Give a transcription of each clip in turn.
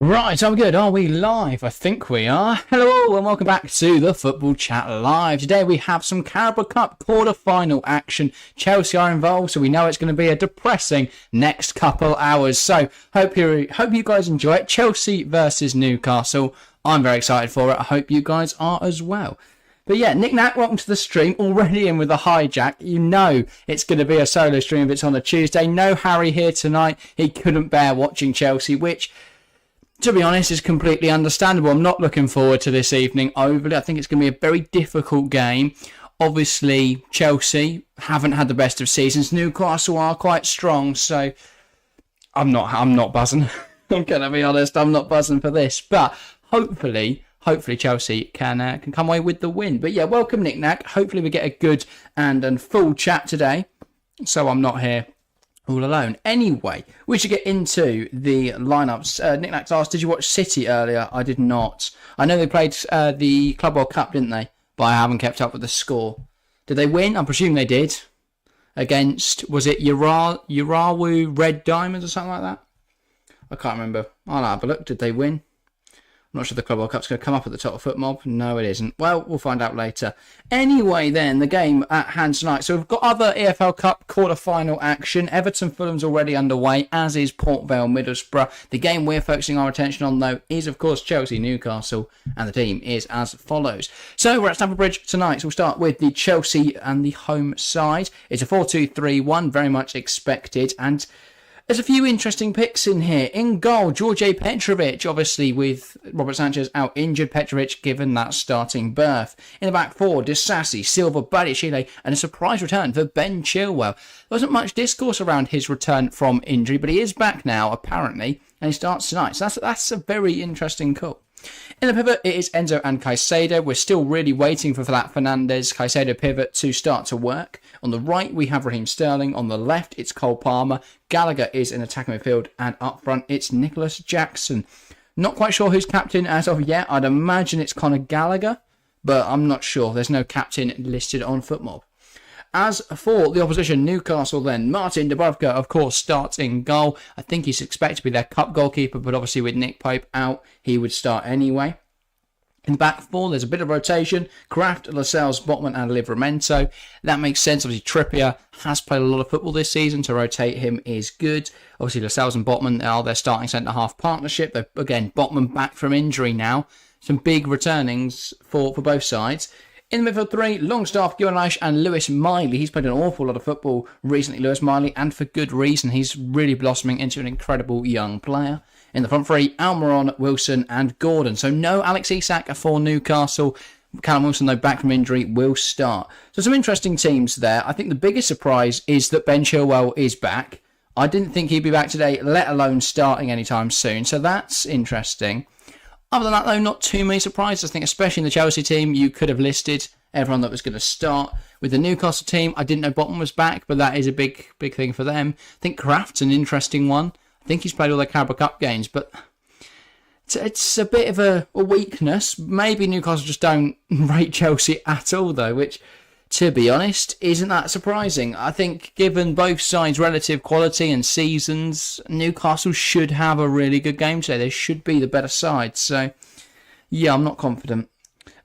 Right, I'm good. Are we live? I think we are. Hello and welcome back to the Football Chat Live. Today we have some Carabao Cup quarter-final action. Chelsea are involved, so we know it's going to be a depressing next couple hours. So hope you guys enjoy it. Chelsea versus Newcastle. I'm very excited for it. I hope you guys are as well. But yeah, Nick Nack, welcome to the stream. Already in with a hijack. You know it's going to be a solo stream if it's on a Tuesday. No Harry here tonight. He couldn't bear watching Chelsea, which, to be honest, is completely understandable. I'm not looking forward to this evening overly. I think it's going to be a very difficult game. Obviously, Chelsea haven't had the best of seasons. Newcastle are quite strong, so I'm not buzzing. I'm going to be honest, I'm not buzzing for this. But hopefully Chelsea can come away with the win. But yeah, welcome Nick Nack. Hopefully we get a good and full chat today, so I'm not here all alone. Anyway, we should get into the lineups. Nick Nax asked, did you watch City earlier? I did not. I know they played the Club World Cup, didn't they? But I haven't kept up with the score. Did they win? I presume they did. Against, was it Urawa Red Diamonds or something like that? I can't remember. I'll have a look. Did they win? I'm not sure the Club World Cup's going to come up at the top of FootMob. No, it isn't. Well, we'll find out later. Anyway, then, the game at hand tonight. So we've got other EFL Cup quarter-final action. Everton-Fulham's already underway, as is Port Vale-Middlesbrough. The game we're focusing our attention on, though, is, of course, Chelsea-Newcastle, and the team is as follows. So we're at Stamford Bridge tonight, so we'll start with the Chelsea and the home side. It's a 4-2-3-1, very much expected, and there's a few interesting picks in here. In goal, George Petrovic, obviously with Robert Sanchez out injured. Petrovic given that starting berth. In the back four, Disasi, Silva, Badiashile, and a surprise return for Ben Chilwell. There wasn't much discourse around his return from injury, but he is back now, apparently, and he starts tonight. So that's a very interesting call. In the pivot, it is Enzo and Caicedo. We're still really waiting for that Fernandes-Caicedo pivot to start to work. On the right, we have Raheem Sterling. On the left, it's Cole Palmer. Gallagher is in attacking midfield. And up front, it's Nicholas Jackson. Not quite sure who's captain as of yet. I'd imagine it's Conor Gallagher, but I'm not sure. There's no captain listed on FootMob. As for the opposition, Newcastle then, Martin Dubravka, of course, starts in goal. I think he's expected to be their cup goalkeeper, but obviously with Nick Pope out, he would start anyway. In the back four, there's a bit of rotation. Kraft, Lascelles, Botman and Livramento. That makes sense. Obviously, Trippier has played a lot of football this season. To rotate him is good. Obviously, Lascelles and Botman are their starting centre-half partnership. But again, Botman back from injury now. Some big returnings for both sides. In the midfield three, Longstaff, Guanash and Lewis Miley. He's played an awful lot of football recently, Lewis Miley, and for good reason. He's really blossoming into an incredible young player. In the front three, Almiron, Wilson and Gordon. So no Alex Isak for Newcastle. Callum Wilson, though, back from injury, will start. So some interesting teams there. I think the biggest surprise is that Ben Chilwell is back. I didn't think he'd be back today, let alone starting anytime soon. So that's interesting. Other than that, though, not too many surprises. I think, especially in the Chelsea team, you could have listed everyone that was going to start. With the Newcastle team, I didn't know Botman was back, but that is a big thing for them. I think Kraft's an interesting one. I think he's played all their Carabao Cup games, but it's a bit of a weakness. Maybe Newcastle just don't rate Chelsea at all, though, which, to be honest, isn't that surprising. I think given both sides' relative quality and seasons, Newcastle should have a really good game today. They should be the better side. So, yeah, I'm not confident.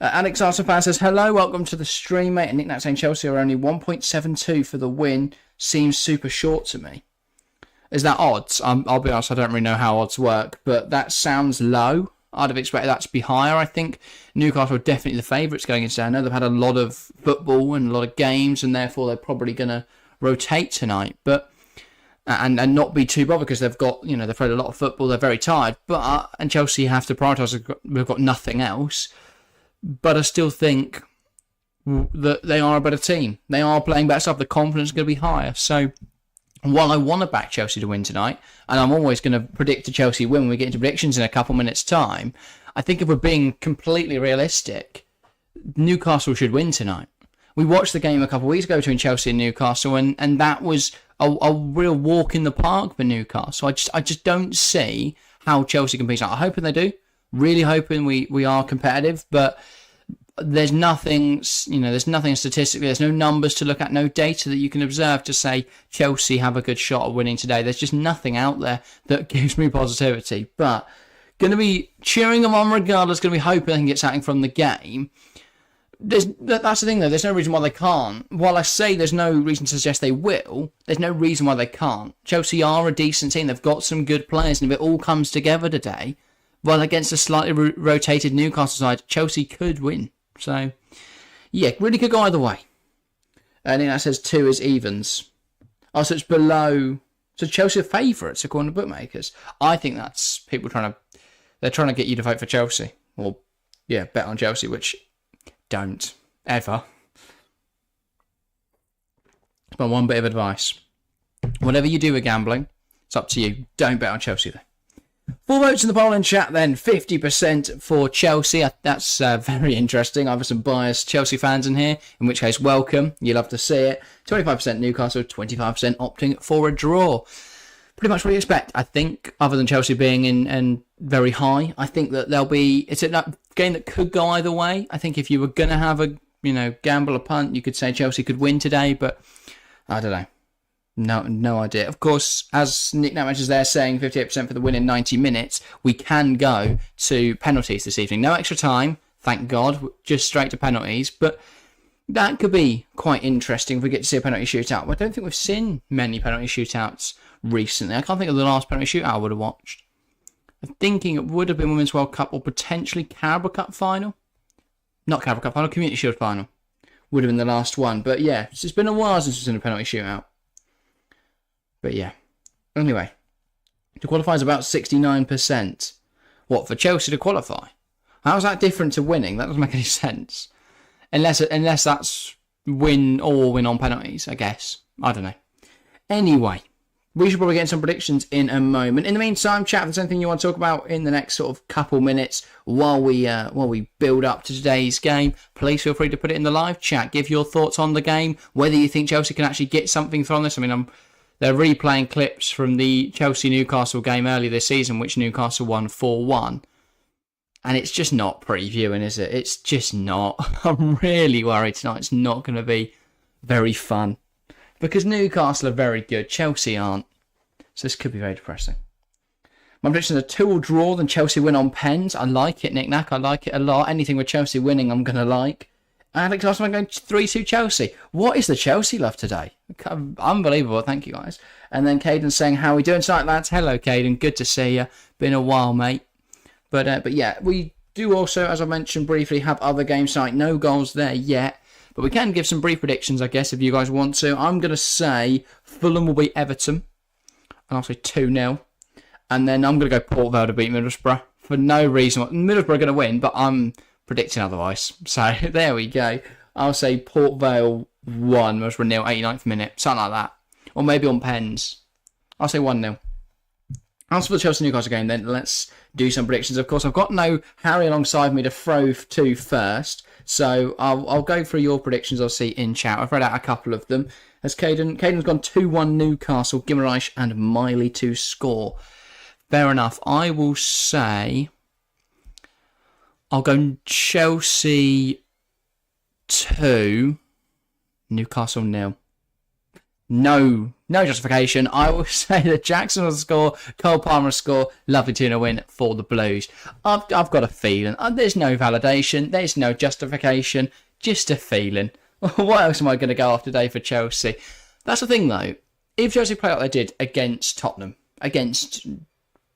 Alex Arsenal says, hello, welcome to the stream, mate. And Nick Nat saying Chelsea are only 1.72 for the win. Seems super short to me. Is that odds? I'll be honest, I don't really know how odds work, but that sounds low. I'd have expected that to be higher. I think Newcastle are definitely the favourites going into today. I know they've had a lot of football and a lot of games, and therefore they're probably going to rotate tonight, but and not be too bothered because they've got, they've played a lot of football. They're very tired, but and Chelsea have to prioritise. We've got nothing else, but I still think that they are a better team. They are playing better stuff. The confidence is going to be higher. So while I want to back Chelsea to win tonight, and I'm always going to predict a Chelsea win when we get into predictions in a couple minutes' time, I think if we're being completely realistic, Newcastle should win tonight. We watched the game a couple of weeks ago between Chelsea and Newcastle, and that was a real walk in the park for Newcastle. I just don't see how Chelsea can beat tonight. I'm hoping they do. Really hoping we are competitive, but there's nothing, there's nothing statistically, there's no numbers to look at, no data that you can observe to say Chelsea have a good shot of winning today. There's just nothing out there that gives me positivity. But Going to be cheering them on regardless, going to be hoping they can get something from the game. That's the thing, though. There's no reason why they can't. While I say there's no reason to suggest they will, there's no reason why they can't. Chelsea are a decent team. They've got some good players, and if it all comes together today, well, against a slightly rotated Newcastle side, Chelsea could win. So, yeah, really could go either way. And then that says 2 is evens. Oh, so it's below. So Chelsea are favourites according to bookmakers. I think that's people they're trying to get you to vote for Chelsea. Or, yeah, bet on Chelsea, which don't. Ever. It's my one bit of advice. Whatever you do with gambling, it's up to you. Don't bet on Chelsea though. 4 votes in the poll and chat then. 50% for Chelsea. That's very interesting. I have some biased Chelsea fans in here, in which case, welcome. You love to see it. 25% Newcastle, 25% opting for a draw. Pretty much what you expect. I think, other than Chelsea being in very high, I think that it's a game that could go either way. I think if you were going to have a, gamble a punt, you could say Chelsea could win today, but I don't know. No idea. Of course, as Nick Nat is there saying 58% for the win in 90 minutes, we can go to penalties this evening. No extra time, thank God, just straight to penalties. But that could be quite interesting if we get to see a penalty shootout. I don't think we've seen many penalty shootouts recently. I can't think of the last penalty shootout I would have watched. I'm thinking it would have been Women's World Cup or potentially Carabao Cup Final. Not Carabao Cup Final, Community Shield Final. Would have been the last one. But yeah, it's been a while since we've seen a penalty shootout. But yeah. Anyway, to qualify is about 69%. What, for Chelsea to qualify? How's that different to winning? That doesn't make any sense. Unless that's win or win on penalties, I guess. I don't know. Anyway, we should probably get some predictions in a moment. In the meantime, chat, if there's anything you want to talk about in the next sort of couple minutes while we build up to today's game, please feel free to put it in the live chat. Give your thoughts on the game, whether you think Chelsea can actually get something from this. I mean, they're replaying clips from the Chelsea-Newcastle game earlier this season, which Newcastle won 4-1. And it's just not previewing, is it? It's just not. I'm really worried tonight it's not going to be very fun. Because Newcastle are very good, Chelsea aren't. So this could be very depressing. My predictions are 2-2 draw, then Chelsea win on pens. I like it, Nick Nack. I like it a lot. Anything with Chelsea winning, I'm going to like. Alex Osman going 3-2 Chelsea. What is the Chelsea love today? Unbelievable. Thank you, guys. And then Caden saying, how are we doing tonight, lads? Hello, Caden. Good to see you. Been a while, mate. But yeah, we do also, as I mentioned briefly, have other games tonight. No goals there yet. But we can give some brief predictions, I guess, if you guys want to. I'm going to say Fulham will beat Everton. And I'll say 2-0. And then I'm going to go Port Vale to beat Middlesbrough. For no reason. Middlesbrough are going to win, but I'm predicting otherwise. So there we go. I'll say Port Vale 1, Middlesbrough 0, 89th minute. Something like that. Or maybe on pens. I'll say 1-0. As for the Chelsea-Newcastle game, then let's do some predictions. Of course, I've got no Harry alongside me to throw to first. So I'll go through your predictions I'll see in chat. I've read out a couple of them. As Caden's gone 2-1 Newcastle, Guimaraes and Miley to score. Fair enough. I will say I'll go Chelsea 2, Newcastle 0. No justification. I will say that Jackson will score, Cole Palmer will score. Lovely 2-0 win for the Blues. I've got a feeling. There's no validation. There's no justification. Just a feeling. What else am I going to go off today for Chelsea? That's the thing, though. If Chelsea play like they did against Tottenham, against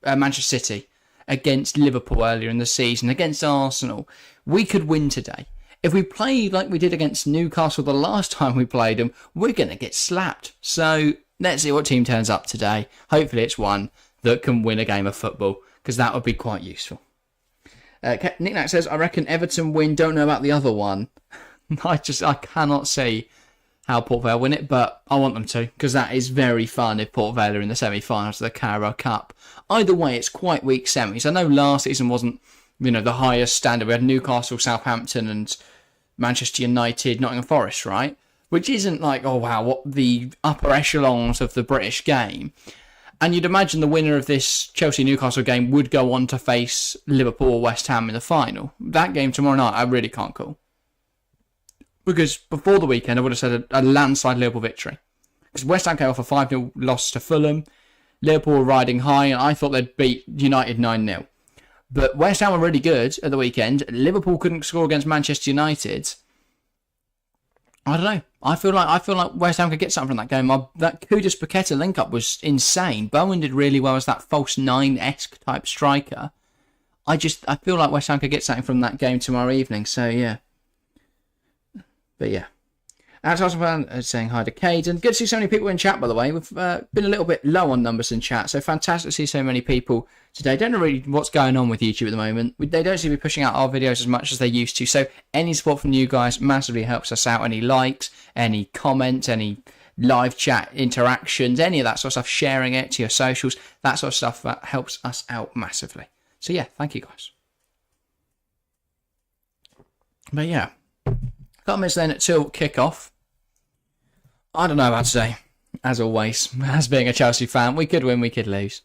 Manchester City, against Liverpool earlier in the season, against Arsenal, we could win today. If we play like we did against Newcastle the last time we played them, we're going to get slapped. So let's see what team turns up today. Hopefully it's one that can win a game of football, because that would be quite useful. Nick Nack says, I reckon Everton win, don't know about the other one. I cannot see how Port Vale win it, but I want them to, because that is very fun if Port Vale are in the semi-finals of the Carabao Cup. Either way, it's quite weak semis. I know last season wasn't, the highest standard. We had Newcastle, Southampton and Manchester United, Nottingham Forest, right? Which isn't like, oh wow, what the upper echelons of the British game. And you'd imagine the winner of this Chelsea-Newcastle game would go on to face Liverpool or West Ham in the final. That game tomorrow night, I really can't call. Because before the weekend, I would have said a landslide Liverpool victory. Because West Ham came off a 5-0 loss to Fulham. Liverpool were riding high, and I thought they'd beat United 9-0. But West Ham were really good at the weekend. Liverpool couldn't score against Manchester United. I don't know. I feel like West Ham could get something from that game. That Kudus-Paqueta link-up was insane. Bowen did really well as that false nine-esque type striker. I feel like West Ham could get something from that game tomorrow evening. So, yeah. But, yeah. Alex fan saying hi to Caden. Good to see so many people in chat, by the way. We've been a little bit low on numbers in chat, so fantastic to see so many people today. Don't know really what's going on with YouTube at the moment. They don't seem to be pushing out our videos as much as they used to, so any support from you guys massively helps us out. Any likes, any comments, any live chat interactions, any of that sort of stuff, sharing it to your socials, that sort of stuff, that helps us out massively. So yeah, thank you guys. But yeah, got minutes then till kick-off. I don't know about today. As always, as being a Chelsea fan, we could win, we could lose.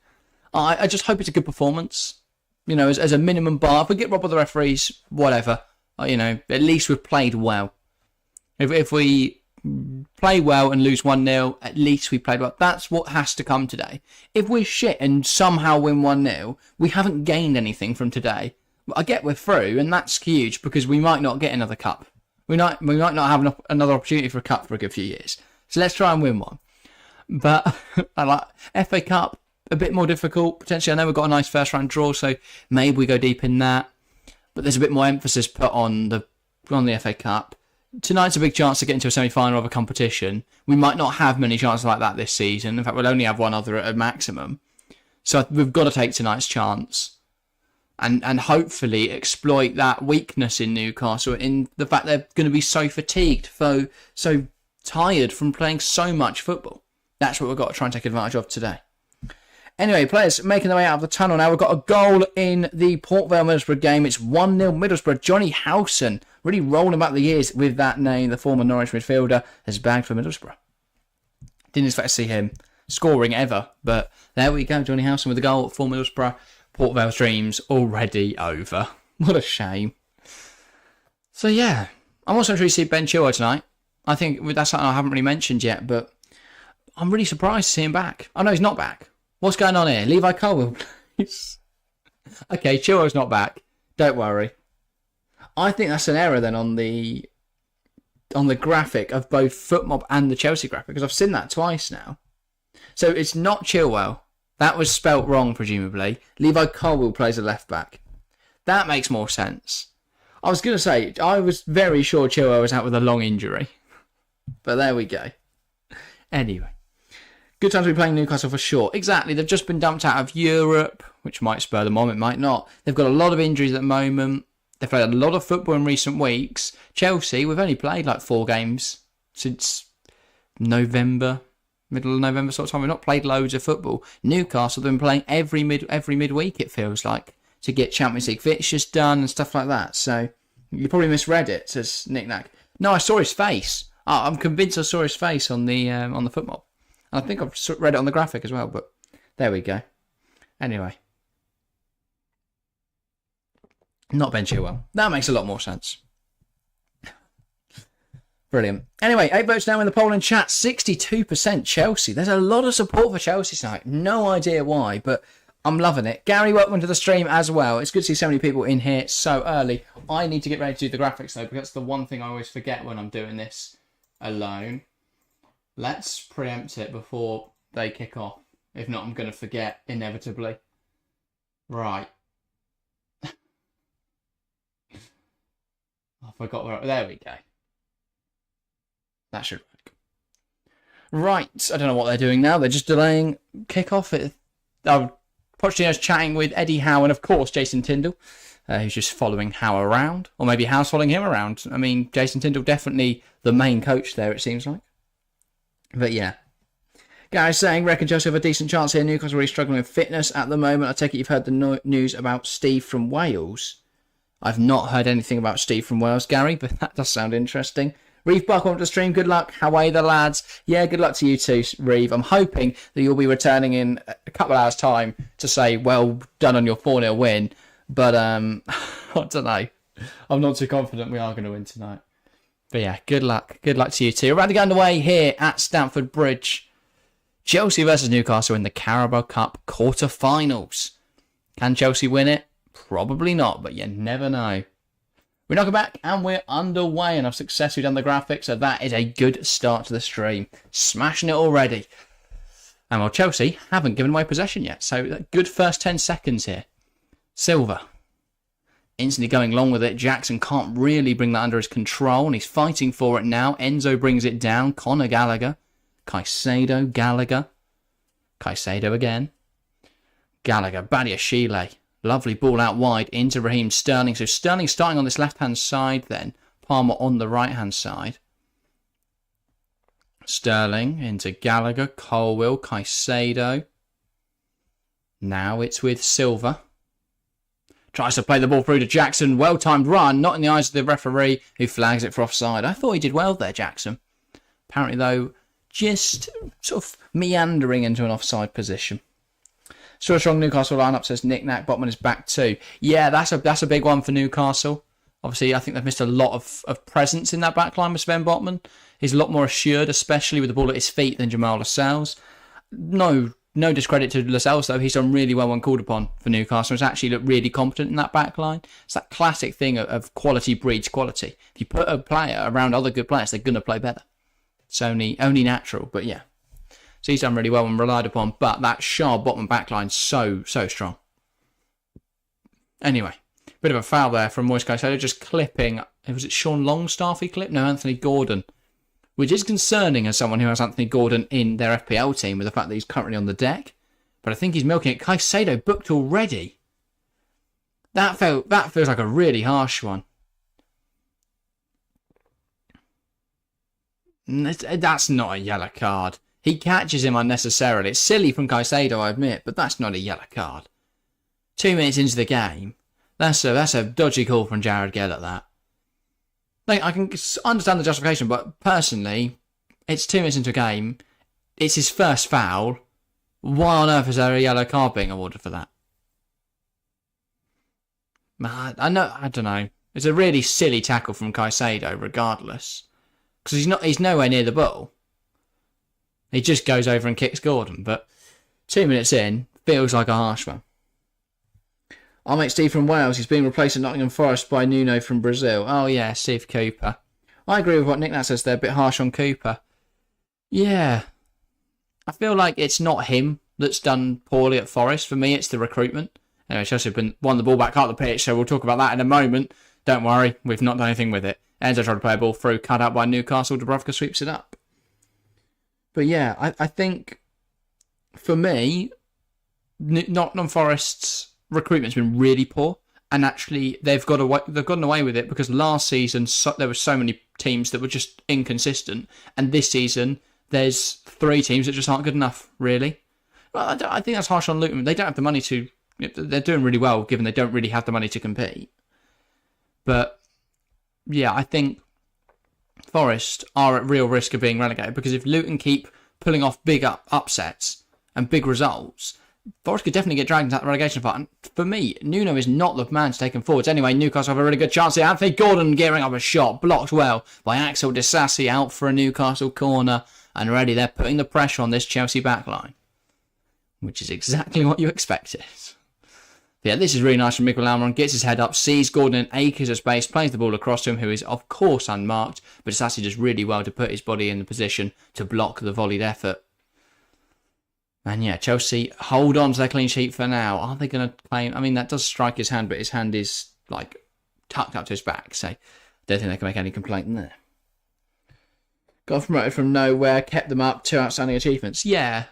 I just hope it's a good performance. You know, as a minimum bar. If we get robbed by the referees, whatever. You know, at least we've played well. If we play well and lose 1-0, at least we played well. That's what has to come today. If we're shit and somehow win 1-0, we haven't gained anything from today. I get we're through, and that's huge because we might not get another cup. We might not have another opportunity for a cup for a good few years. So let's try and win one. But I like FA Cup, a bit more difficult. Potentially, I know we've got a nice first round draw, so maybe we go deep in that. But there's a bit more emphasis put on the FA Cup. Tonight's a big chance to get into a semi-final of a competition. We might not have many chances like that this season. In fact, we'll only have one other at a maximum. So we've got to take tonight's chance. And hopefully exploit that weakness in Newcastle in the fact they're going to be so fatigued, so tired from playing so much football. That's what we've got to try and take advantage of today. Anyway, players making their way out of the tunnel now. We've got a goal in the Port Vale Middlesbrough game. It's 1-0 Middlesbrough. Johnny Howson, really rolling back the years with that name. The former Norwich midfielder has bagged for Middlesbrough. Didn't expect to see him scoring ever, but there we go. Johnny Howson with the goal for Middlesbrough. Port Vale's dreams already over. What a shame. So yeah, I'm also intrigued to see Ben Chilwell tonight. I think that's something I haven't really mentioned yet, but I'm really surprised to see him back. Oh no, he's not back. What's going on here? Levi Colwill, please. Okay, Chilwell's not back. Don't worry. I think that's an error then on the graphic of both FootMob and the Chelsea graphic, because I've seen that twice now. So it's not Chilwell. That was spelt wrong, presumably. Levi Colwill plays a left back. That makes more sense. I was going to say, I was very sure Chilwell was out with a long injury. But there we go. Anyway. Good time to be playing Newcastle for sure. Exactly. They've just been dumped out of Europe, which might spur them on, it might not. They've got a lot of injuries at the moment. They've played a lot of football in recent weeks. Chelsea, we've only played like 4 games since November. Middle of November sort of time. We've not played loads of football. Newcastle have been playing every midweek, it feels like, to get Champions League fixtures done and stuff like that. So you probably misread it, says Nick Nack. No, I saw his face. I'm convinced I saw his face on the FootMob. And I think I've read it on the graphic as well, but there we go. Anyway. Not Ben Chilwell. That makes a lot more sense. Brilliant. Anyway, 8 votes now in the poll in chat. 62% Chelsea. There's a lot of support for Chelsea tonight. No idea why, but I'm loving it. Gary, welcome to the stream as well. It's good to see so many people in here so early. I need to get ready to do the graphics though, because that's the one thing I always forget when I'm doing this alone. Let's preempt it before they kick off. If not, I'm going to forget inevitably. Right. I forgot where... There we go. That should work. Right. I don't know what they're doing now. They're just delaying kickoff. Pochettino's chatting with Eddie Howe and, of course, Jason Tindall, who's just following Howe around. Or maybe Howe's following him around. I mean, Jason Tindall definitely the main coach there, it seems like. But, yeah. Guys saying, reckon Chelsea have a decent chance here. Newcastle really struggling with fitness at the moment. I take it you've heard the news about Steve from Wales. I've not heard anything about Steve from Wales, Gary, but that does sound interesting. Reeve Buck, welcome to the stream. Good luck. How are you, the lads? Yeah, good luck to you too, Reeve. I'm hoping that you'll be returning in a couple of hours' time to say, well done on your 4-0 win. But, I don't know. I'm not too confident we are going to win tonight. But yeah, good luck. Good luck to you too. We're about to get underway here at Stamford Bridge. Chelsea versus Newcastle in the Carabao Cup quarter-finals. Can Chelsea win it? Probably not, but you never know. We knock it back and we're underway, and I've successfully done the graphics, so that is a good start to the stream. Smashing it already. And while Chelsea haven't given away possession yet, so good first 10 seconds here. Silva instantly going long with it. Jackson can't really bring that under his control, and he's fighting for it now. Enzo brings it down. Conor Gallagher. Caicedo, Gallagher. Caicedo again. Gallagher, Badiashile. Lovely ball out wide into Raheem Sterling. So Sterling starting on this left-hand side then. Palmer on the right-hand side. Sterling into Gallagher, Colwill, Caicedo. Now it's with Silva. Tries to play the ball through to Jackson. Well-timed run, not in the eyes of the referee, who flags it for offside. I thought he did well there, Jackson. Apparently, though, just sort of meandering into an offside position. Still a strong Newcastle lineup, says Nick Knack. Botman is back too. Yeah, that's a big one for Newcastle. Obviously, I think they've missed a lot of presence in that backline with Sven Botman. He's a lot more assured, especially with the ball at his feet, than Jamal Lascelles. No discredit to Lascelles, though. He's done really well when called upon for Newcastle. He's actually looked really competent in that backline. It's that classic thing of quality breeds quality. If you put a player around other good players, they're going to play better. It's only natural, but yeah. So he's done really well and relied upon, but that sharp bottom backline so strong. Anyway, bit of a foul there from Moise Caicedo, just clipping. Was it Sean Longstaff he clipped? No, Anthony Gordon. Which is concerning as someone who has Anthony Gordon in their FPL team with the fact that he's currently on the deck. But I think he's milking it. Caicedo booked already. That feels like a really harsh one. That's not a yellow card. He catches him unnecessarily. It's silly from Caicedo, I admit, but that's not a yellow card. 2 minutes into the game, that's a dodgy call from Jared Gill at that. Like, I can understand the justification, but personally, it's 2 minutes into a game. It's his first foul. Why on earth is there a yellow card being awarded for that? I don't know. It's a really silly tackle from Caicedo, regardless, because he's nowhere near the ball. He just goes over and kicks Gordon, but 2 minutes in, feels like a harsh one. Our mate Steve from Wales, he's being replaced at Nottingham Forest by Nuno from Brazil. Oh yeah, Steve Cooper. I agree with what Nick Nat says there, a bit harsh on Cooper. Yeah. I feel like it's not him that's done poorly at Forest. For me, it's the recruitment. Anyway, Chelsea have won the ball back out the pitch, so we'll talk about that in a moment. Don't worry, we've not done anything with it. Enzo tried to play a ball through, cut out by Newcastle. Dubravka sweeps it up. But yeah, I think, for me, Nottingham Forest's recruitment's been really poor, and actually they've gotten away with it because last season there were so many teams that were just inconsistent, and this season there's 3 teams that just aren't good enough, really. Well, I think that's harsh on Luton. They don't have the money to. They're doing really well, given they don't really have the money to compete. But yeah, I think Forest are at real risk of being relegated, because if Luton keep pulling off big upsets and big results, Forest could definitely get dragged into that relegation fight. And for me, Nuno is not the man to take him forwards. Anyway, Newcastle have a really good chance here. Anthony Gordon gearing up a shot, blocked well by Axel Disasi, out for a Newcastle corner, and ready. They're putting the pressure on this Chelsea backline, which is exactly what you expected. But yeah, this is really nice from Miguel Almiron. Gets his head up, sees Gordon in acres of space, plays the ball across to him, who is of course unmarked, but Disasi does really well to put his body in the position to block the volleyed effort. And yeah, Chelsea hold on to their clean sheet for now. Are they going to claim? I mean, that does strike his hand, but his hand is like tucked up to his back, so I don't think they can make any complaint in there. Got promoted from nowhere, kept them up, 2 outstanding achievements. Yeah.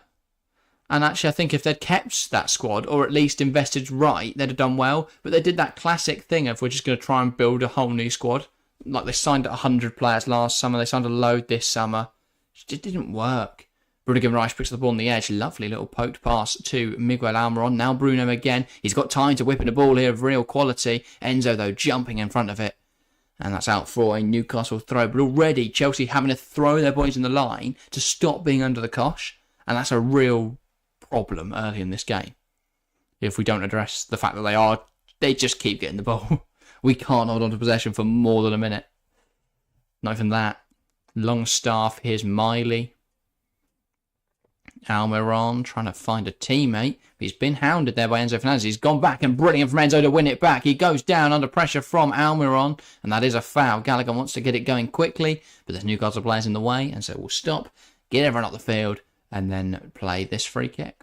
And actually, I think if they'd kept that squad, or at least invested right, they'd have done well. But they did that classic thing of, we're just going to try and build a whole new squad. Like, they signed 100 players last summer, they signed a load this summer. It didn't work. Bruno Guimaraes picks the ball on the edge. Lovely little poked pass to Miguel Almiron. Now Bruno again. He's got time to whip in a ball here of real quality. Enzo, though, jumping in front of it. And that's out for a Newcastle throw. But already, Chelsea having to throw their bodies in the line to stop being under the cosh. And that's a real problem early in this game. If we don't address the fact that they just keep getting the ball. We can't hold on to possession for more than a minute. Not even that. Longstaff, here's Miley. Almiron trying to find a teammate. He's been hounded there by Enzo Fernandez. He's gone back, and brilliant from Enzo to win it back. He goes down under pressure from Almiron, and that is a foul. Gallagher wants to get it going quickly, but there's Newcastle players in the way, and so we'll stop, get everyone up the field, and then play this free kick.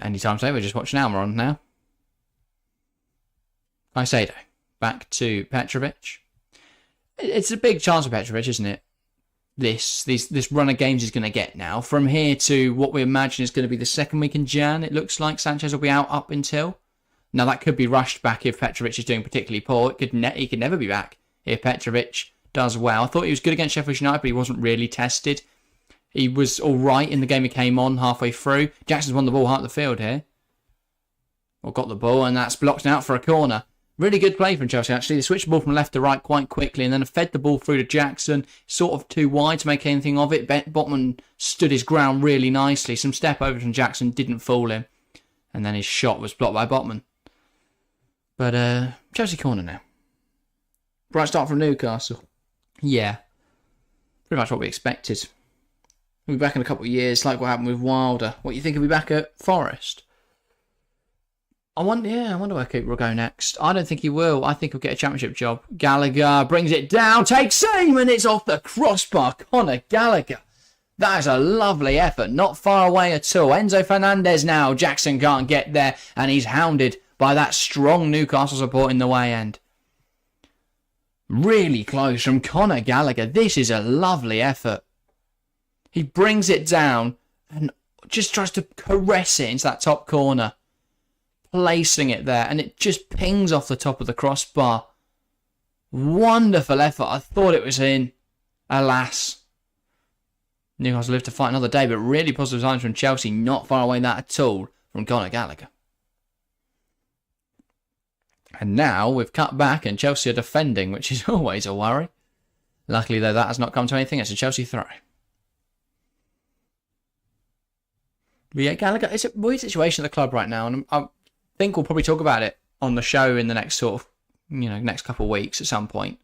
Anytime soon, we're just watching Almiron now. Caicedo back to Petrovic. It's a big chance for Petrovic, isn't it? This run of games he's going to get now. From here to what we imagine is going to be the second week in Jan, it looks like Sanchez will be out up until. Now, that could be rushed back if Petrovic is doing particularly poor. He could never be back if Petrovic does well. I thought he was good against Sheffield United, but he wasn't really tested. He was all right in the game he came on halfway through. Jackson's won the ball half the field here. Or got the ball, and that's blocked out for a corner. Really good play from Chelsea, actually. They switched the ball from left to right quite quickly and then fed the ball through to Jackson. Sort of too wide to make anything of it. Botman stood his ground really nicely. Some step over from Jackson didn't fool him. And then his shot was blocked by Botman. But Chelsea corner now. Bright start from Newcastle. Yeah. Pretty much what we expected. We'll be back in a couple of years, like what happened with Wilder. What, you think he'll be back at Forest? I wonder where Cooper will go next. I don't think he will. I think he'll get a championship job. Gallagher brings it down, takes aim, and it's off the crossbar. Conor Gallagher. That is a lovely effort. Not far away at all. Enzo Fernandez now. Jackson can't get there, and he's hounded by that strong Newcastle support in the way end. Really close from Conor Gallagher. This is a lovely effort. He brings it down and just tries to caress it into that top corner. Placing it there, and it just pings off the top of the crossbar. Wonderful effort. I thought it was in. Alas. Newcastle live to fight another day, but really positive signs from Chelsea. Not far away that at all from Conor Gallagher. And now we've cut back and Chelsea are defending, which is always a worry. Luckily, though, that has not come to anything. It's a Chelsea throw. But yeah, Gallagher, it's a weird situation at the club right now, and I think we'll probably talk about it on the show in the next sort of, next couple of weeks at some point.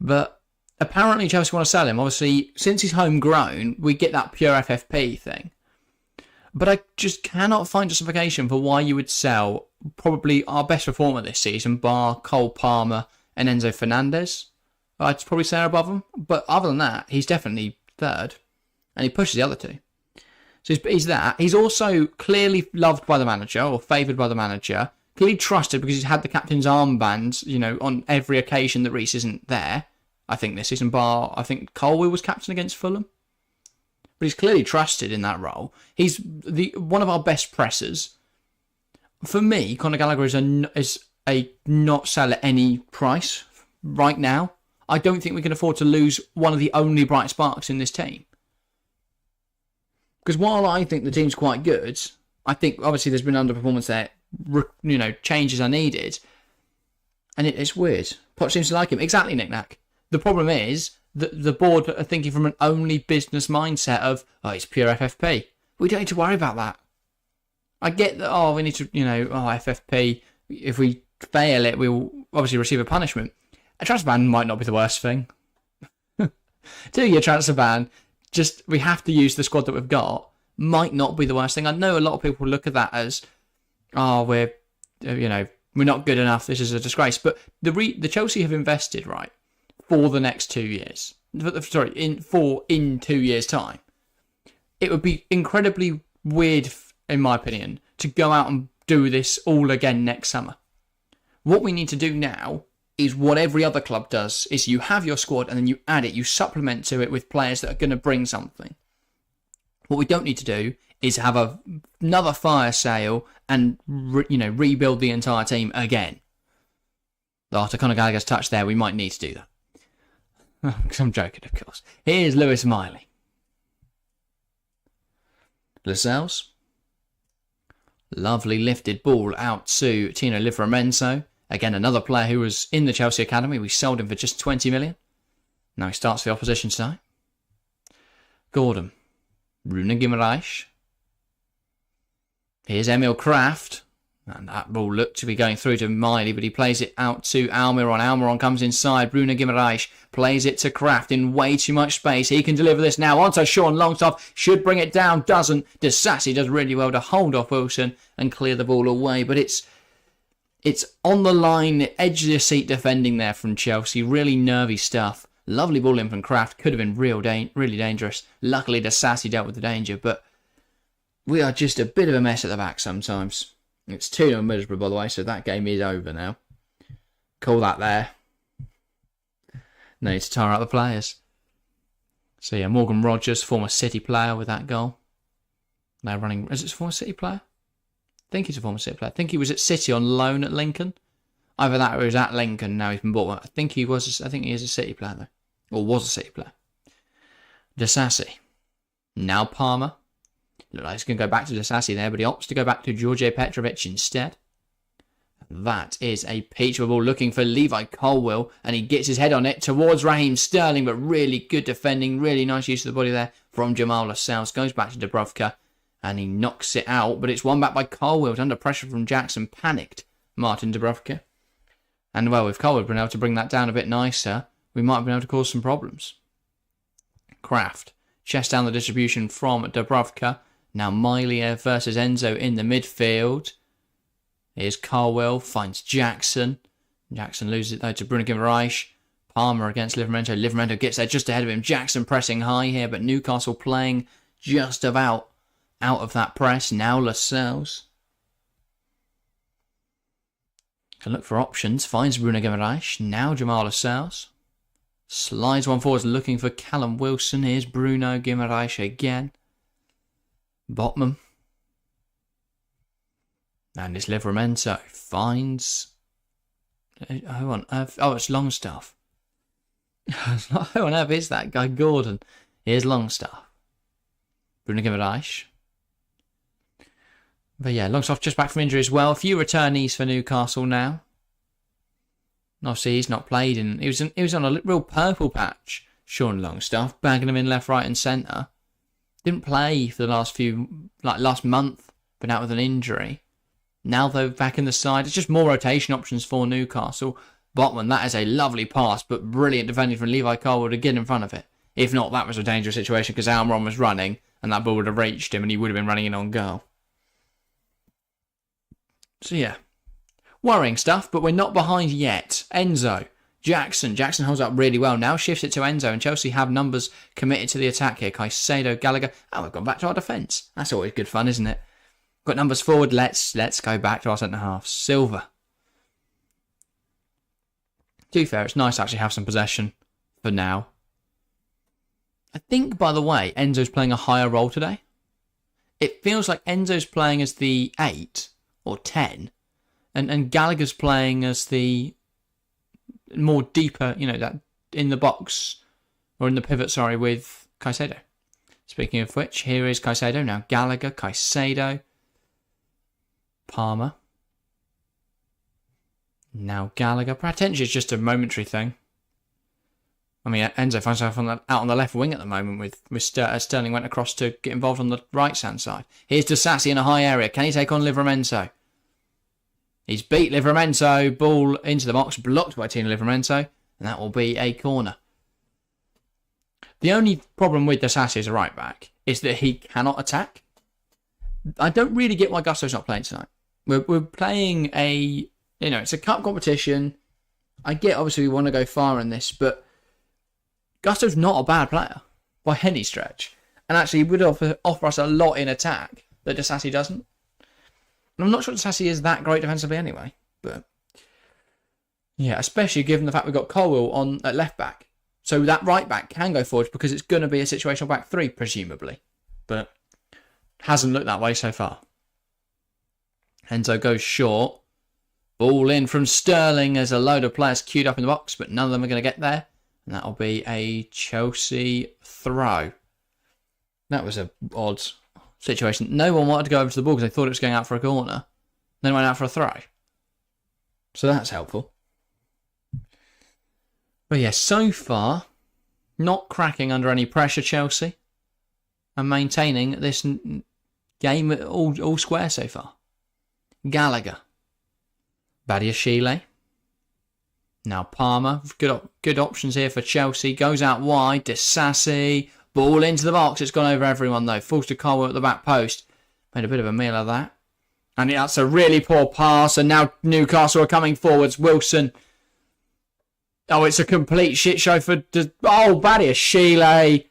But apparently Chelsea want to sell him. Obviously, since he's homegrown, we get that pure FFP thing. But I just cannot find justification for why you would sell probably our best performer this season, bar Cole Palmer and Enzo Fernandez. I'd probably say they're above him. But other than that, he's definitely third. And he pushes the other two. So he's that. He's also clearly loved by the manager, or favoured by the manager. Clearly trusted because he's had the captain's armband, on every occasion that Reece isn't there. I think this season, bar, I think Colwill was captain against Fulham. But he's clearly trusted in that role. He's one of our best pressers. For me, Conor Gallagher is a not sell at any price right now. I don't think we can afford to lose one of the only bright sparks in this team. Because while I think the team's quite good, I think obviously there's been underperformance there. Changes are needed. And it's weird. Poch seems to like him. Exactly, Nick Nack. The problem is that the board are thinking from an only business mindset of, it's pure FFP. We don't need to worry about that. I get that, we need to, FFP, if we fail it, we'll obviously receive a punishment. A transfer ban might not be the worst thing. 2-year transfer ban. We have to use the squad that we've got, might not be the worst thing. I know a lot of people look at that as, we're not good enough, this is a disgrace. But the Chelsea have invested, right, for the next 2 years. Sorry, in 2 years' time. It would be incredibly weird, in my opinion, to go out and do this all again next summer. What we need to do now is what every other club does, is you have your squad and then you add it, you supplement to it with players that are going to bring something. What we don't need to do is have another fire sale and rebuild the entire team again. After Conor Gallagher's touch there, we might need to do that. I'm joking, of course. Here's Lewis Miley. Lascelles. Lovely lifted ball out to Tino Livramento. Again, another player who was in the Chelsea Academy. We sold him for just 20 million. Now he starts for the opposition side. Gordon. Rune Guimaraes. Here's Emil Kraft. And that ball looked to be going through to Miley, but he plays it out to Almiron. Almiron comes inside. Bruno Guimaraes plays it to Kraft in way too much space. He can deliver this now onto Sean Longstaff. Should bring it down. Doesn't. Disassi does really well to hold off Wilson and clear the ball away. But it's on the line, edge of the seat defending there from Chelsea. Really nervy stuff. Lovely ball in from Kraft. Could have been really dangerous. Luckily, Disassi dealt with the danger. But we are just a bit of a mess at the back sometimes. It's 2-0 Middlesbrough, by the way, so that game is over now. Call that there. No need to tire out the players. So yeah, Morgan Rogers, former City player with that goal. Now running... Is it a former City player? I think he's a former City player. I think he was at City on loan at Lincoln. Either that or he was at Lincoln, now he's been bought. I think he is a City player, though. Or was a City player. Disassi. Now Palmer. Looks like he's going to go back to Disassi there, but he opts to go back to George Petrovic instead. That is a peach ball looking for Levi Colwill, and he gets his head on it towards Raheem Sterling, but really good defending, really nice use of the body there from Jamal Lascelles. Goes back to Dubravka, and he knocks it out, but it's won back by Colwill. It's under pressure from Jackson, panicked Martin Dubravka. And well, if Colwill had been able to bring that down a bit nicer, we might have been able to cause some problems. Kraft, chest down the distribution from Dubravka. Now Miley versus Enzo in the midfield. Here's Carwell, finds Jackson. Jackson loses it though to Bruno Guimaraes. Palmer against Livramento. Livramento gets there just ahead of him. Jackson pressing high here, but Newcastle playing just about out of that press. Now Lascelles can look for options. Finds Bruno Guimaraes. Now Jamal Lascelles. Slides one forward looking for Callum Wilson. Here's Bruno Guimaraes again. Botman. And it's Livramento finds... Who on earth? Oh, it's Longstaff. Who on earth is that guy? Gordon. Here's Longstaff. Bruno Guimaraes. But yeah, Longstaff just back from injury as well. A few returnees for Newcastle now. Obviously, he's not played in... He was on a real purple patch. Sean Longstaff, bagging him in left, right and centre. Didn't play for the last month, been out with an injury. Now though, back in the side, it's just more rotation options for Newcastle. Botman, that is a lovely pass, but brilliant defending from Levi Colwill to get in front of it. If not, that was a dangerous situation because Almiron was running and that ball would have reached him and he would have been running in on goal. So yeah, worrying stuff, but we're not behind yet. Enzo. Jackson holds up really well. Now shifts it to Enzo, and Chelsea have numbers committed to the attack here. Caicedo, Gallagher. Oh, we've gone back to our defence. That's always good fun, isn't it? Got numbers forward. Let's go back to our centre half. Silva. To be fair, it's nice to actually have some possession for now. I think, by the way, Enzo's playing a higher role today. It feels like Enzo's playing as the 8 or 10, and Gallagher's playing as the more deeper, that in the box, or in the pivot, sorry, with Caicedo. Speaking of which, here is Caicedo. Now Gallagher, Caicedo, Palmer. Now Gallagher. Potentially it's just a momentary thing. I mean, Enzo finds himself out on the left wing at the moment with Sterling went across to get involved on the right-hand side. Here's Disassi in a high area. Can he take on Livramento? He's beat Livramento. Ball into the box, blocked by Tino Livramento, and that will be a corner. The only problem with Disassi as a right back is that he cannot attack. I don't really get why Gusto's not playing tonight. We're playing it's a cup competition. I get obviously we want to go far in this, but Gusto's not a bad player by any stretch, and actually he would offer us a lot in attack that Disassi doesn't. And I'm not sure Disassi is that great defensively anyway, but yeah, especially given the fact we've got Colwill on at left back. So that right back can go forward because it's going to be a situational back 3, presumably. But hasn't looked that way so far. Enzo goes short. Ball in from Sterling as a load of players queued up in the box, but none of them are going to get there. And that'll be a Chelsea throw. That was an odd situation. No one wanted to go over to the ball because they thought it was going out for a corner. Then it went out for a throw. So that's helpful. But yeah, so far, not cracking under any pressure, Chelsea. And maintaining this game all square so far. Gallagher. Badiashile. Now Palmer. Good options here for Chelsea. Goes out wide. Disassi. Ball into the box. It's gone over everyone though. Falls to Colwell at the back post. Made a bit of a meal of that. And that's a really poor pass. And now Newcastle are coming forwards. Wilson. Oh, it's a complete shit show for... Badiashile.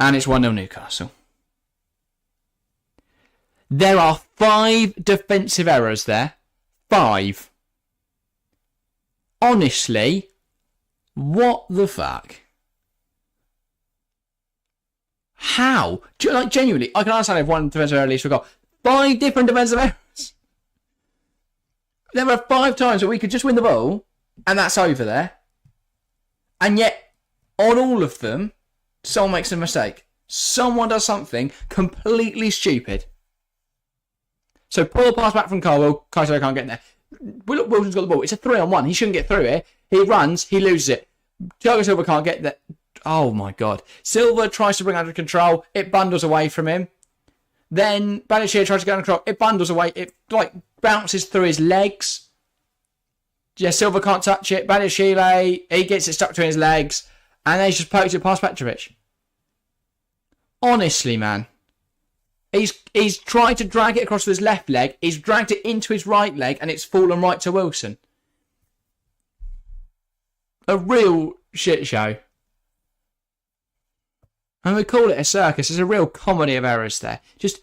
And it's 1-0 Newcastle. There are 5 defensive errors there. 5. Honestly, what the fuck? How? Like, genuinely, I can understand if one defensive error leads to a goal. 5 different defensive errors. There were 5 times where we could just win the ball, and that's over there. And yet, on all of them, someone makes a mistake. Someone does something completely stupid. So, poor pass back from Colwell. Kaiser can't get in there. Wilson's got the ball. It's a 3-on-1. He shouldn't get through it. He runs. He loses it. Thiago Silva can't get there. Oh, my God. Silva tries to bring it under control. It bundles away from him. Then Badiashile tries to get under control. It bundles away. It bounces through his legs. Yeah, Silva can't touch it. Badiashile, he gets it stuck between his legs. And then he just pokes it past Petrovic. Honestly, man. He's tried to drag it across with his left leg. He's dragged it into his right leg. And it's fallen right to Wilson. A real shit show. And we call it a circus. There's a real comedy of errors there. Just,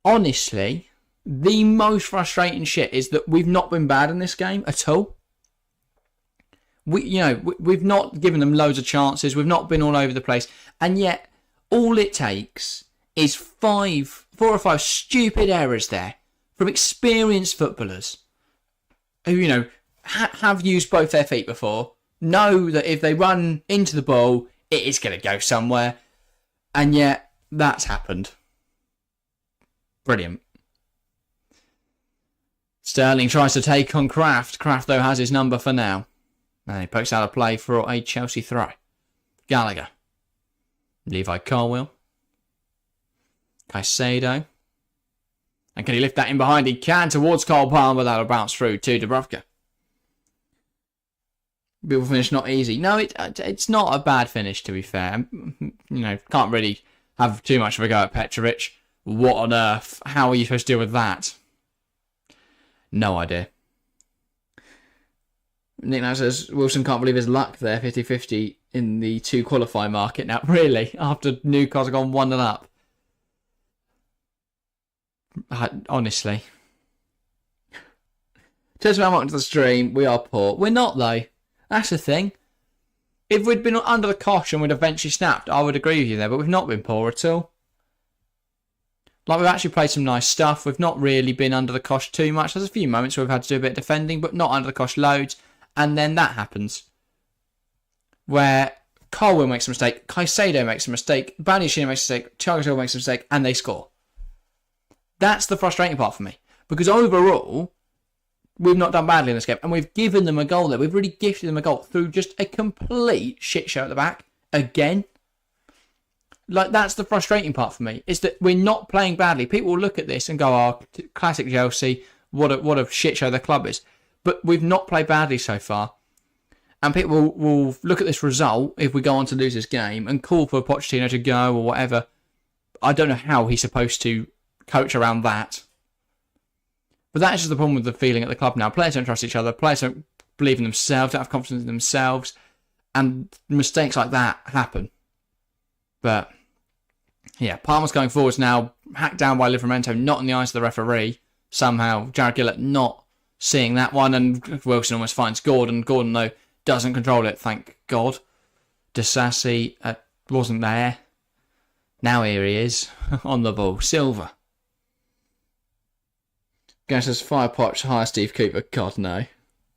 honestly, the most frustrating shit is that we've not been bad in this game at all. We've not given them loads of chances. We've not been all over the place. And yet, all it takes is 4 or 5 stupid errors there from experienced footballers who, have used both their feet before, know that if they run into the ball, it is going to go somewhere. And yet, that's happened. Brilliant. Sterling tries to take on Kraft. Kraft, though, has his number for now. And he pokes out a play for a Chelsea throw. Gallagher. Levi Colwill. Caicedo. And can he lift that in behind? He can towards Cole Palmer. That'll bounce through to Dubravka. Beautiful finish, not easy. No, it's not a bad finish, to be fair. Can't really have too much of a go at Petrovic. What on earth? How are you supposed to deal with that? No idea. Nick now says, Wilson can't believe his luck there, 50-50 in the 2 qualifying market. Now, really? After Newcastle gone 1-0 up? Honestly. Cheers for welcome to the stream. We are poor. We're not, though. That's the thing. If we'd been under the cosh and we'd eventually snapped, I would agree with you there, but we've not been poor at all. Like, we've actually played some nice stuff. We've not really been under the cosh too much. There's a few moments where we've had to do a bit of defending, but not under the cosh loads. And then that happens. Where Colwell makes a mistake, Caicedo makes a mistake, Badiashile makes a mistake, Thiago Silva makes a mistake, and they score. That's the frustrating part for me. Because overall, we've not done badly in this game. And we've given them a goal there. We've really gifted them a goal through just a complete shit show at the back. Again. Like, that's the frustrating part for me. Is that we're not playing badly. People will look at this and go, oh, classic Chelsea. What a shit show the club is. But we've not played badly so far. And people will look at this result, if we go on to lose this game, and call for Pochettino to go or whatever. I don't know how he's supposed to coach around that. But that is just the problem with the feeling at the club now. Players don't trust each other. Players don't believe in themselves, don't have confidence in themselves. And mistakes like that happen. But, yeah, Palmer's going forwards now. Hacked down by Livramento, not in the eyes of the referee. Somehow, Jared Gillett not seeing that one. And Wilson almost finds Gordon. Gordon, though, doesn't control it, thank God. Disassi wasn't there. Now here he is, on the ball. Silva. Guy says, fire Poch, hire Steve Cooper. God, no.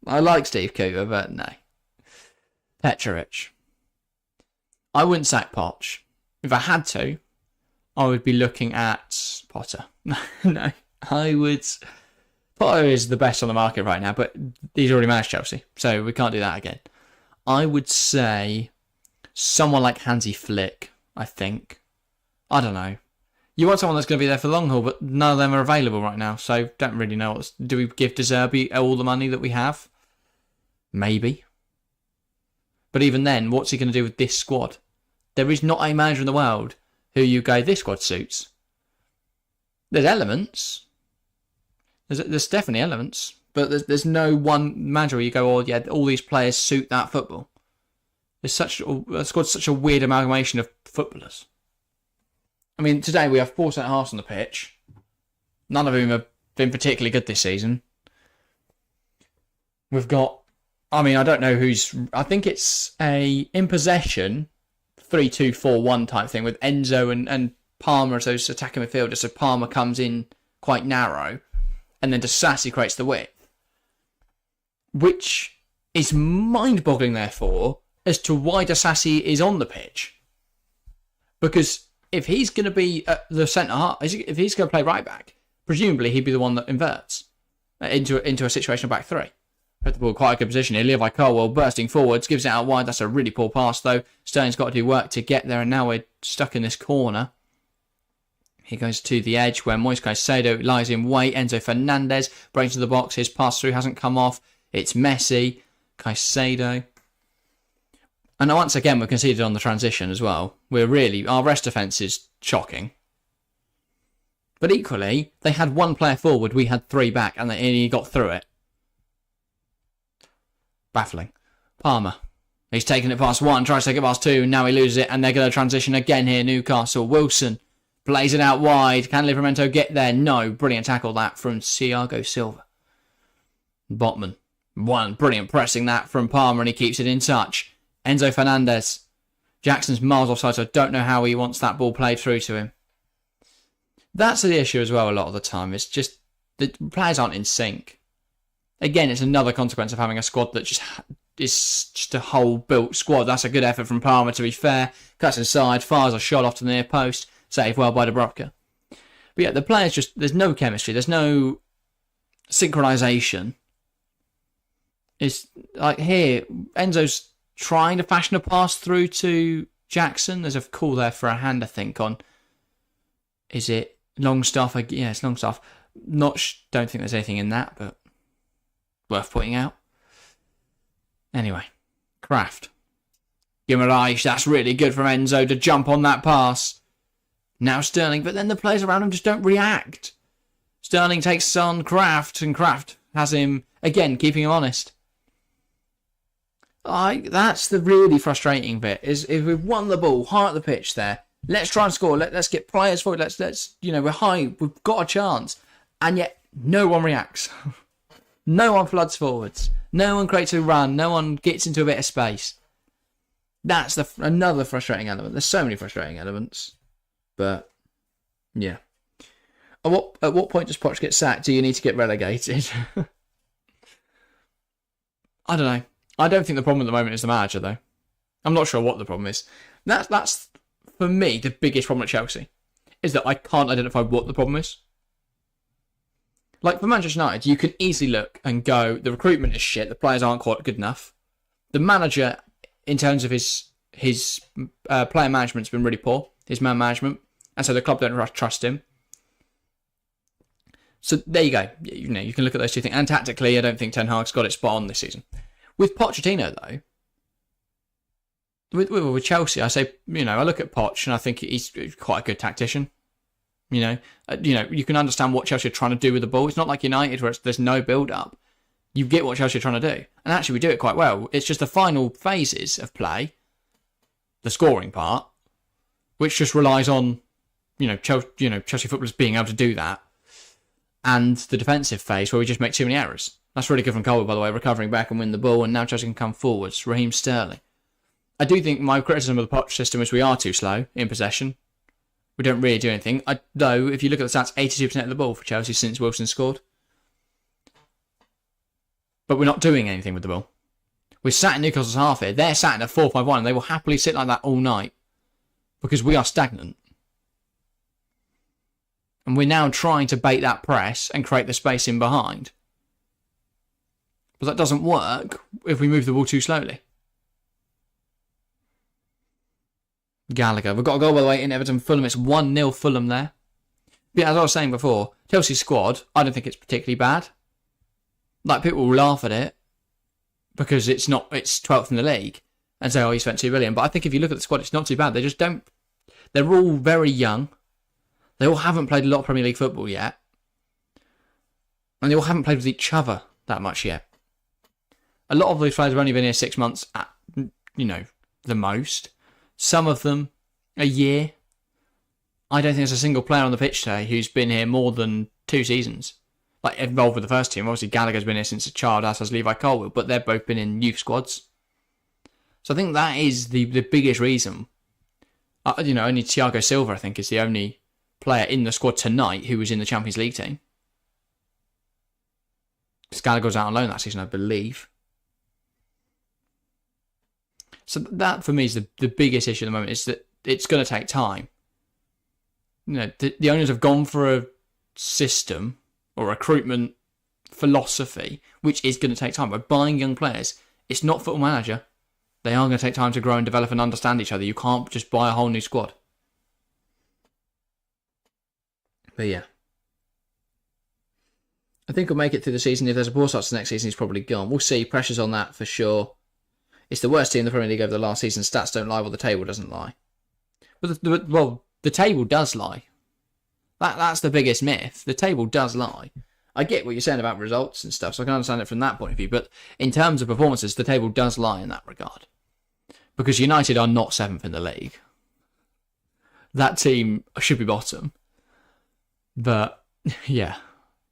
I like Steve Cooper, but no. Petrovic. I wouldn't sack Poch. If I had to, I would be looking at Potter. No, I would... Potter is the best on the market right now, but he's already managed Chelsea, so we can't do that again. I would say someone like Hansi Flick, I think. I don't know. You want someone that's going to be there for the long haul, but none of them are available right now. So don't really know. Do we give De Zerbi all the money that we have? Maybe. But even then, what's he going to do with this squad? There is not a manager in the world who you go, this squad suits. There's elements. There's definitely elements. But there's no one manager where you go, oh yeah, all these players suit that football. There's squad's such a weird amalgamation of footballers. I mean, today we have 4 centre-halves on the pitch. None of whom have been particularly good this season. We've got, I mean, I don't know who's, I think it's a, in possession, 3-2-4-1 type thing with Enzo and Palmer as those attacking midfielders. So Palmer comes in quite narrow, and then Disasi creates the width. Which is mind-boggling, therefore, as to why Disasi is on the pitch. Because if he's going to be at the centre half, if he's going to play right back, presumably he'd be the one that inverts into a situation of back three. Put the ball quite a good position here. Levi Colwell bursting forwards, gives it out wide. That's a really poor pass though. Sterling's got to do work to get there, and now we're stuck in this corner. He goes to the edge where Moise Caicedo lies in wait. Enzo Fernandez breaks into the box. His pass through hasn't come off. It's Messi. Caicedo. And once again, we're conceded on the transition as well. Our rest defence is shocking. But equally, they had one player forward, we had 3 back, and he got through it. Baffling. Palmer. He's taking it past 1, tries to take it past 2, and now he loses it, and they're going to transition again here, Newcastle. Wilson plays it out wide. Can Livramento get there? No. Brilliant tackle that from Thiago Silva. Botman. Brilliant pressing that from Palmer, and he keeps it in touch. Enzo Fernandez. Jackson's miles offside, so I don't know how he wants that ball played through to him. That's the issue as well a lot of the time. It's just the players aren't in sync. Again, it's another consequence of having a squad that just is just a whole built squad. That's a good effort from Palmer, to be fair. Cuts inside, fires a shot off to the near post. Saved well by Dubravka. But yeah, the players just, there's no chemistry. There's no synchronisation. It's like here, Enzo's trying to fashion a pass through to Jackson. There's a call there for a hand, I think, on, is it Longstaff? Yeah, it's Longstaff. Don't think there's anything in that, but worth pointing out. Anyway, Kraft. Guimaraes, that's really good from Enzo to jump on that pass. Now Sterling, but then the players around him just don't react. Sterling takes on Kraft, and Kraft has him, again, keeping him honest. That's the really frustrating bit, is if we've won the ball high at the pitch there, let's try and score, let's get players forward, let's we're high, we've got a chance, and yet no one reacts. No one floods forwards, no one creates a run, no one gets into a bit of space. That's another frustrating element. There's so many frustrating elements, but yeah. At what point does Poch get sacked? Do you need to get relegated? I don't know. I don't think the problem at the moment is the manager, though. I'm not sure what the problem is. That's for me, the biggest problem at Chelsea, is that I can't identify what the problem is. Like, for Manchester United, you can easily look and go, the recruitment is shit, the players aren't quite good enough. The manager, in terms of his player management's been really poor, his man management, and so the club don't trust him. So there you go. You can look at those two things. And tactically, I don't think Ten Hag's got it spot on this season. With Pochettino, though, with Chelsea, I say, I look at Poch and I think he's quite a good tactician. You can understand what Chelsea are trying to do with the ball. It's not like United where there's no build-up. You get what Chelsea are trying to do. And actually, we do it quite well. It's just the final phases of play, the scoring part, which just relies on, Chelsea footballers being able to do that, and the defensive phase where we just make too many errors. That's really good from Colwell, by the way, recovering back and win the ball, and now Chelsea can come forwards. Raheem Sterling. I do think my criticism of the Poch system is we are too slow in possession. We don't really do anything. Though, if you look at the stats, 82% of the ball for Chelsea since Wilson scored. But we're not doing anything with the ball. We're sat in Newcastle's half here. They're sat in a 4-5-1, and they will happily sit like that all night. Because we are stagnant. And we're now trying to bait that press and create the space in behind. But that doesn't work if we move the ball too slowly. Gallagher. We've got a goal, by the way, in Everton Fulham. It's 1-0 Fulham there. as I was saying before, Chelsea's squad, I don't think it's particularly bad. Like, people will laugh at it because it's 12th in the league and say, oh, you spent 2 billion. But I think if you look at the squad, it's not too bad. They just don't. They're all very young. They all haven't played a lot of Premier League football yet. And they all haven't played with each other that much yet. A lot of these players have only been here 6 months at, the most. Some of them, a year. I don't think there's a single player on the pitch today who's been here more than 2 seasons. Like, involved with the first team. Obviously, Gallagher's been here since a child, as has Levi Colwill, but they've both been in youth squads. So I think that is the biggest reason. Only Thiago Silva, I think, is the only player in the squad tonight who was in the Champions League team. Because Gallagher was out on loan that season, I believe. So that, for me, is the biggest issue at the moment, is that it's going to take time. The owners have gone for a system or recruitment philosophy, which is going to take time. By buying young players, it's not Football Manager. They are going to take time to grow and develop and understand each other. You can't just buy a whole new squad. But yeah. I think he'll make it through the season. If there's a poor start to the next season, he's probably gone. We'll see. Pressure's on that for sure. It's the worst team in the Premier League over the last season. Stats don't lie, while the table doesn't lie. But the table does lie. That's the biggest myth. The table does lie. I get what you're saying about results and stuff, so I can understand it from that point of view. But in terms of performances, the table does lie in that regard. Because United are not 7th in the league. That team should be bottom. But, yeah.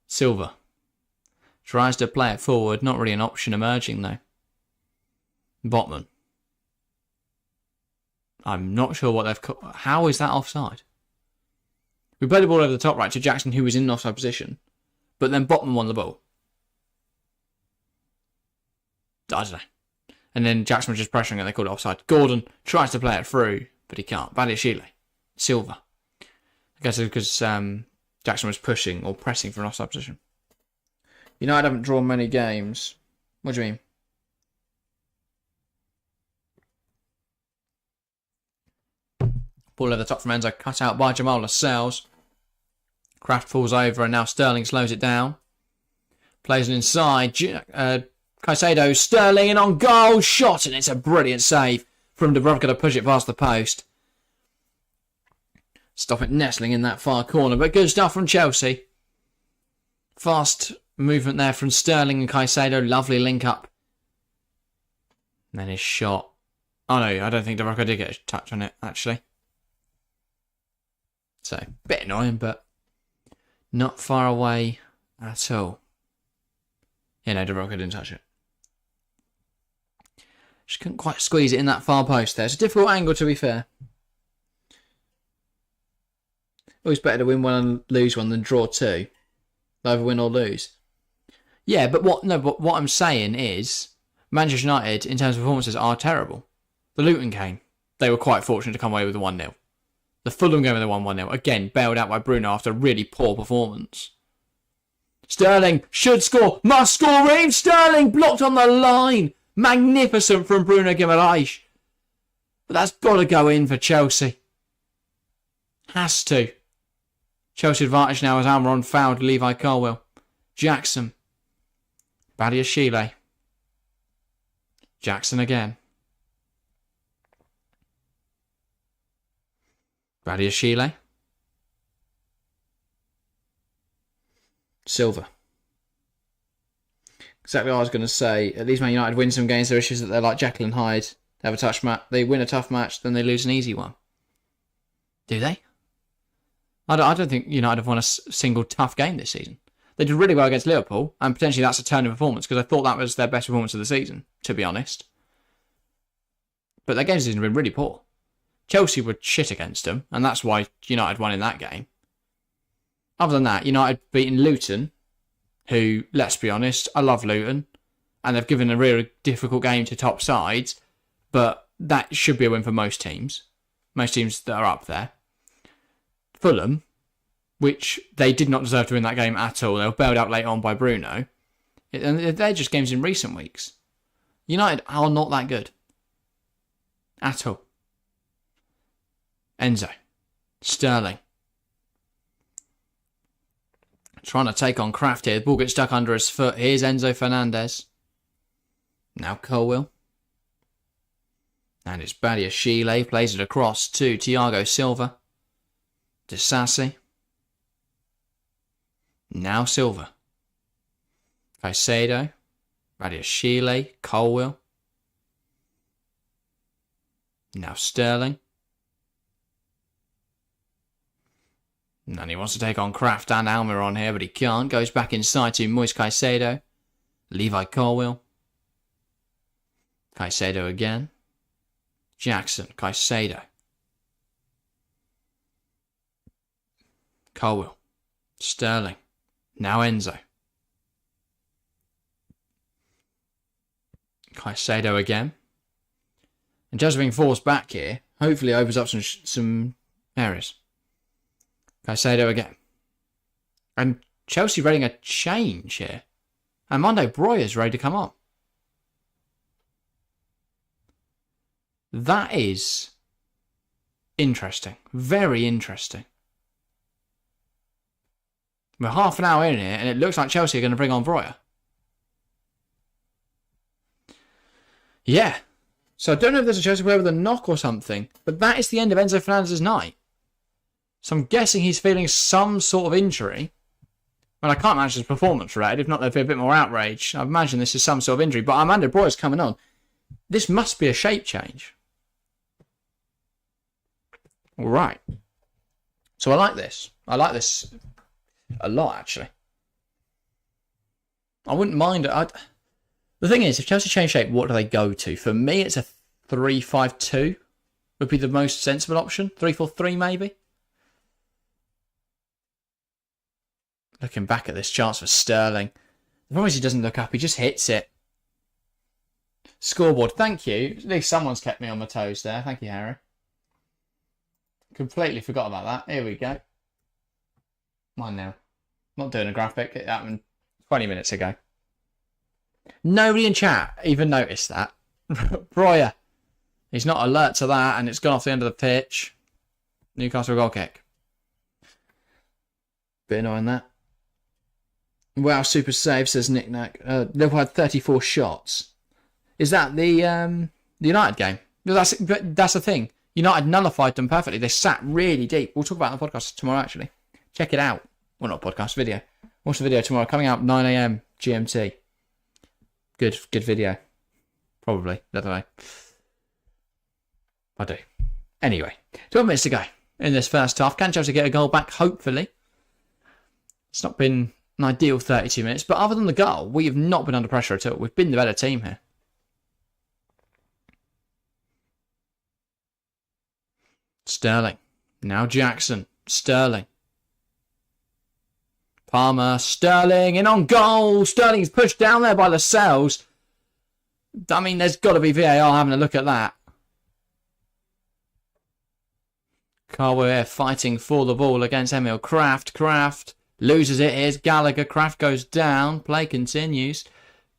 Silva tries to play it forward. Not really an option emerging, though. Botman. I'm not sure what they've... How is that offside? We played the ball over the top right to Jackson, who was in an offside position. But then Botman won the ball. I don't know. And then Jackson was just pressuring and they called it offside. Gordon tries to play it through, but he can't. Badiashile. Silva. I guess it's because Jackson was pushing or pressing for an offside position. United haven't drawn many games. What do you mean? Ball over the top from Enzo, cut out by Jamal Lascelles. Kraft falls over and now Sterling slows it down. Plays it inside. Caicedo, Sterling in on goal. Shot, and it's a brilliant save from Dubravka to push it past the post. Stop it nestling in that far corner, but good stuff from Chelsea. Fast movement there from Sterling and Caicedo. Lovely link up. And then his shot. Oh no, I don't think Dubravka did get a touch on it, actually. So, bit annoying, but not far away at all. Yeah, no, Dubravka didn't touch it. Just couldn't quite squeeze it in that far post there. It's a difficult angle, to be fair. Always better to win one and lose one than draw two. Either win or lose. Yeah, but what I'm saying is Manchester United, in terms of performances, are terrible. The Luton game, they were quite fortunate to come away with a 1-0. The Fulham game, they won 1-0. Again, bailed out by Bruno after a really poor performance. Sterling should score. Must score. Raheem Sterling blocked on the line. Magnificent from Bruno Guimaraes. But that's got to go in for Chelsea. Has to. Chelsea advantage now as Almiron fouled Levi Colwill. Jackson. Badiashile. Jackson again. Badiashile. Silva. Exactly what I was going to say. At least Man United win some games. There are issues that they're like Jekyll and Hyde. They have a tough match. They win a tough match, then they lose an easy one. Do they? I don't think United have won a single tough game this season. They did really well against Liverpool, and potentially that's a turn in performance, because I thought that was their best performance of the season, to be honest. But their games this season have been really poor. Chelsea were shit against them, and that's why United won in that game. Other than that, United beaten Luton, who, let's be honest, I love Luton, and they've given a really difficult game to top sides, but that should be a win for most teams. Most teams that are up there. Fulham, which they did not deserve to win that game at all. They were bailed out late on by Bruno. And they're just games in recent weeks. United are not that good. At all. Enzo. Sterling. Trying to take on Kraft here. The ball gets stuck under his foot. Here's Enzo Fernandez. Now Colwill. And it's Badia Chile. Plays it across to Thiago Silva. Disassi. Now Silva. Caicedo. Badia Chile. Colwill. Now Sterling. And he wants to take on Kraft and Almiron here, but he can't. Goes back inside to Moise Caicedo. Levi Colwill. Caicedo again. Jackson. Caicedo. Colwill. Sterling. Now Enzo. Caicedo again. And just being forced back here, hopefully opens up some areas. Caicedo again. And Chelsea readying a change here. And Mondo Breuer's ready to come on. That is interesting. Very interesting. We're half an hour in here and it looks like Chelsea are going to bring on Breuer. Yeah. So I don't know if there's a Chelsea player with a knock or something, but that is the end of Enzo Fernandez's night. So I'm guessing he's feeling some sort of injury. Well, I can't imagine his performance related. If not, there'd be a bit more outrage. I imagine this is some sort of injury. But Armando Breuer's coming on. This must be a shape change. All right. So I like this. I like this a lot, actually. I wouldn't mind it. The thing is, if Chelsea change shape, what do they go to? For me, it's a 3-5-2 would be the most sensible option. 3-4-3 maybe. Looking back at this chance for Sterling. The problem is he doesn't look up. He just hits it. Scoreboard. Thank you. At least someone's kept me on my toes there. Thank you, Harry. Completely forgot about that. Here we go. 1-0. Not doing a graphic. It happened 20 minutes ago. Nobody in chat even noticed that. Breuer. He's not alert to that, and it's gone off the end of the pitch. Newcastle goal kick. Bit annoying that. Wow, super save, says Nick Nack. Liverpool had 34 shots. Is that the United game? That's the thing. United nullified them perfectly. They sat really deep. We'll talk about it on the podcast tomorrow, actually. Check it out. Well, not podcast, video. Watch the video tomorrow. Coming out 9 AM GMT. Good video. Probably. I don't know. I do. Anyway, 12 minutes to go in this first half. Can Chelsea get a goal back? Hopefully. It's not been an ideal 32 minutes, but other than the goal, we have not been under pressure at all. We've been the better team here. Sterling. Now Jackson. Sterling. Palmer. Sterling in on goal. Sterling's pushed down there by Lascelles. I mean, there's got to be VAR having a look at that. Carwell fighting for the ball against Emil Kraft. Kraft loses it. Here's Gallagher. Kraft goes down. Play continues.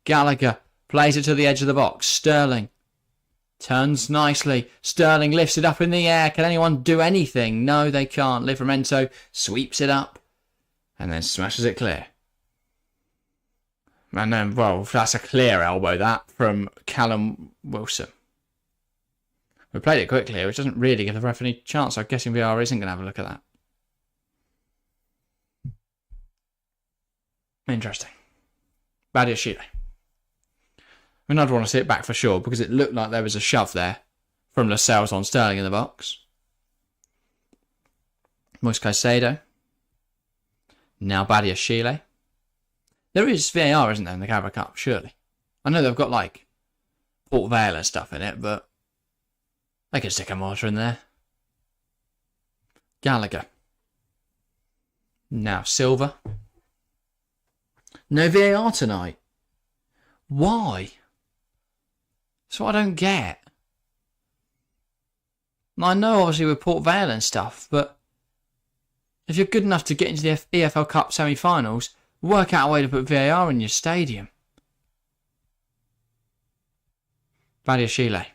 Gallagher plays it to the edge of the box. Sterling turns nicely. Sterling lifts it up in the air. Can anyone do anything? No, they can't. Livramento sweeps it up and then smashes it clear. And then, well, that's a clear elbow, that, from Callum Wilson. We played it quickly, which doesn't really give the ref any chance. I'm guessing VR isn't going to have a look at that. Interesting. Badia Chile. I mean, I'd want to see it back for sure, because it looked like there was a shove there from Lascelles on Sterling in the box. Moise Caicedo. Now Badia Chile. There is VAR, isn't there, in the Carabao Cup, surely. I know they've got, like, Port Vale and stuff in it, but they could stick a mortar in there. Gallagher. Now Silva. No VAR tonight. Why? That's what I don't get. I know, obviously, with Port Vale and stuff, but if you're good enough to get into the EFL Cup semi-finals, work out a way to put VAR in your stadium. Badia Chile.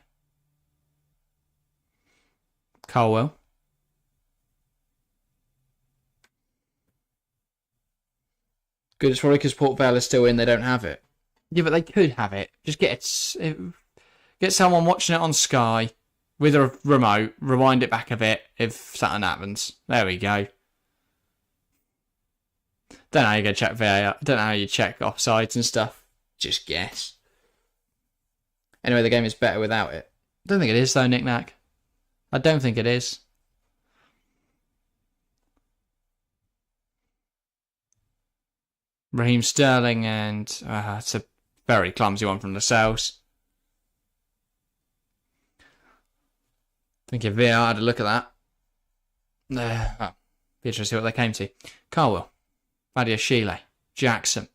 Colwell. Good, it's probably because Port Vale is still in, they don't have it. Yeah, but they could have it. Just get someone watching it on Sky with a remote, rewind it back a bit if something happens. There we go. Don't know how you go check VAR. Don't know how you check offsides and stuff. Just guess. Anyway, the game is better without it. Don't think it is though, Nick Nack. I don't think it is. Raheem Sterling, and it's a very clumsy one from Lascelles. I think if VAR had a look at that. Be interesting to see what they came to. Carwell, Vadia Sheila, Jackson.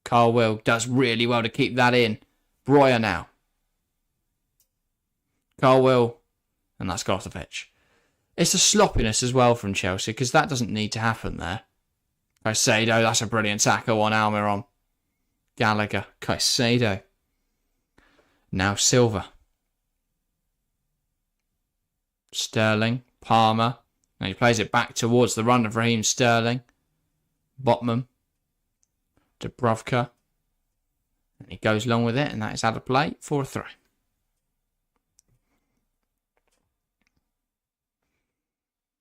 Carwell does really well to keep that in. Breuer now. Carwell, and that's got off the pitch. It's the sloppiness as well from Chelsea, because that doesn't need to happen there. Caicedo, that's a brilliant tackle on Almiron. Gallagher, Caicedo. Now Silva. Sterling, Palmer. Now he plays it back towards the run of Raheem Sterling. Botman. Dubravka. And he goes along with it, and that is out of play for a throw.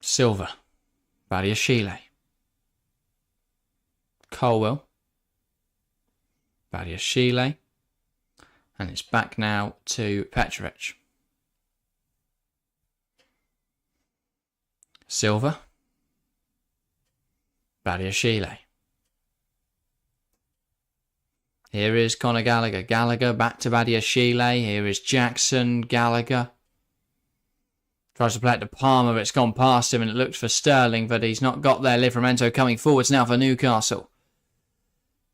Silva. Vadia Sheila. Colwell. Vadia Sheila. And it's back now to Petrovic. Silva. Vadia Sheila. Here is Conor Gallagher. Gallagher back to Vadia Sheila. Here is Jackson. Gallagher. Tries to play it to Palmer, but it's gone past him and it looked for Sterling, but he's not got there. Livramento coming forwards now for Newcastle.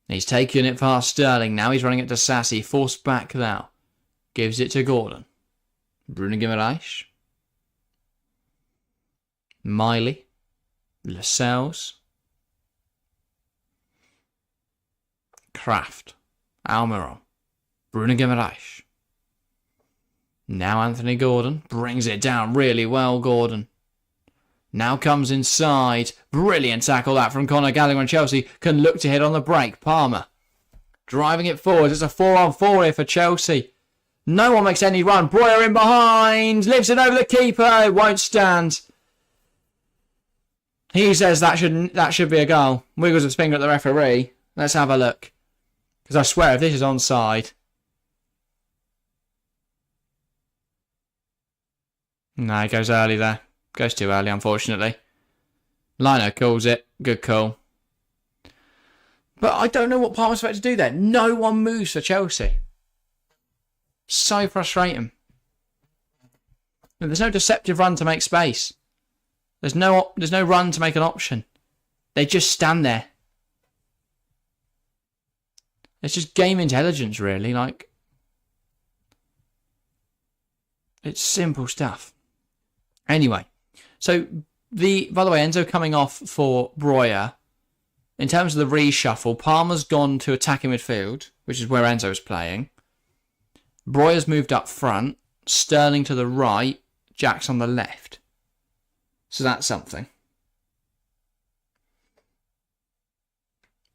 He's taking it past Sterling. Now he's running it to Sassy. Forced back now. Gives it to Gordon. Bruno Guimaraes. Miley. Lascelles. Kraft. Almiron. Bruno Guimaraes. Now Anthony Gordon brings it down really well, Gordon. Now comes inside. Brilliant tackle that from Conor Gallagher, and Chelsea can look to hit on the break. Palmer driving it forward. It's a 4-on-4 here for Chelsea. No one makes any run. Breuer in behind. Lifts it over the keeper. It won't stand. He says that should be a goal. Wiggles his finger at the referee. Let's have a look. Because I swear if this is onside. No, it goes early there. Goes too early, unfortunately. Lino calls it. Good call. But I don't know what Palmer's supposed to do there. No one moves for Chelsea. So frustrating. There's no deceptive run to make space. There's no run to make an option. They just stand there. It's just game intelligence, really. Like, it's simple stuff. Anyway, so by the way, Enzo coming off for Breuer. In terms of the reshuffle, Palmer's gone to attacking midfield, which is where Enzo's playing. Breuer's moved up front. Sterling to the right. Jack's on the left. So that's something.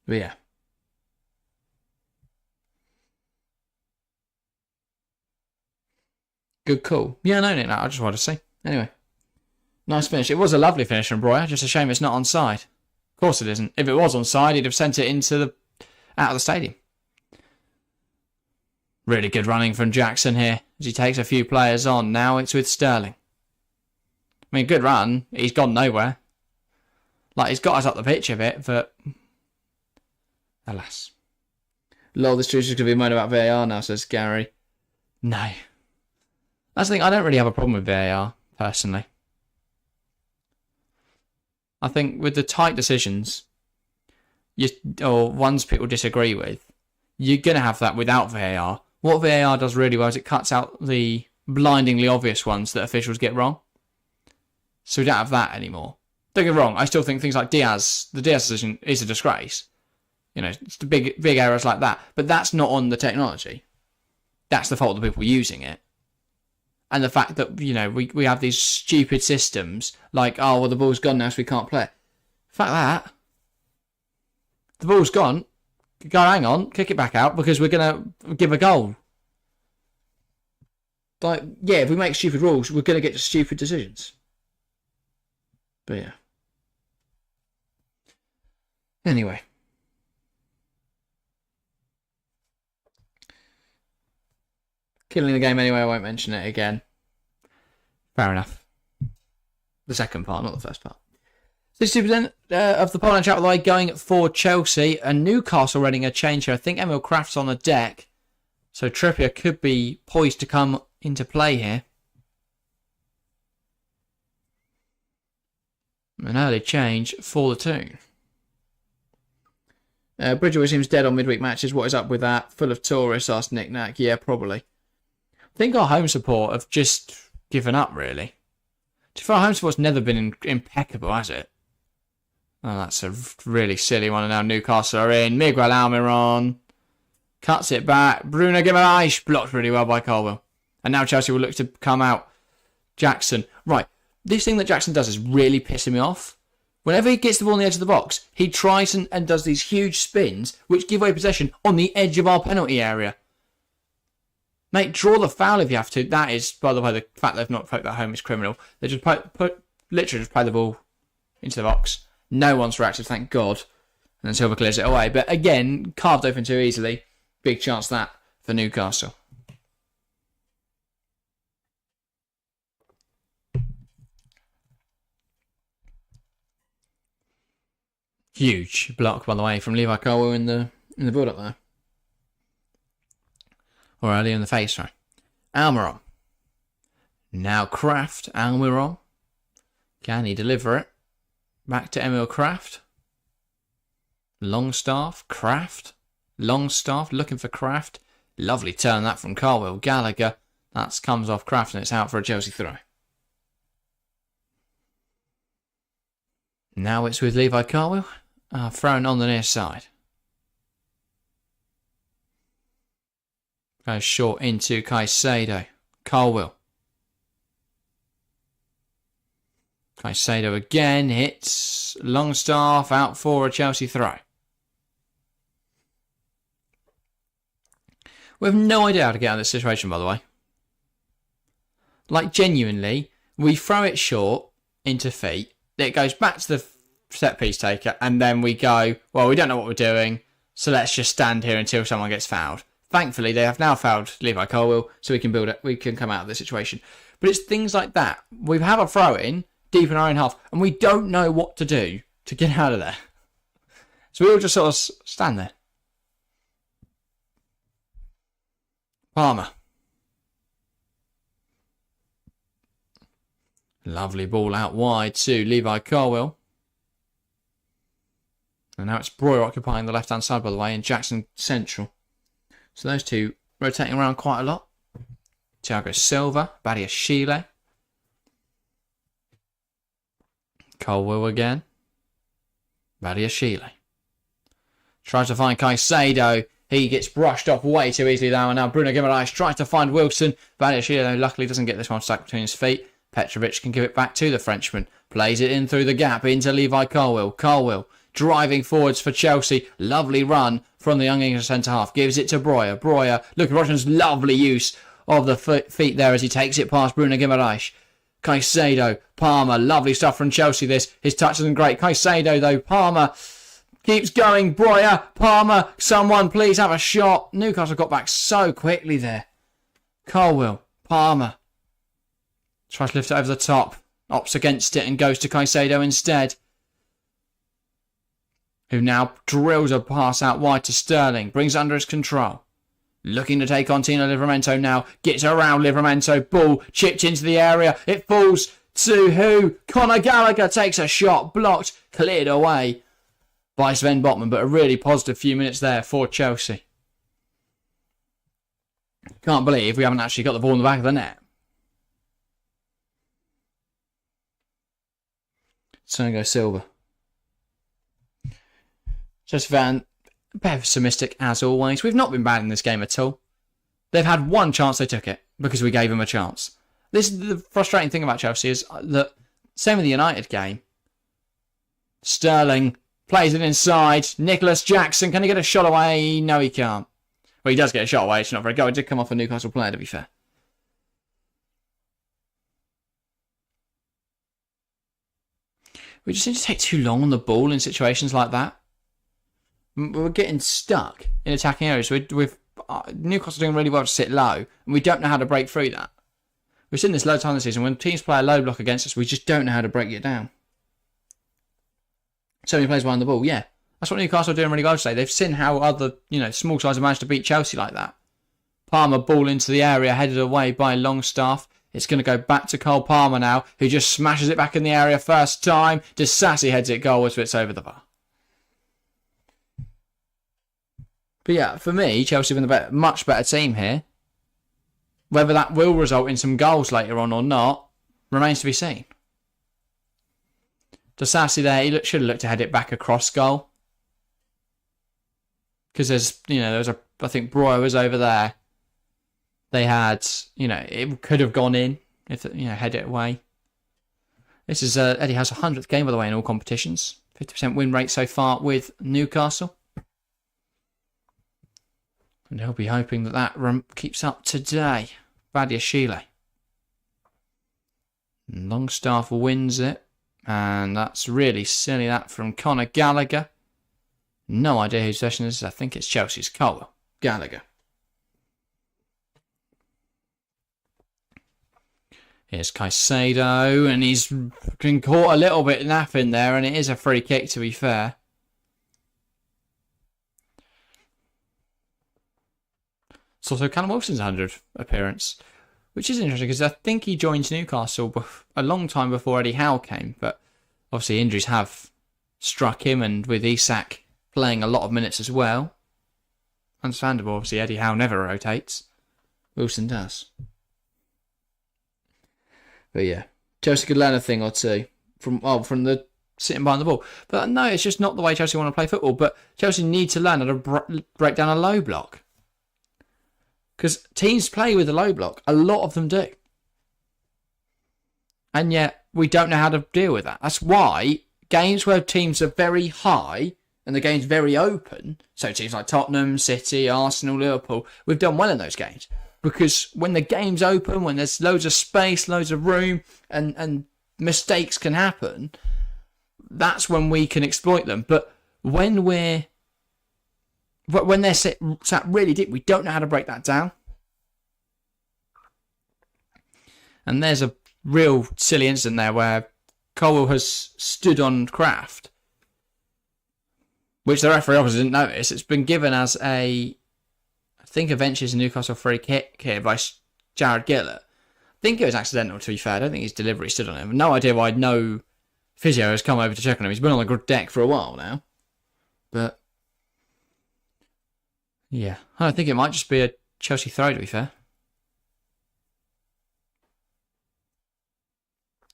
But yeah. Good call. Yeah, no, I just wanted to see. Anyway. Nice finish. It was a lovely finish from Breuer. Just a shame it's not onside. Of course it isn't. If it was onside, he'd have sent it out of the stadium. Really good running from Jackson here as he takes a few players on. Now it's with Sterling. I mean, good run. He's gone nowhere. Like, he's got us up the pitch a bit, but alas. Lol, this is going to be moaning about VAR now, says Gary. No. That's the thing. I don't really have a problem with VAR, personally. I think with the tight decisions, or ones people disagree with, you're going to have that without VAR. What VAR does really well is it cuts out the blindingly obvious ones that officials get wrong. So we don't have that anymore. Don't get me wrong, I still think things like the Diaz decision is a disgrace. You know, it's the big errors like that. But that's not on the technology. That's the fault of the people using it. And the fact that, you know, we have these stupid systems like, oh, well, the ball's gone now, so we can't play it. Fuck that. The ball's gone. Go, hang on, kick it back out because we're going to give a goal. Like, yeah, if we make stupid rules, we're going to get stupid decisions. But yeah. Anyway. Killing the game anyway, I won't mention it again. Fair enough. The second part, not the first part. 60% of the Poland chat line going for Chelsea, and Newcastle running a change here. I think Emil Kraft's on the deck, so Trippier could be poised to come into play here. An early change for the two. Bridger seems dead on midweek matches. What is up with that? Full of tourists, asked Nick Nack. Yeah, probably. I think our home support have just given up, really. Our home support's never been impeccable, has it? Oh, that's a really silly one. And now Newcastle are in. Miguel Almiron cuts it back. Bruno Guimaraes blocked really well by Colwell. And now Chelsea will look to come out. Jackson. Right. This thing that Jackson does is really pissing me off. Whenever he gets the ball on the edge of the box, he tries and does these huge spins, which give away possession on the edge of our penalty area. Mate, draw the foul if you have to. That is, by the way, the fact they've not poked that home is criminal. They just literally just play the ball into the box. No one's reacted, thank God. And then Silva clears it away. But again, carved open too easily. Big chance that for Newcastle. Huge block, by the way, from Levi Colwell in the build-up there. Or early in the face, sorry. Almiron. Now Kraft. Almiron. Can he deliver it? Back to Emil Kraft. Longstaff. Kraft. Longstaff looking for Kraft. Lovely turn that from Colwell. Gallagher. That comes off Kraft and it's out for a Chelsea throw. Now it's with Levi Colwell. Thrown on the near side. Goes short into Caicedo. Colwell. Caicedo again hits Longstaff out for a Chelsea throw. We have no idea how to get out of this situation, by the way. Like, genuinely, we throw it short into feet. It goes back to the set piece taker, and then we go, well, we don't know what we're doing, so let's just stand here until someone gets fouled. Thankfully, they have now fouled Levi Colwell, so we can build it. We can come out of this situation. But it's things like that. We have a throw in deep in our own half, and we don't know what to do to get out of there. So we all just sort of stand there. Palmer. Lovely ball out wide to Levi Colwell. And now it's Breuer occupying the left-hand side, by the way, and Jackson central. So those two rotating around quite a lot. Thiago Silva, Badiashile. Colwell again. Badiashile. Tries to find Caicedo. He gets brushed off way too easily now. And now Bruno Guimaraes tries to find Wilson. Badiashile luckily doesn't get this one stuck between his feet. Petrovic can give it back to the Frenchman. Plays it in through the gap into Levi Colwell. Colwell driving forwards for Chelsea. Lovely run from the young English centre-half. Gives it to Breuer. Breuer, look at Russian's lovely use of the feet there as he takes it past Bruno Guimaraes. Caicedo, Palmer, lovely stuff from Chelsea this. His touch isn't great. Caicedo though, Palmer keeps going. Breuer, Palmer, someone please have a shot. Newcastle got back so quickly there. Colwell, Palmer. Tries to lift it over the top. Opts against it and goes to Caicedo instead. Who now drills a pass out wide to Sterling. Brings it under his control. Looking to take on Tino Livramento now. Gets around Livramento. Ball chipped into the area. It falls to who? Conor Gallagher takes a shot. Blocked. Cleared away by Sven Botman. But a really positive few minutes there for Chelsea. Can't believe we haven't actually got the ball in the back of the net. Thiago Silva. Just Van, pessimistic as always. We've not been bad in this game at all. They've had one chance, they took it because we gave them a chance. This is the frustrating thing about Chelsea is that same with the United game. Sterling Plays it inside. Nicholas Jackson, can he get a shot away? No, he can't. Well, he does get a shot away. It's not very good. It did come off a Newcastle player, to be fair. We just seem to take too long on the ball in situations like that. We're getting stuck in attacking areas. With Newcastle doing really well to sit low, and we don't know how to break through that. We've seen this loads of times this season. When teams play a low block against us, we just don't know how to break it down. So many players behind the ball, yeah. That's what Newcastle are doing really well today. They've seen how other, small sides have managed to beat Chelsea like that. Palmer ball into the area, headed away by Longstaff. It's going to go back to Cole Palmer now, who just smashes it back in the area first time. Disassi heads it goalwards, but it's over the bar. But yeah, for me, Chelsea have been the much better team here. Whether that will result in some goals later on or not remains to be seen. Disassi there, he should have looked to head it back across goal. Because there's I think Broyer was over there. They had, it could have gone in if, head it away. This is Eddie Howe's 100th game, by the way, in all competitions. 50% win rate so far with Newcastle. And he'll be hoping that keeps up today. Badiashile. Longstaff wins it. And that's really silly, that from Conor Gallagher. No idea whose possession this is. I think it's Chelsea's. Cole Gallagher. Here's Caicedo, and he's been caught a little bit napping there, and it is a free kick, to be fair. It's also Callum Wilson's 100th appearance, which is interesting because I think he joined Newcastle a long time before Eddie Howe came, but obviously injuries have struck him, and with Isak playing a lot of minutes as well. Understandable, obviously Eddie Howe never rotates. Wilson does. But yeah, Chelsea could learn a thing or two from the sitting behind the ball. But no, it's just not the way Chelsea want to play football. But Chelsea need to learn how to break down a low block. Because teams play with a low block. A lot of them do. And yet, we don't know how to deal with that. That's why games where teams are very high and the game's very open, so teams like Tottenham, City, Arsenal, Liverpool, we've done well in those games. Because when the game's open, when there's loads of space, loads of room, and mistakes can happen, that's when we can exploit them. But when they're sat really deep, we don't know how to break that down. And there's a real silly incident there where Colwell has stood on Kraft, which the referee obviously didn't notice. It's been given as I think eventually it's a Newcastle free kick here by Jared Gillett. I think it was accidental, to be fair. I don't think his delivery stood on him. No idea why no physio has come over to check on him. He's been on the deck for a while now. But yeah, I think it might just be a Chelsea throw, to be fair.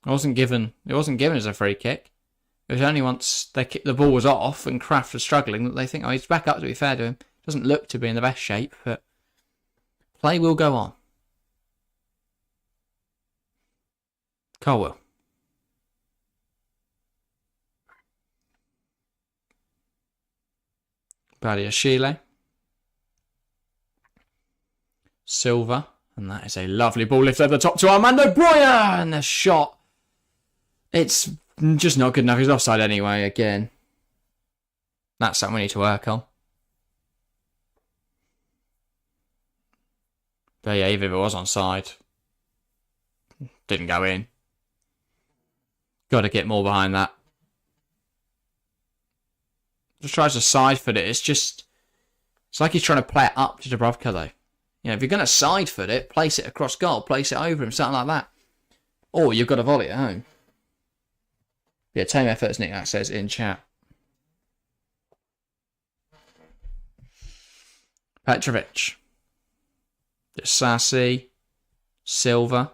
It wasn't given as a free kick. It was only once the ball was off and Kraft was struggling that they think, oh, he's back up, to be fair to him. Doesn't look to be in the best shape, but play will go on. Colwell. Badiashile. Silva. And that is a lovely ball lift over the top to Armando Broyer. And the shot. It's just not good enough. He's offside anyway, again. That's something we need to work on. But yeah, even if it was onside, didn't go in. Got to get more behind that. Just tries to side foot it. It's like he's trying to play it up to Dubravka though. If you're going to side foot it, place it across goal, place it over him, something like that. Or you've got to volley at home. Yeah, team efforts, Nick that says in chat. Petrovic. Disassi. Silva.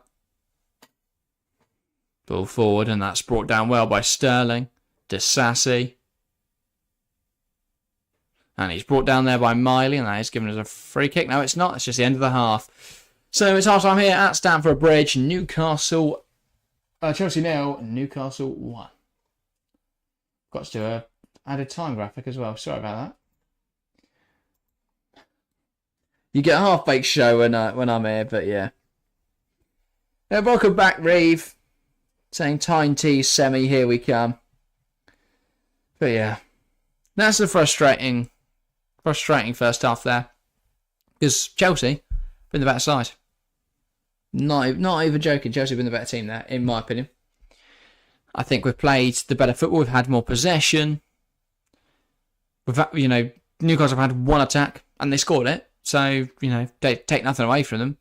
Ball forward, and that's brought down well by Sterling. Disassi. And he's brought down there by Miley, and that is given us a free kick. No, it's not. It's just the end of the half. So it's half time here at Stamford Bridge. Chelsea 0, Newcastle 1. Got to do a added time graphic as well. Sorry about that. You get a half-baked show when I'm here, but yeah. Welcome back, Reeve. Saying Tyne T semi, here we come. But yeah, that's the frustrating first half there. Because Chelsea been the better side. Not even joking. Chelsea have been the better team there, in my opinion. I think we've played the better football. We've had more possession. Newcastle have had one attack and they scored it. So, they take nothing away from them.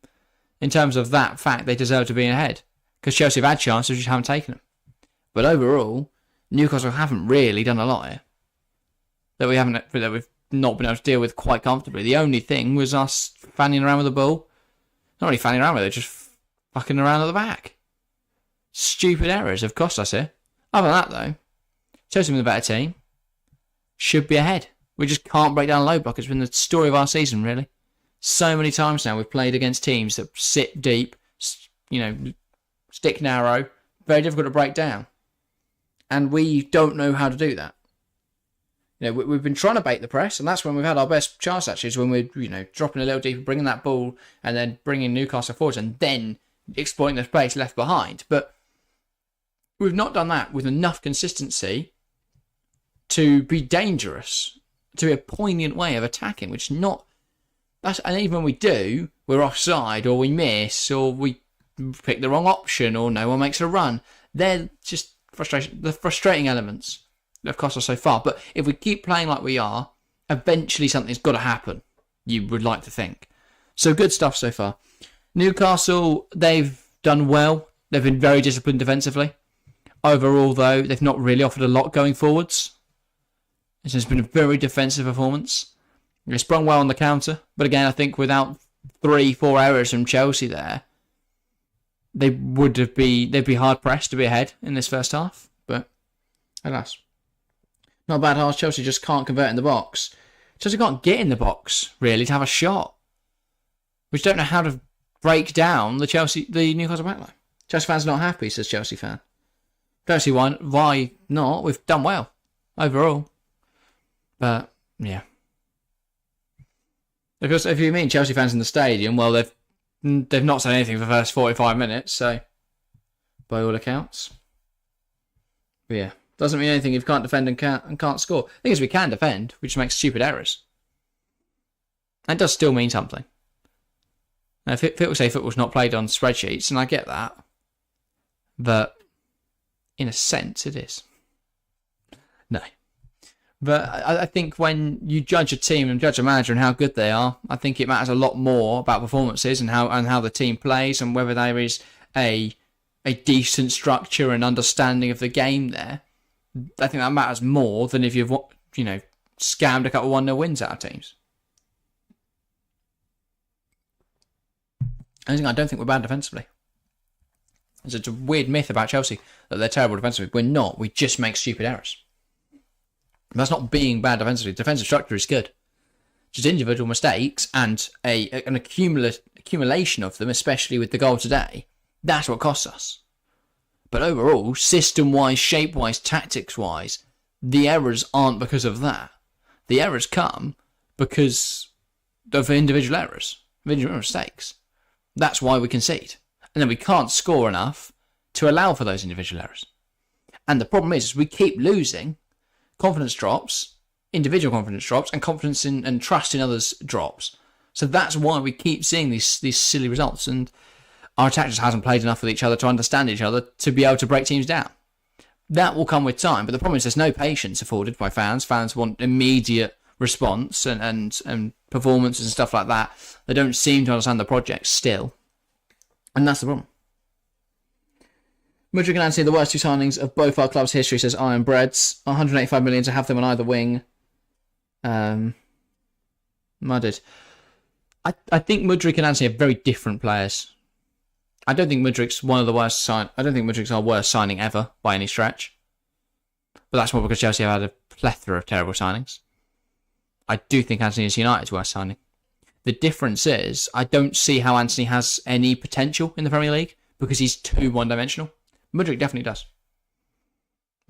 In terms of that fact, they deserve to be ahead. Because Chelsea have had chances, just haven't taken them. But overall, Newcastle haven't really done a lot here. That we've not been able to deal with quite comfortably. The only thing was us fanning around with the ball. Not really fanning around with it, just fucking around at the back. Stupid errors have cost us here. Other than that, though, Chelsea have been the better team. Should be ahead. We just can't break down a low block. It's been the story of our season, really. So many times now we've played against teams that sit deep, stick narrow, very difficult to break down. And we don't know how to do that. We've been trying to bait the press, and that's when we've had our best chance, actually, is when we're, dropping a little deeper, bringing that ball, and then bringing Newcastle forwards, and then exploiting the space left behind. But we've not done that with enough consistency to be dangerous, to be a poignant way of attacking, which is not... And even when we do, we're offside, or we miss, or we pick the wrong option, or no one makes a run. They're just the frustrating elements that have cost us so far. But if we keep playing like we are, eventually something's got to happen, you would like to think. So good stuff so far. Newcastle, they've done well. They've been very disciplined defensively. Overall, though, they've not really offered a lot going forwards. It's just been a very defensive performance. They sprung well on the counter. But again, I think without 3-4 errors from Chelsea there, they'd be hard pressed to be ahead in this first half. But alas. Not a bad half. Chelsea just can't convert in the box. Chelsea can't get in the box, really, to have a shot. We just don't know how to break down the Newcastle backline. Chelsea fans not happy, says Chelsea fan. Chelsea why not? We've done well overall. But, yeah. Because if you mean Chelsea fans in the stadium, well, they've not said anything for the first 45 minutes, so by all accounts. But yeah, doesn't mean anything if you can't defend and can't score. The thing is, we can defend, we just make stupid errors. That does still mean something. Now, people say football's not played on spreadsheets, and I get that. But, in a sense, it is. No. But I think when you judge a team and judge a manager and how good they are, I think it matters a lot more about performances and how the team plays and whether there is a decent structure and understanding of the game there. I think that matters more than if you've scammed a couple of 1-0 wins out of teams. I don't think we're bad defensively. It's a weird myth about Chelsea that they're terrible defensively. We're not. We just make stupid errors. That's not being bad defensively. Defensive structure is good. Just individual mistakes and an accumulation of them, especially with the goal today, that's what costs us. But overall, system-wise, shape-wise, tactics-wise, the errors aren't because of that. The errors come because of individual errors, individual mistakes. That's why we concede. And then we can't score enough to allow for those individual errors. And the problem is we keep losing. Confidence drops, individual confidence drops, and confidence and trust in others drops. So that's why we keep seeing these silly results. And our attack just hasn't played enough with each other to understand each other to be able to break teams down. That will come with time. But the problem is there's no patience afforded by fans. Fans want immediate response and performances and stuff like that. They don't seem to understand the project still. And that's the problem. Mudryk and Anthony, the worst two signings of both our clubs' history, says Iron Breads. 185 million to have them on either wing. Mudded. I think Mudryk and Anthony are very different players. I don't think Mudryk's one of the worst I don't think Mudryk's our worst signing ever by any stretch. But that's more because Chelsea have had a plethora of terrible signings. I do think Anthony is United's worst signing. The difference is I don't see how Anthony has any potential in the Premier League because he's too one-dimensional. Mudryk definitely does.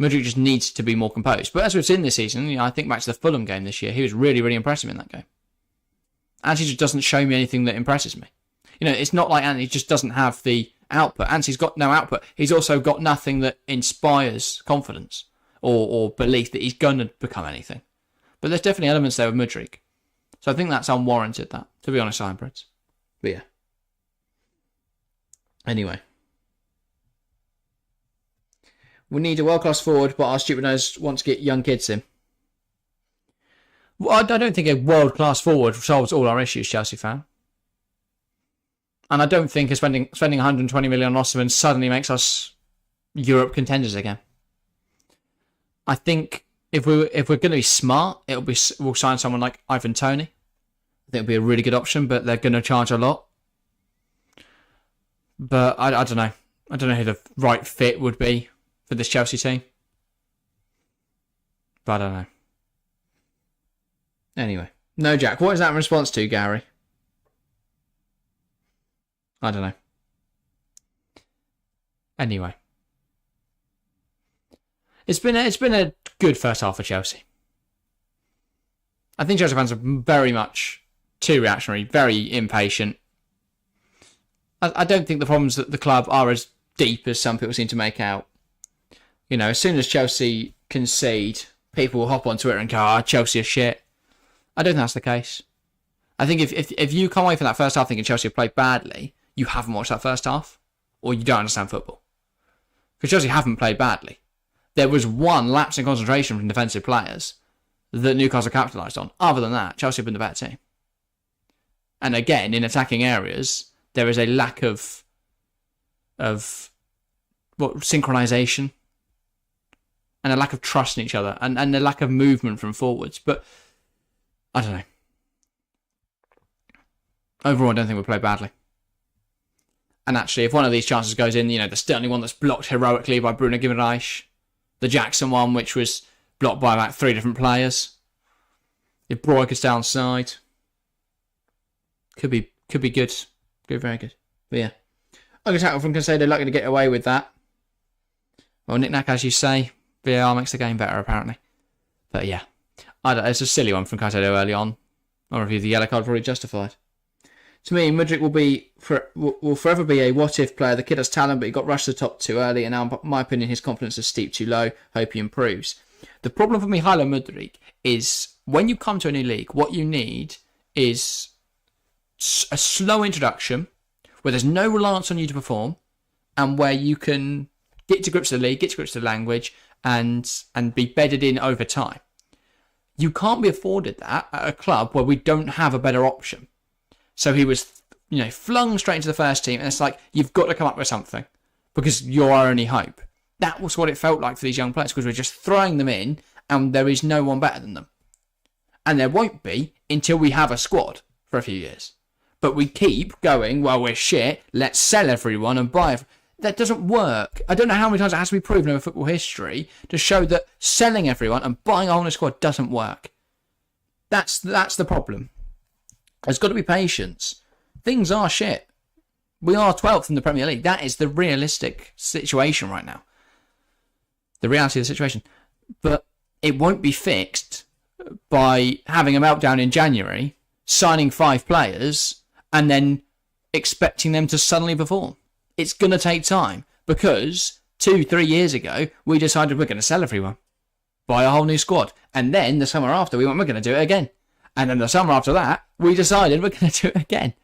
Mudryk just needs to be more composed. But as we've seen this season, I think back to the Fulham game this year, he was really, really impressive in that game. Anthony just doesn't show me anything that impresses me. It's not like Anthony just doesn't have the output. Anthony's got no output. He's also got nothing that inspires confidence or belief that he's going to become anything. But there's definitely elements there with Mudryk. So I think that's unwarranted, that, to be honest, hybrids. But yeah. Anyway. We need a world-class forward, but our stupid nose want to get young kids in. Well, I don't think a world-class forward solves all our issues, Chelsea fan. And I don't think spending 120 million on Osimhen suddenly makes us Europe contenders again. I think if we're going to be smart, we'll sign someone like Ivan Toney. I think it'll be a really good option, but they're going to charge a lot. But I don't know. I don't know who the right fit would be for this Chelsea team. But I don't know. Anyway. No, Jack. What is that in response to, Gary? I don't know. Anyway. It's been a good first half for Chelsea. I think Chelsea fans are very much too reactionary, very impatient. I don't think the problems at the club are as deep as some people seem to make out. As soon as Chelsea concede, people will hop on Twitter and go, Chelsea are shit. I don't think that's the case. I think if you come away from that first half thinking Chelsea have played badly, you haven't watched that first half, or you don't understand football. Because Chelsea haven't played badly. There was one lapse in concentration from defensive players that Newcastle capitalised on. Other than that, Chelsea have been the better team. And again, in attacking areas, there is a lack of synchronisation and a lack of trust in each other and a lack of movement from forwards. But I don't know. Overall, I don't think we played badly. And actually, if one of these chances goes in, the Sterling one that's blocked heroically by Bruno Guimaraes, the Jackson one, which was blocked by about 3 different players, if Broik is downside, could be good. Could be very good. But yeah. Ugly tackle from Caicedo, lucky to get away with that. Well, knick-knack, as you say. VAR makes the game better, apparently. But yeah. It's a silly one from Caicedo early on. I'll review the yellow card, probably justified. To me, Mudryk will forever be a what-if player. The kid has talent, but he got rushed to the top too early, and now, in my opinion, his confidence is steep too low. Hope he improves. The problem for Mihailo Mudryk is when you come to a new league, what you need is a slow introduction where there's no reliance on you to perform, and where you can get to grips with the league, get to grips with the language, and be bedded in over time. You can't be afforded that at a club where we don't have a better option. So he was, flung straight into the first team, and it's like, you've got to come up with something because you're our only hope. That was what it felt like for these young players, because we're just throwing them in and there is no one better than them. And there won't be until we have a squad for a few years. But we keep going, well, we're shit, let's sell everyone and buy everyone. That doesn't work. I don't know how many times it has to be proven over football history to show that selling everyone and buying a whole new squad doesn't work. That's the problem. There's got to be patience. Things are shit. We are 12th in the Premier League. That is the realistic situation right now. The reality of the situation. But it won't be fixed by having a meltdown in January, signing 5 players, and then expecting them to suddenly perform. It's going to take time because 2-3 years ago, we decided we're going to sell everyone. Buy a whole new squad. And then the summer after, we're going to do it again. And then the summer after that, we decided we're going to do it again.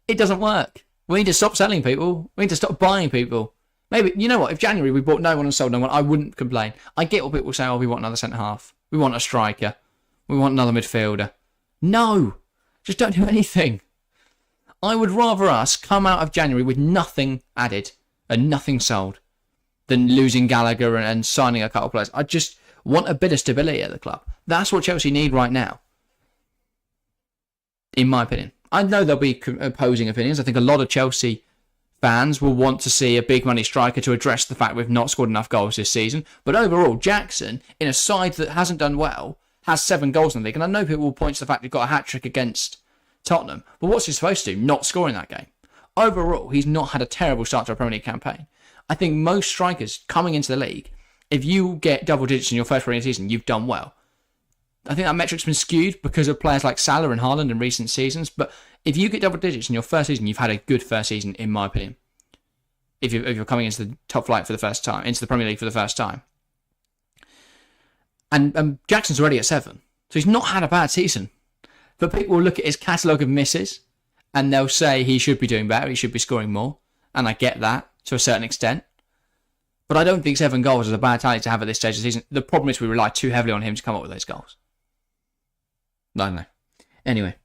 It doesn't work. We need to stop selling people. We need to stop buying people. Maybe, you know what, if January we bought no one and sold no one, I wouldn't complain. I get what people say, we want another centre-half. We want a striker. We want another midfielder. No! Just don't do anything. I would rather us come out of January with nothing added and nothing sold than losing Gallagher and signing a couple of players. I just want a bit of stability at the club. That's what Chelsea need right now. In my opinion. I know there'll be opposing opinions. I think a lot of Chelsea fans will want to see a big money striker to address the fact we've not scored enough goals this season. But overall, Jackson, in a side that hasn't done well, has 7 goals in the league. And I know people will point to the fact he's got a hat-trick against Tottenham. But what's he supposed to do? Not scoring that game. Overall, he's not had a terrible start to a Premier League campaign. I think most strikers coming into the league if you get double digits in your first Premier League season, you've done well. I think that metric's been skewed because of players like Salah and Haaland in recent seasons. But if you get double digits in your first season, you've had a good first season, in my opinion. If you're coming into the top flight for the first time, into the Premier League for the first time. And Jackson's already at 7. So he's not had a bad season. But people will look at his catalogue of misses and they'll say he should be doing better, he should be scoring more. And I get that to a certain extent. But I don't think 7 goals is a bad tally to have at this stage of the season. The problem is we rely too heavily on him to come up with those goals. I don't know. Anyway,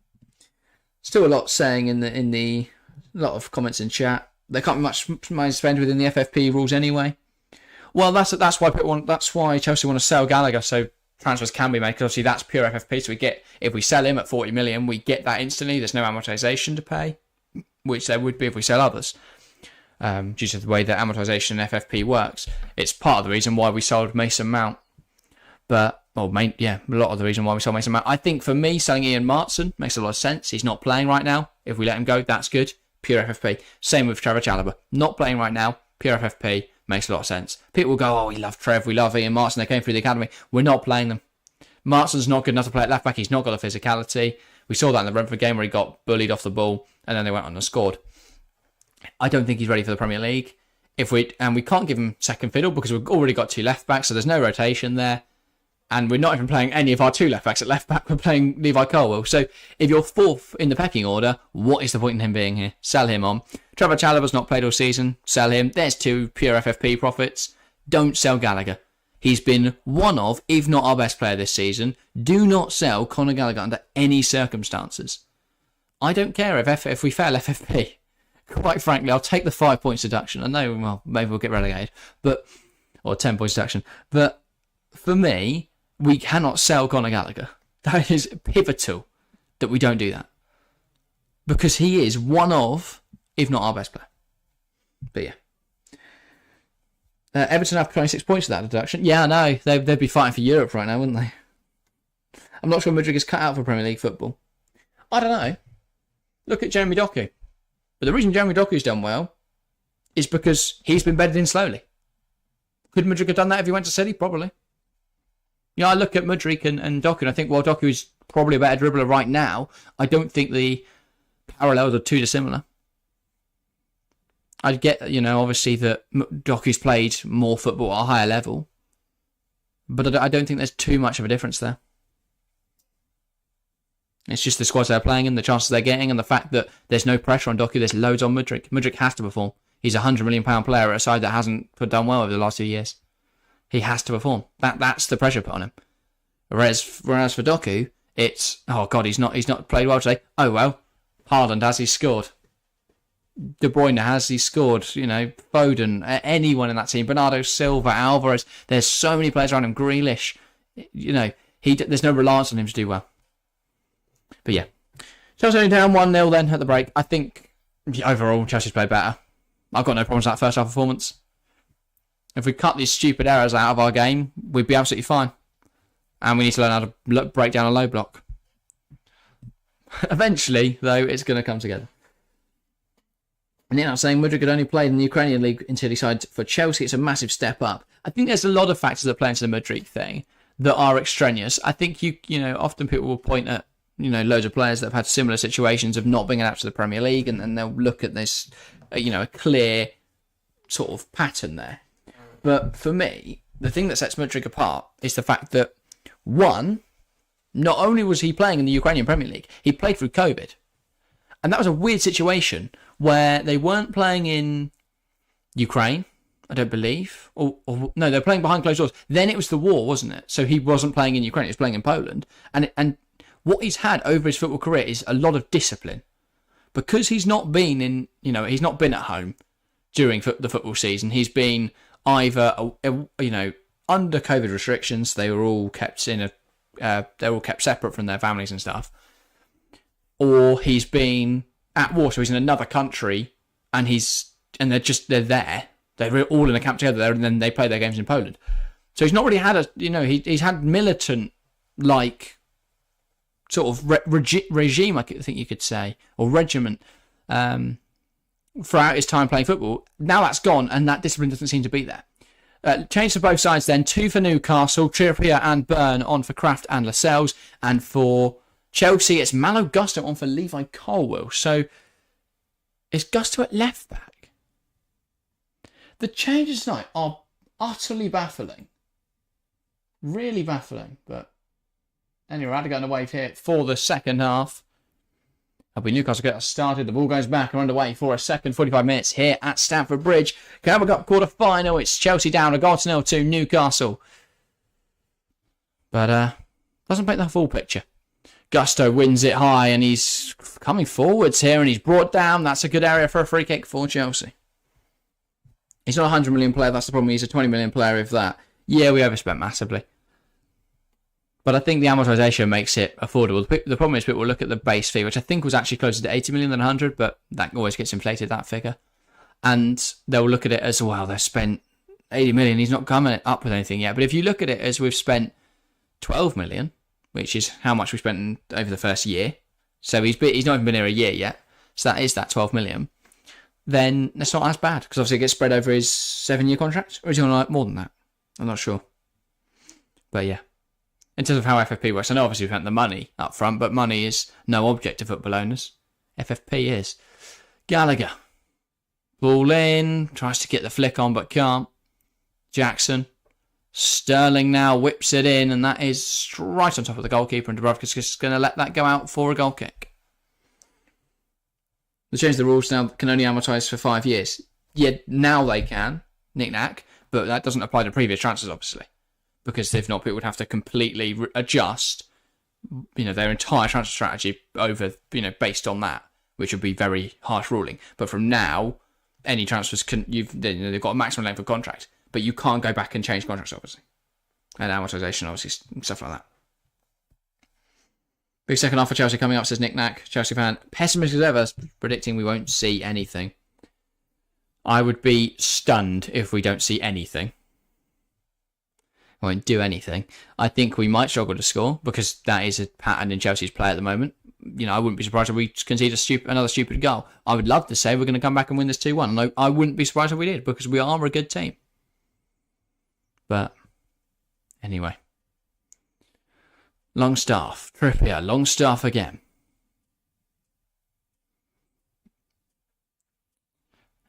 still a lot saying in the lot of comments in chat. There can't be much money spent within the FFP rules anyway. Well, that's why Chelsea want to sell Gallagher so transfers can be made, because obviously that's pure FFP. So if we sell him at 40 million, we get that instantly. There's no amortization to pay, which there would be if we sell others. Due to the way that amortization in FFP works, it's part of the reason why we sold Mason Mount. A lot of the reason why we sold Mason Mount. I think for me, selling Ian Martson makes a lot of sense. He's not playing right now. If we let him go, that's good. Pure FFP. Same with Trevor Chalobah. Not playing right now. Pure FFP. Makes a lot of sense. People will go, oh, we love Trev, we love Ian Martson, they came through the academy. We're not playing them. Martson's not good enough to play at left back. He's not got the physicality. We saw that in the Brentford game where he got bullied off the ball and then they went on and scored. I don't think he's ready for the Premier League. We can't give him second fiddle because we've already got 2 left backs, so there's no rotation there. And we're not even playing any of our 2 left backs at left back. We're playing Levi Colwill. So if you're 4th in the pecking order, what is the point in him being here? Sell him on. Trevor Chalobah's not played all season. Sell him. There's 2 pure FFP profits. Don't sell Gallagher. He's been one of, if not our best player this season. Do not sell Conor Gallagher under any circumstances. I don't care if we fail FFP. Quite frankly, I'll take the 5 points deduction. I know, well, maybe we'll get relegated, or 10 points deduction. But for me, we cannot sell Conor Gallagher. That is pivotal that we don't do that. Because he is one of, if not our best player. But yeah. Everton have 26 points for that deduction. Yeah, I know. They'd be fighting for Europe right now, wouldn't they? I'm not sure Mudryk is cut out for Premier League football. I don't know. Look at Jeremy Doku. But the reason Jeremy Doku's done well is because he's been bedded in slowly. Could Mudryk have done that if he went to City? Probably. Yeah, I look at Mudryk and Doku and I think, well, Doku is probably a better dribbler right now. I don't think the parallels are too dissimilar. I'd get, obviously that Doku's played more football at a higher level. But I don't think there's too much of a difference there. It's just the squads they're playing in, the chances they're getting, and the fact that there's no pressure on Doku, there's loads on Mudryk. Mudryk has to perform. He's a £100 million player at a side that hasn't done well over the last 2 years. He has to perform. That's the pressure put on him. Whereas for Doku, it's, oh God, he's not played well today. Oh well, Haaland has, he scored. De Bruyne has, he scored. Foden, anyone in that team, Bernardo Silva, Alvarez. There's so many players around him. Grealish. There's no reliance on him to do well. But yeah, Chelsea only down 1-0 then at the break. I think overall Chelsea's played better. I've got no problems with that first half performance. If we cut these stupid errors out of our game, we'd be absolutely fine. And we need to learn how to break down a low block. Eventually, though, it's going to come together. And then I'm saying Mudryk had only played in the Ukrainian league until he signed for Chelsea. It's a massive step up. I think there's a lot of factors that play into the Mudryk thing that are extraneous. I think often people will point at loads of players that have had similar situations of not being adapted to the Premier League, and then they'll look at this, a clear sort of pattern there. But for me, the thing that sets Mudryk apart is the fact that, one, not only was he playing in the Ukrainian Premier League, he played through COVID. And that was a weird situation where they weren't playing in Ukraine, I don't believe. Or no, they were playing behind closed doors. Then it was the war, wasn't it? So he wasn't playing in Ukraine, he was playing in Poland. And what he's had over his football career is a lot of discipline. Because he's not been he's not been at home during the football season. He's been either, under COVID restrictions, they were all kept separate from their families and stuff, or he's been at war, so he's in another country, and they're there. They're all in a camp together there, and then they play their games in Poland. So he's not really had he's had militant sort of regime, I think you could say, or regiment, throughout his time playing football. Now that's gone, and that discipline doesn't seem to be there. Change for both sides then. 2 for Newcastle, Trippier and Byrne on for Kraft and Lascelles. And for Chelsea, it's Malo Gusto on for Levi Colwill. So, is Gusto at left back? The changes tonight are utterly baffling. Really baffling. But anyway, I had to go on the wave here for the second half. That'll be Newcastle get us started. The ball goes back and underway for a second 45 minutes here at Stamford Bridge. Carabao Cup quarter final. It's Chelsea down 1-0 to Newcastle. But doesn't paint the full picture. Gusto wins it high and he's coming forwards here and he's brought down. That's a good area for a free kick for Chelsea. He's not a 100 million player. That's the problem. He's a 20 million player if that. Yeah, we overspent massively. But I think the amortisation makes it affordable. The problem is people will look at the base fee, which I think was actually closer to 80 million than 100, but that always gets inflated, that figure. And they'll look at it as, well, they've spent 80 million. He's not coming up with anything yet. But if you look at it as we've spent 12 million, which is how much we spent over the first year. So he's not even been here a year yet. So that is that 12 million. Then that's not as bad, because obviously it gets spread over his 7-year contract. Or is he on like more than that? I'm not sure. But yeah. In terms of how FFP works, I know obviously we spent the money up front, but money is no object to football owners. FFP is. Gallagher. Ball in. Tries to get the flick on, but can't. Jackson. Sterling now whips it in, and that is right on top of the goalkeeper, and Dubravka's just going to let that go out for a goal kick. They changed the rules now, can only amortise for 5 years. Yeah, now they can. Knick-knack. But that doesn't apply to previous transfers, obviously. Because if not, people would have to completely adjust, their entire transfer strategy over, based on that, which would be very harsh ruling. But from now, any transfers they've got a maximum length of contract, but you can't go back and change contracts, obviously, and amortisation, obviously, stuff like that. Big second half for Chelsea coming up, says Nick Knack, Chelsea fan. Pessimistic as ever, predicting we won't see anything. I would be stunned if we don't see anything. Won't do anything. I think we might struggle to score because that is a pattern in Chelsea's play at the moment. I wouldn't be surprised if we concede another stupid goal. I would love to say we're going to come back and win this 2-1. And I wouldn't be surprised if we did because we are a good team. But anyway. Longstaff. Trippier. Longstaff again.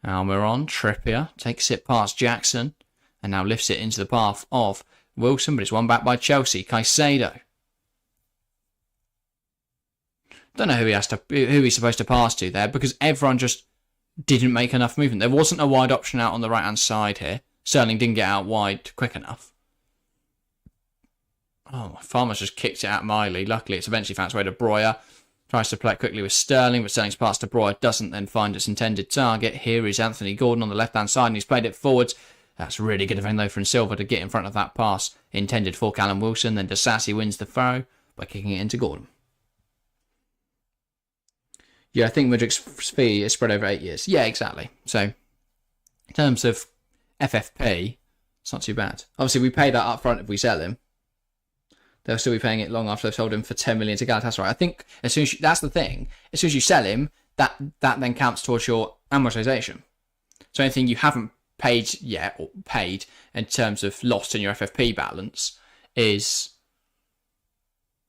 Now we're on. Trippier takes it past Jackson and now lifts it into the path of Wilson, but it's won back by Chelsea. Caicedo. Don't know who he's supposed to pass to there because everyone just didn't make enough movement. There wasn't a wide option out on the right-hand side here. Sterling didn't get out wide quick enough. Oh, Farmer's just kicked it at Miley. Luckily, it's eventually found its way to Breuer. Tries to play it quickly with Sterling, but Sterling's pass to Breuer doesn't then find its intended target. Here is Anthony Gordon on the left-hand side, and he's played it forwards. That's really good defending though from Silva to get in front of that pass intended for Callum Wilson. Then Disasi wins the throw by kicking it into Gordon. Yeah, I think Mudrik's fee is spread over 8 years. Yeah, exactly. So, in terms of FFP, it's not too bad. Obviously, we pay that up front if we sell him. They'll still be paying it long after they've sold him for 10 million to Galatasaray. I think as soon as that's the thing. As soon as you sell him, that then counts towards your amortization. So anything you haven't paid yet or paid in terms of lost in your FFP balance is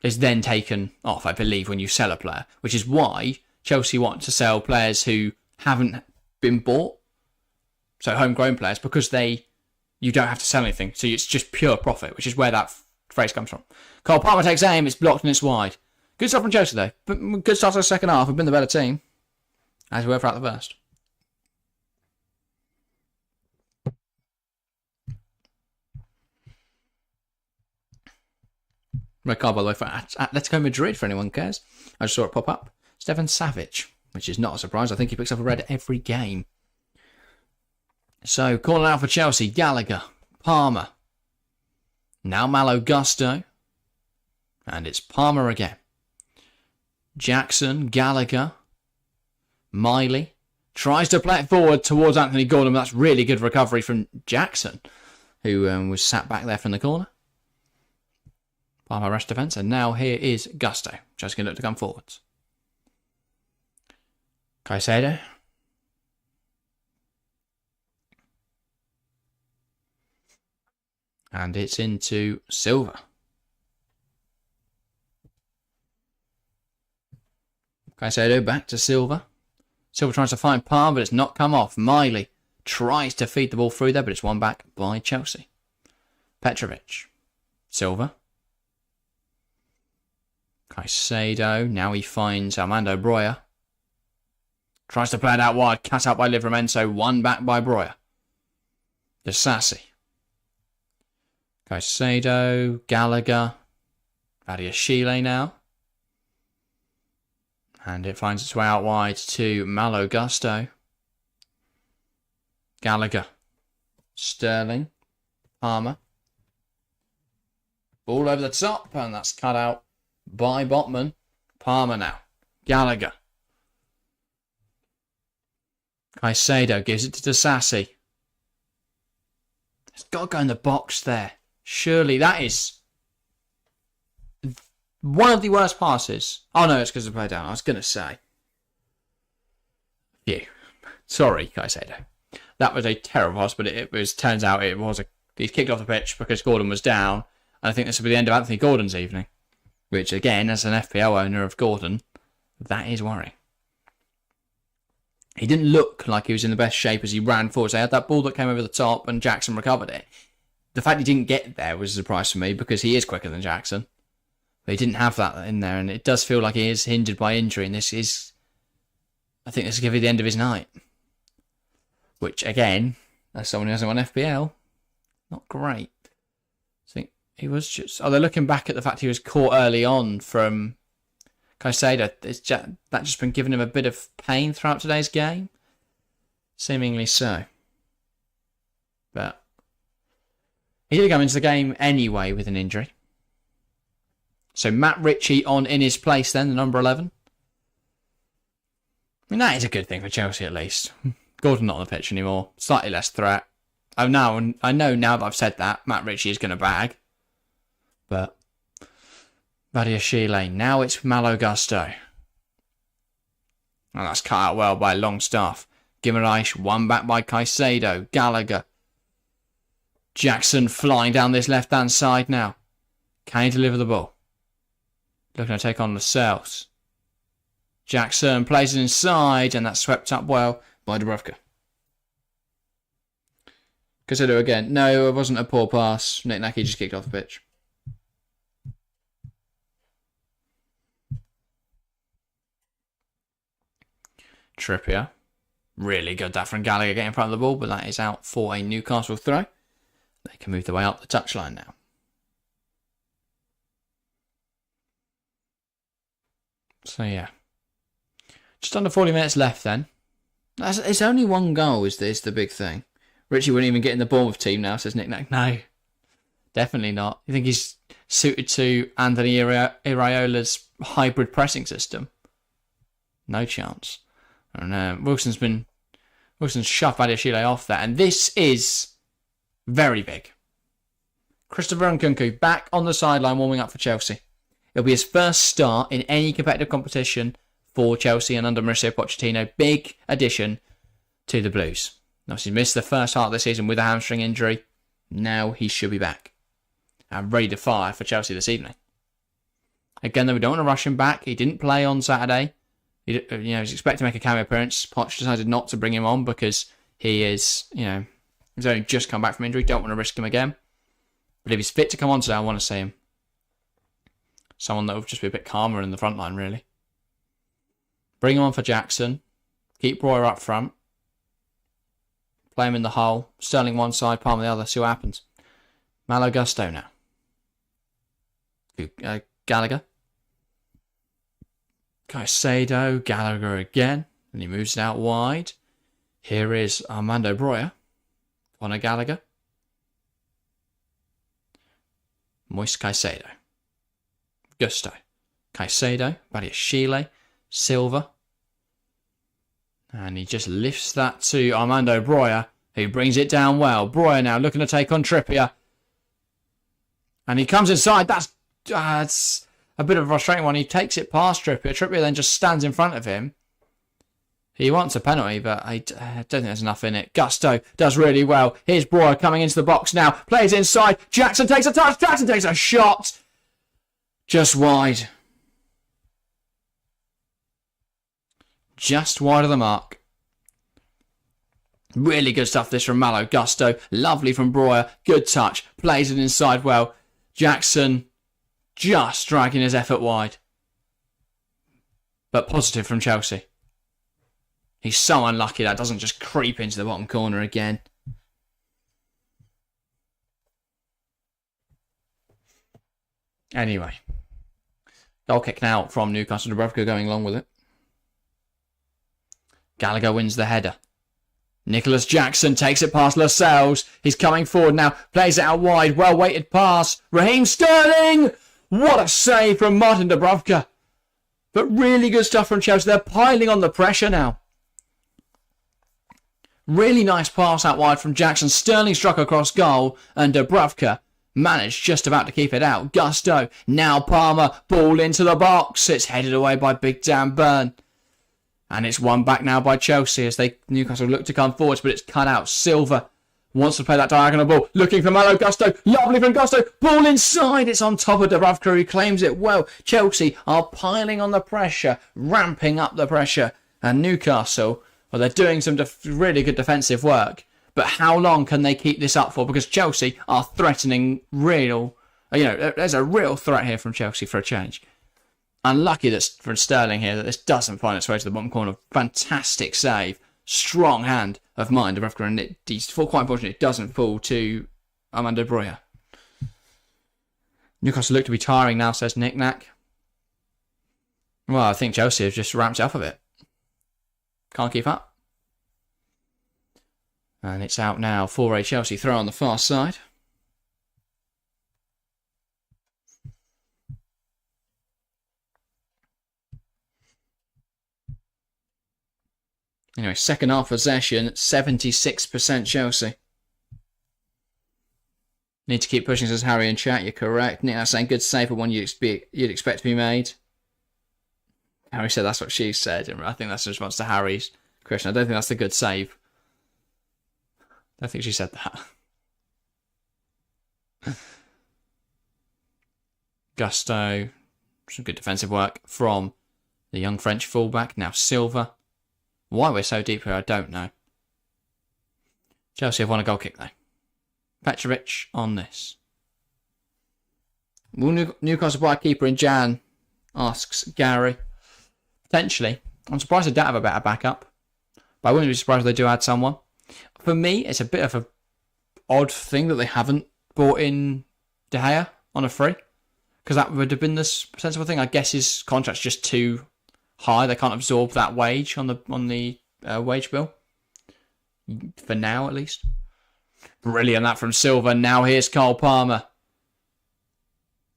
then taken off, I believe, when you sell a player, which is why Chelsea want to sell players who haven't been bought, so homegrown players, because you don't have to sell anything, so it's just pure profit, which is where that phrase comes from. Cole Palmer takes aim, it's blocked and it's wide. Good stuff from Chelsea though, but good start to the second half. We've been the better team, as we were throughout the first. Red card, by the way, for Atletico Madrid, for anyone who cares. I just saw it pop up. Stefan Savic, which is not a surprise. I think he picks up a red every game. So, calling out for Chelsea, Gallagher, Palmer. Now Malo Gusto. And it's Palmer again. Jackson, Gallagher, Miley. Tries to play it forward towards Anthony Gordon, but that's really good recovery from Jackson, who was sat back there from the corner. Palmer rush defence, and now here is Gusto. Just going to look to come forwards. Caicedo. And it's into Silva. Caicedo back to Silva. Silva tries to find Palmer, but it's not come off. Miley tries to feed the ball through there, but it's won back by Chelsea. Petrovic. Silva. Caicedo. Now he finds Armando Broja. Tries to play it out wide. Cut out by Livramento. Won back by Broja. Disasi. Caicedo. Gallagher. Badiashile now. And it finds its way out wide to Malo Gusto. Gallagher. Sterling. Palmer. Ball over the top, and that's cut out by Botman. Palmer now. Gallagher. Caicedo gives it to Disasi. It's got to go in the box there. Surely that is one of the worst passes. Oh no, it's because of play down. I was going to say. Phew. Sorry, Caicedo. That was a terrible pass, but it was. Turns out it was he's kicked off the pitch because Gordon was down. And I think this will be the end of Anthony Gordon's evening. Which, again, as an FPL owner of Gordon, that is worrying. He didn't look like he was in the best shape as he ran forward. So he had that ball that came over the top and Jackson recovered it. The fact he didn't get there was a surprise for me because he is quicker than Jackson. But he didn't have that in there, and it does feel like he is hindered by injury, and this is... I think this is going to be the end of his night. Which, again, as someone who hasn't won FPL, not great. I think he was just... Oh, they're looking back at the fact he was caught early on from Caicedo. That just been giving him a bit of pain throughout today's game. Seemingly so. But he did come into the game anyway with an injury. So Matt Ritchie on in his place then, the number 11. I mean, that is a good thing for Chelsea at least. Gordon not on the pitch anymore. Slightly less threat. I know now that I've said that, Matt Ritchie is going to bag. But Badiashile. Now it's Malo Gusto. And that's cut out well by Longstaff. Guimaraes, one back by Caicedo. Gallagher. Jackson flying down this left-hand side now. Can he deliver the ball? Looking to take on Lascelles. Jackson plays it inside, and that's swept up well by Dubravka. Caicedo again. No, it wasn't a poor pass. Nick Naki just kicked off the pitch. Trippier. Really good that from Gallagher getting in front of the ball, but that is out for a Newcastle throw. They can move their way up the touchline now. So yeah. Just under 40 minutes left then. It's only one goal is the big thing. Richie wouldn't even get in the Bournemouth team now, says Nick Nack. No, definitely not. You think he's suited to Anthony Iraola's hybrid pressing system? No chance. I don't know. Wilson's shoved Badiashile off there, and this is very big. Christopher Nkunku back on the sideline warming up for Chelsea. It'll be his first start in any competitive competition for Chelsea and under Mauricio Pochettino. Big addition to the Blues. Obviously missed the first half of the season with a hamstring injury. Now he should be back and ready to fire for Chelsea this evening. Again, though, we don't want to rush him back. He didn't play on Saturday. He's expected to make a cameo appearance. Poch decided not to bring him on because he is, he's only just come back from injury. Don't want to risk him again. But if he's fit to come on today, I want to see him. Someone that will just be a bit calmer in the front line, really. Bring him on for Jackson. Keep Royer up front. Play him in the hole. Sterling one side, Palmer the other. See what happens. Malo Gusto now. Gallagher. Caicedo. Gallagher again. And he moves it out wide. Here is Armando Broja. Conor Gallagher. Moise Caicedo. Gusto. Caicedo. Badiashile. Silva. And he just lifts that to Armando Broja, who brings it down well. Broja now looking to take on Trippier. And he comes inside. That's a bit of a frustrating one. He takes it past Trippier. Trippier then just stands in front of him. He wants a penalty, but I don't think there's enough in it. Gusto does really well. Here's Breuer coming into the box now. Plays inside. Jackson takes a touch. Jackson takes a shot. Just wide. Just wide of the mark. Really good stuff this from Mallow. Gusto. Lovely from Breuer. Good touch. Plays it inside well. Jackson just dragging his effort wide. But positive from Chelsea. He's so unlucky that doesn't just creep into the bottom corner again. Anyway. Goal kick now from Newcastle. Dubravka going along with it. Gallagher wins the header. Nicholas Jackson takes it past Lascelles. He's coming forward now. Plays it out wide. Well weighted pass. Raheem Sterling! What a save from Martin Dubravka. But really good stuff from Chelsea. They're piling on the pressure now. Really nice pass out wide from Jackson. Sterling struck across goal. And Dubravka managed just about to keep it out. Gusto. Now Palmer. Ball into the box. It's headed away by Big Dan Burn. And it's won back now by Chelsea as Newcastle look to come forwards, but it's cut out. Silva wants to play that diagonal ball. Looking for Malo. Gusto. Lovely from Gusto. Ball inside. It's on top of Dubravka, who claims it well. Chelsea are piling on the pressure, ramping up the pressure. And Newcastle, well, they're doing some really good defensive work. But how long can they keep this up for? Because Chelsea are threatening there's a real threat here from Chelsea for a change. Unlucky that's for Sterling here that this doesn't find its way to the bottom corner. Fantastic save. Strong hand of Martin Dubravka, and he's quite unfortunate it doesn't fall to Armando Breuer. Newcastle look to be tiring now, says Nick Nack. Well, I think Chelsea have just ramped it up a bit. Can't keep up. And it's out now for a Chelsea throw on the far side. Anyway, second half possession, 76% Chelsea. Need to keep pushing, says Harry in chat. You're correct. Nick, that's saying good save, but one you'd expect to be made. Harry said that's what she said. I think that's a response to Harry's question. I don't think that's a good save. I don't think she said that. Gusto. Some good defensive work from the young French fullback. Now Silva. Why we're so deep here, I don't know. Chelsea have won a goal kick, though. Petrovic on this. Will Newcastle buy a keeper in Jan? Asks Gary. Potentially. I'm surprised they don't have a better backup. But I wouldn't be surprised if they do add someone. For me, it's a bit of an odd thing that they haven't brought in De Gea on a free. Because that would have been the sensible thing. I guess his contract's just too high. They can't absorb that wage on the wage bill. For now, at least. Brilliant, that from Silva. Now here's Cole Palmer.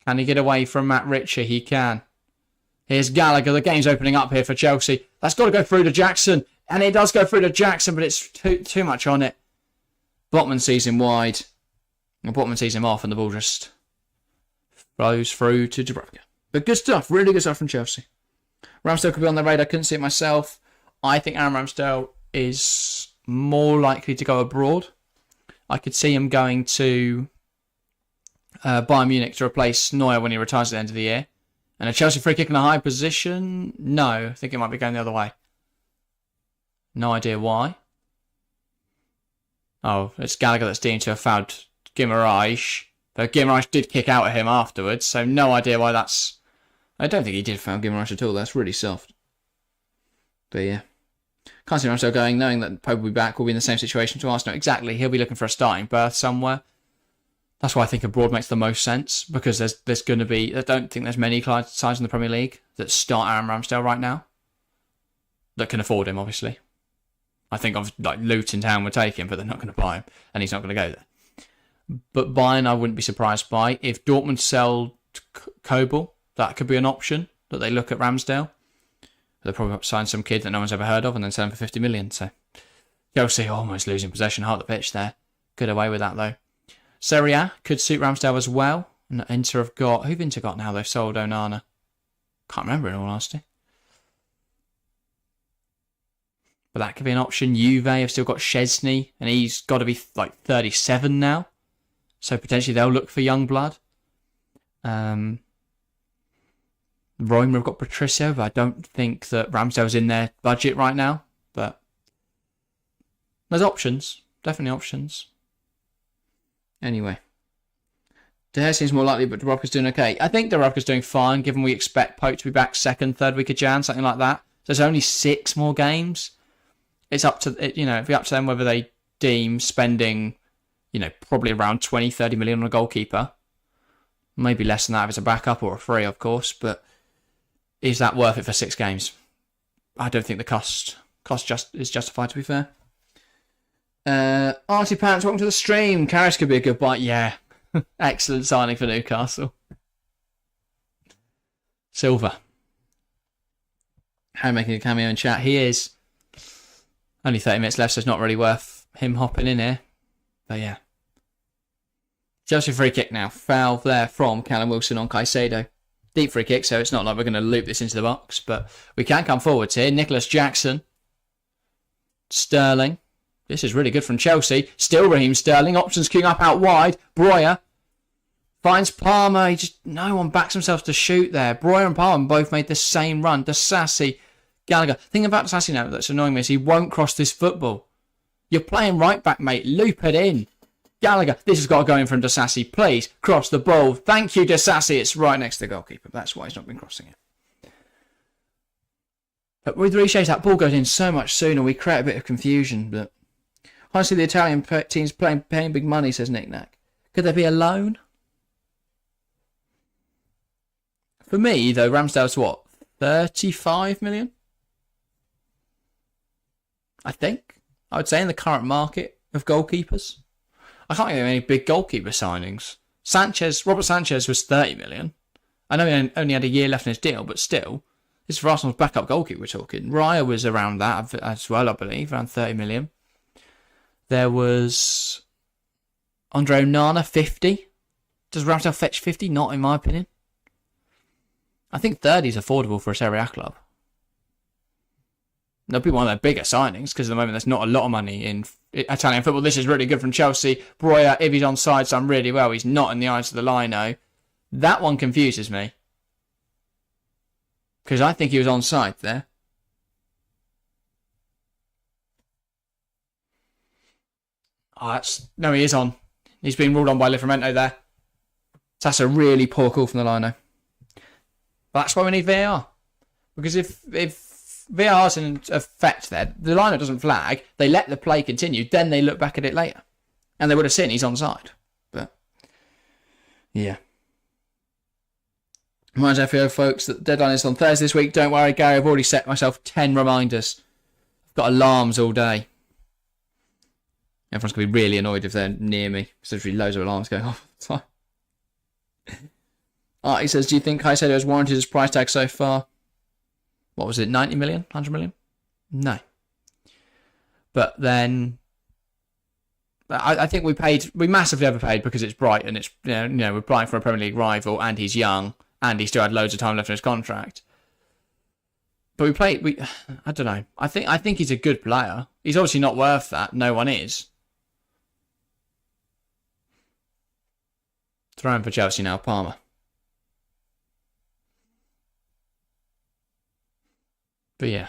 Can he get away from Matt Ritchie? He can. Here's Gallagher. The game's opening up here for Chelsea. That's got to go through to Jackson. And it does go through to Jackson, but it's too much on it. Botman sees him wide. And Botman sees him off, and the ball just flows through to Dubravka. But good stuff. Really good stuff from Chelsea. Ramsdale could be on the radar. I couldn't see it myself. I think Aaron Ramsdale is more likely to go abroad. I could see him going to Bayern Munich to replace Neuer when he retires at the end of the year. And a Chelsea free kick in a high position? No, I think it might be going the other way. No idea why. Oh, it's Gallagher that's deemed to have fouled Guimaraes. But Guimaraes did kick out at him afterwards, so no idea why that's... I don't think he did foul Guimaraes at all. That's really soft. But yeah. Can't see Ramsdale going, knowing that Pope will be back, will be in the same situation to Arsenal. Exactly, he'll be looking for a starting berth somewhere. That's why I think abroad makes the most sense, because there's going to be... I don't think there's many sides in the Premier League that start Aaron Ramsdale right now. That can afford him, obviously. I think Luton Town would take him, but they're not going to buy him, and he's not going to go there. But Bayern, I wouldn't be surprised by. If Dortmund sell Kobel, that could be an option, that they look at Ramsdale. They'll probably sign some kid that no one's ever heard of and then sell him for 50 million. So Chelsea almost losing possession, half the pitch there. Good away with that, though. Serie A could suit Ramsdale as well. And Inter have got... Who've Inter got now? They've sold Onana. Can't remember, in all honesty. But that could be an option. Juve have still got Szczesny, and he's got to be like 37 now. So potentially they'll look for young blood. Roma have got Patricio, but I don't think that Ramsdale's in their budget right now. But there's options. Definitely options. Anyway. De Gea seems more likely, but Dubravka's doing okay. I think Dubravka's doing fine, given we expect Pope to be back second, third week of Jan, something like that. So there's only 6 more games. It's up to, it'd be up to them whether they deem spending, probably around 20, 30 million on a goalkeeper. Maybe less than that if it's a backup or a free, of course. But is that worth it for 6 games? I don't think the cost is justified, to be fair. Artie Pants, welcome to the stream. Karras could be a good buy. Yeah. Excellent signing for Newcastle. Silva. Harry making a cameo in chat. He is. Only 30 minutes left, so it's not really worth him hopping in here. But yeah. Chelsea free kick now. Foul there from Callum Wilson on Caicedo. Deep free kick, so it's not like we're going to loop this into the box. But we can come forwards here. Nicholas Jackson. Sterling. This is really good from Chelsea. Still Raheem Sterling. Options queuing up out wide. Breuer finds Palmer. No one backs himself to shoot there. Breuer and Palmer both made the same run. Disasi, Gallagher. The thing about Disasi now that's annoying me is he won't cross this football. You're playing right back, mate. Loop it in. Gallagher, this has got to go in from Disasi. Please, cross the ball. Thank you, Disasi. It's right next to the goalkeeper. That's why he's not been crossing it. But with Riche, that ball goes in so much sooner. We create a bit of confusion, but honestly, the Italian team's paying big money, says Nick Nack. Could there be a loan? For me, though, Ramsdale's what? 35 million? I think. I would say in the current market of goalkeepers. I can't think of any big goalkeeper signings. Robert Sanchez was 30 million. I know he only had a year left in his deal, but still. This is for Arsenal's backup goalkeeper we're talking. Raya was around that as well, I believe, around 30 million. There was Andre Onana, 50. Does Ramsdale fetch 50? Not in my opinion. I think 30 is affordable for a Serie A club. There'll be one of their bigger signings because at the moment there's not a lot of money in Italian football. This is really good from Chelsea. Breuer, if he's onside, done really well. He's not in the eyes of the lino. That one confuses me. Because I think he was onside there. No, he is on. He's been ruled on by Livramento there. So that's a really poor call from the lino. But that's why we need VAR. Because if VAR's in effect there, the lino doesn't flag, they let the play continue, then they look back at it later. And they would have seen he's onside. But, yeah. Reminds FAO folks that the deadline is on Thursday this week. Don't worry, Gary, I've already set myself 10 reminders. I've got alarms all day. Everyone's going to be really annoyed if they're near me. Because there's really loads of alarms going off all the time. Artie says, do you think Caicedo has warranted his price tag so far? What was it, 90 million? 100 million? No. But then, I think we massively overpaid because it's Brighton. It's we're buying for a Premier League rival, and he's young, and he still had loads of time left in his contract. But I don't know. I think he's a good player. He's obviously not worth that. No one is. Throwing for Chelsea now, Palmer. But yeah.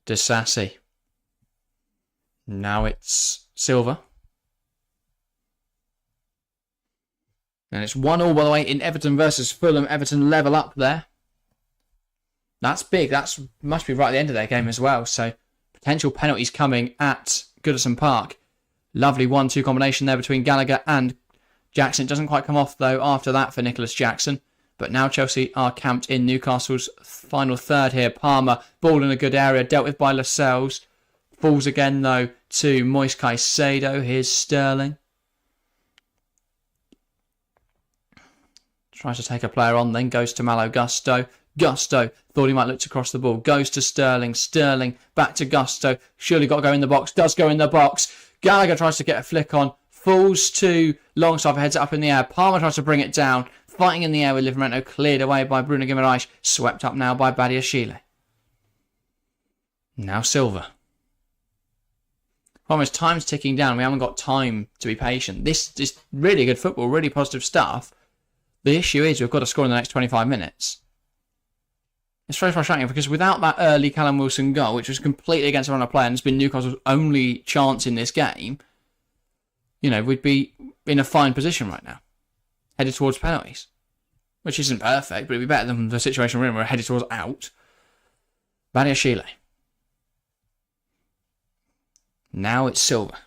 Disasi. Now it's Silva. And it's 1-1 by the way in Everton versus Fulham. Everton level up there. That's big. That must be right at the end of their game as well. So potential penalties coming at Goodison Park. Lovely 1-2 combination there between Gallagher and Jackson. It doesn't quite come off though after that for Nicholas Jackson. But now Chelsea are camped in Newcastle's final third here. Palmer, ball in a good area, dealt with by Lascelles. Falls again though to Moise Caicedo. Here's Sterling. Tries to take a player on, then goes to Malo Gusto. Gusto thought he might look to cross the ball. Goes to Sterling. Sterling back to Gusto. Surely got to go in the box. Does go in the box. Gallagher tries to get a flick on. Falls to Longstaff. Heads it up in the air. Palmer tries to bring it down. Fighting in the air with Livramento. Cleared away by Bruno Guimaraes. Swept up now by Badiashile. Now Silva. Almost time's ticking down. We haven't got time to be patient. This is really good football, really positive stuff. The issue is we've got to score in the next 25 minutes. It's very frustrating because without that early Callum Wilson goal, which was completely against our plan, it's been Newcastle's only chance in this game, you know, we'd be in a fine position right now, headed towards penalties, which isn't perfect, but it'd be better than the situation we're in. We're headed towards out. Badiashile. Now it's Silva.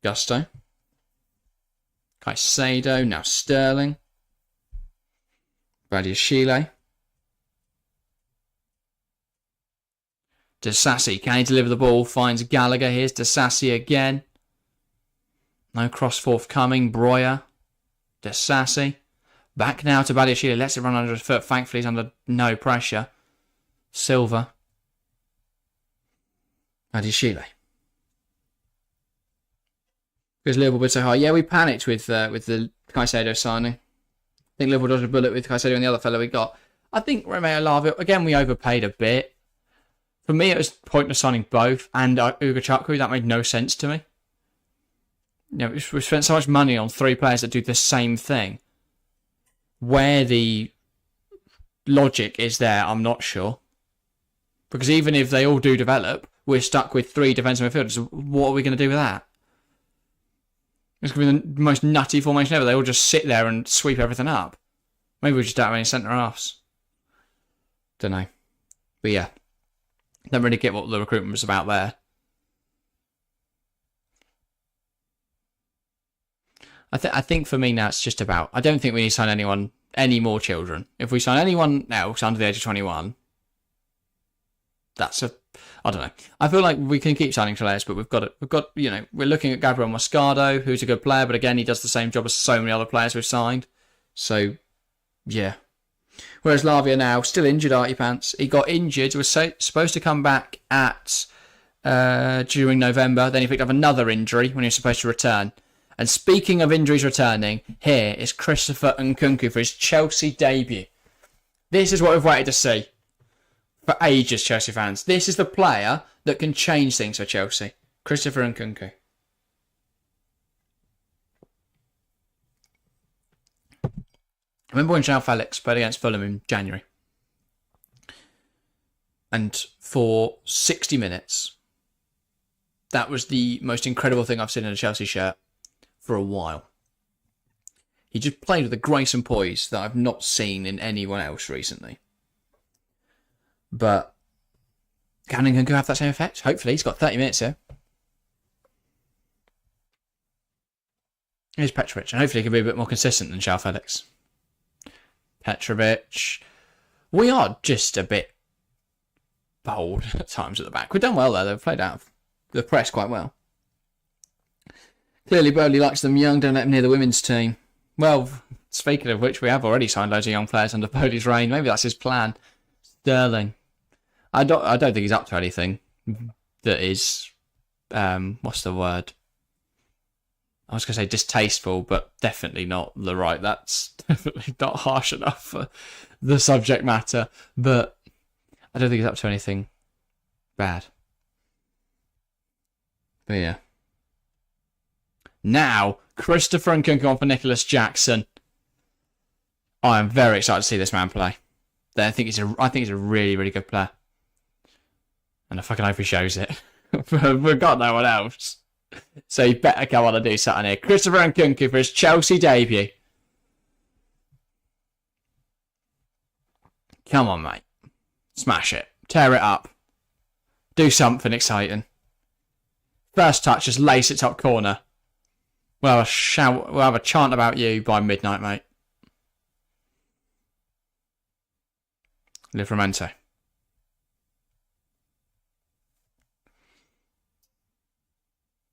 Gusto. Caicedo, now Sterling. Badiashile. Disasi, can he deliver the ball? Finds Gallagher. Here's Disasi again. No cross forthcoming. Breuer. Disasi. Back now to Badiashile. Lets it run under his foot. Thankfully, he's under no pressure. Silva. Badiashile. Because Liverpool bid so high. Yeah, we panicked with the Caicedo signing. I think Liverpool dodged a bullet with Caicedo and the other fellow we got. I think Romeo Lavia, again, we overpaid a bit. For me, it was pointless signing both and Ugachukwu. That made no sense to me. You know, we spent so much money on 3 players that do the same thing. Where the logic is there, I'm not sure. Because even if they all do develop, we're stuck with 3 defensive midfielders. What are we going to do with that? It's going to be the most nutty formation ever. They all just sit there and sweep everything up. Maybe we just don't have any centre-halves. Don't know. But yeah. Don't really get what the recruitment was about there. I think for me now it's just about... I don't think we need to sign any more children. If we sign anyone else under the age of 21, that's a... I don't know. I feel like we can keep signing players, but we've got, you know, we're looking at Gabriel Moscardo, who's a good player, but again, he does the same job as so many other players we've signed. So, yeah. Whereas Lavia now, still injured, Artie Pants. He got injured, was supposed to come back during November, then he picked up another injury when he was supposed to return. And speaking of injuries returning, here is Christopher Nkunku for his Chelsea debut. This is what we've waited to see. For ages, Chelsea fans. This is the player that can change things for Chelsea. Christopher Nkunku. I remember when João Felix played against Fulham in January. And for 60 minutes, that was the most incredible thing I've seen in a Chelsea shirt for a while. He just played with a grace and poise that I've not seen in anyone else recently. But can Nkunku have that same effect? Hopefully, he's got 30 minutes here. Here's Petrovic, and hopefully he can be a bit more consistent than João Felix. Petrovic. We are just a bit bold at times at the back. We've done well there. They've played out of the press quite well. Clearly, Bowley likes them young. Don't let him near the women's team. Well, speaking of which, we have already signed loads of young players under Bowley's reign. Maybe that's his plan. Sterling. I don't think he's up to anything that is, what's the word? I was going to say distasteful, but definitely not the right. That's definitely not harsh enough for the subject matter. But I don't think he's up to anything bad. But yeah. Now, Christopher Nkunku on for Nicholas Jackson. I am very excited to see this man play. I think he's a really, really good player. And I fucking hope he shows it. We've got no one else. So you better come on and do something here. Christopher Nkunku for his Chelsea debut. Come on, mate. Smash it. Tear it up. Do something exciting. First touch, just lace it top corner. We'll have a chant about you by midnight, mate. Livramento.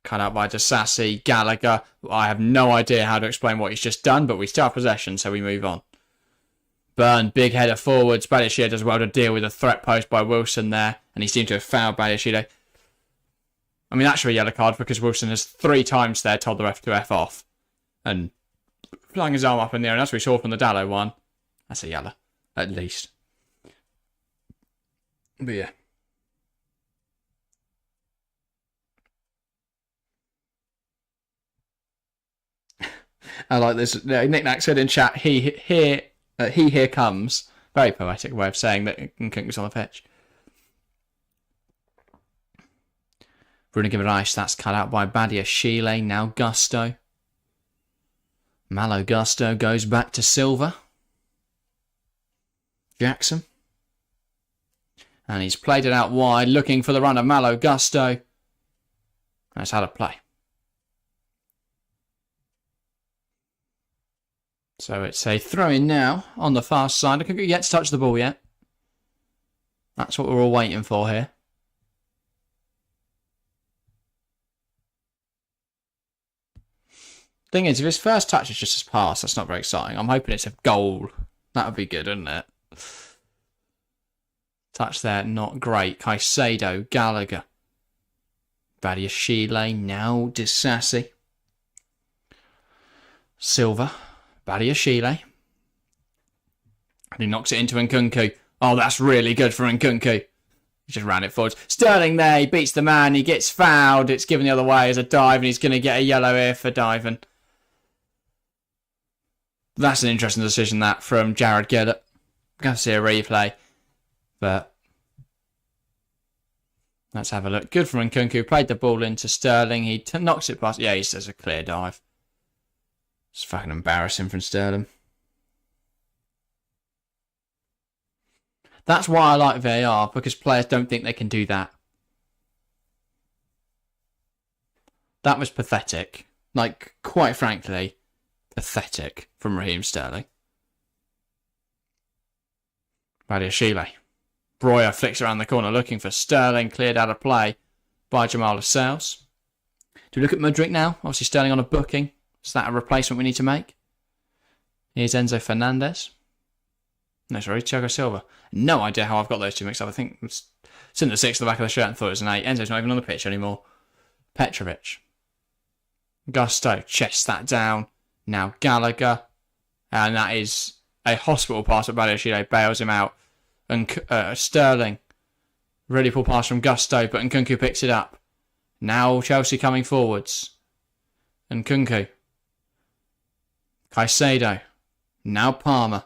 Cut out by Disasi, Gallagher. I have no idea how to explain what he's just done, but we still have possession, so we move on. Burn, big header forwards. Badiashile does well to deal with a threat posed by Wilson there, and he seemed to have fouled Badiashile. I mean, that should be a yellow card because Wilson has 3 times there told the ref to F off. And flying his arm up in the air, and as we saw from the Dallo one, That's a yellow, at least. But yeah. I like this. Nick Nack said in chat, he here comes. Very poetic way of saying that Nkunku's on the pitch. Bruno Guimaraes, that's cut out by Badia Chile. Now Gusto. Malo Gusto goes back to Silva. Jackson. And he's played it out wide, looking for the run of Malo Gusto. That's how to play. So it's a throw-in now on the far side. I couldn't get to touch the ball yet. That's what we're all waiting for here. Thing is, if his first touch is just his pass, that's not very exciting. I'm hoping it's a goal. That would be good, wouldn't it? Touch there, not great. Caicedo, Gallagher. Badia Chile, now Disassi. Silva. Badia Chile. And he knocks it into Nkunku. Oh, that's really good for Nkunku. He just ran it forward. Sterling there, he beats the man, he gets fouled. It's given the other way as a dive, and he's going to get a yellow here for diving. That's an interesting decision, that, from Jared Gillett. I'm going to see a replay. But let's have a look. Good for Nkunku. Played the ball into Sterling. He knocks it past. Yeah, he says a clear dive. It's fucking embarrassing from Sterling. That's why I like VAR, because players don't think they can do that. That was pathetic. Like, quite frankly, pathetic from Raheem Sterling. Badia Chile. Breuer flicks around the corner looking for Sterling. Cleared out of play by Jamal Lascelles. Do we look at Mudryk now? Obviously Sterling on a booking. Is that a replacement we need to make? Here's Enzo Fernandez. No, sorry, Thiago Silva. No idea how I've got those two mixed up. I think it's in the 6 at the back of the shirt and thought it was an 8. Enzo's not even on the pitch anymore. Petrovic. Gusto chests that down. Now Gallagher. And that is a hospital pass at Badia Chile. Bails him out. And Sterling. Really poor pass from Gusto, but Nkunku picks it up. Now Chelsea coming forwards. Nkunku. Caicedo. Now Palmer.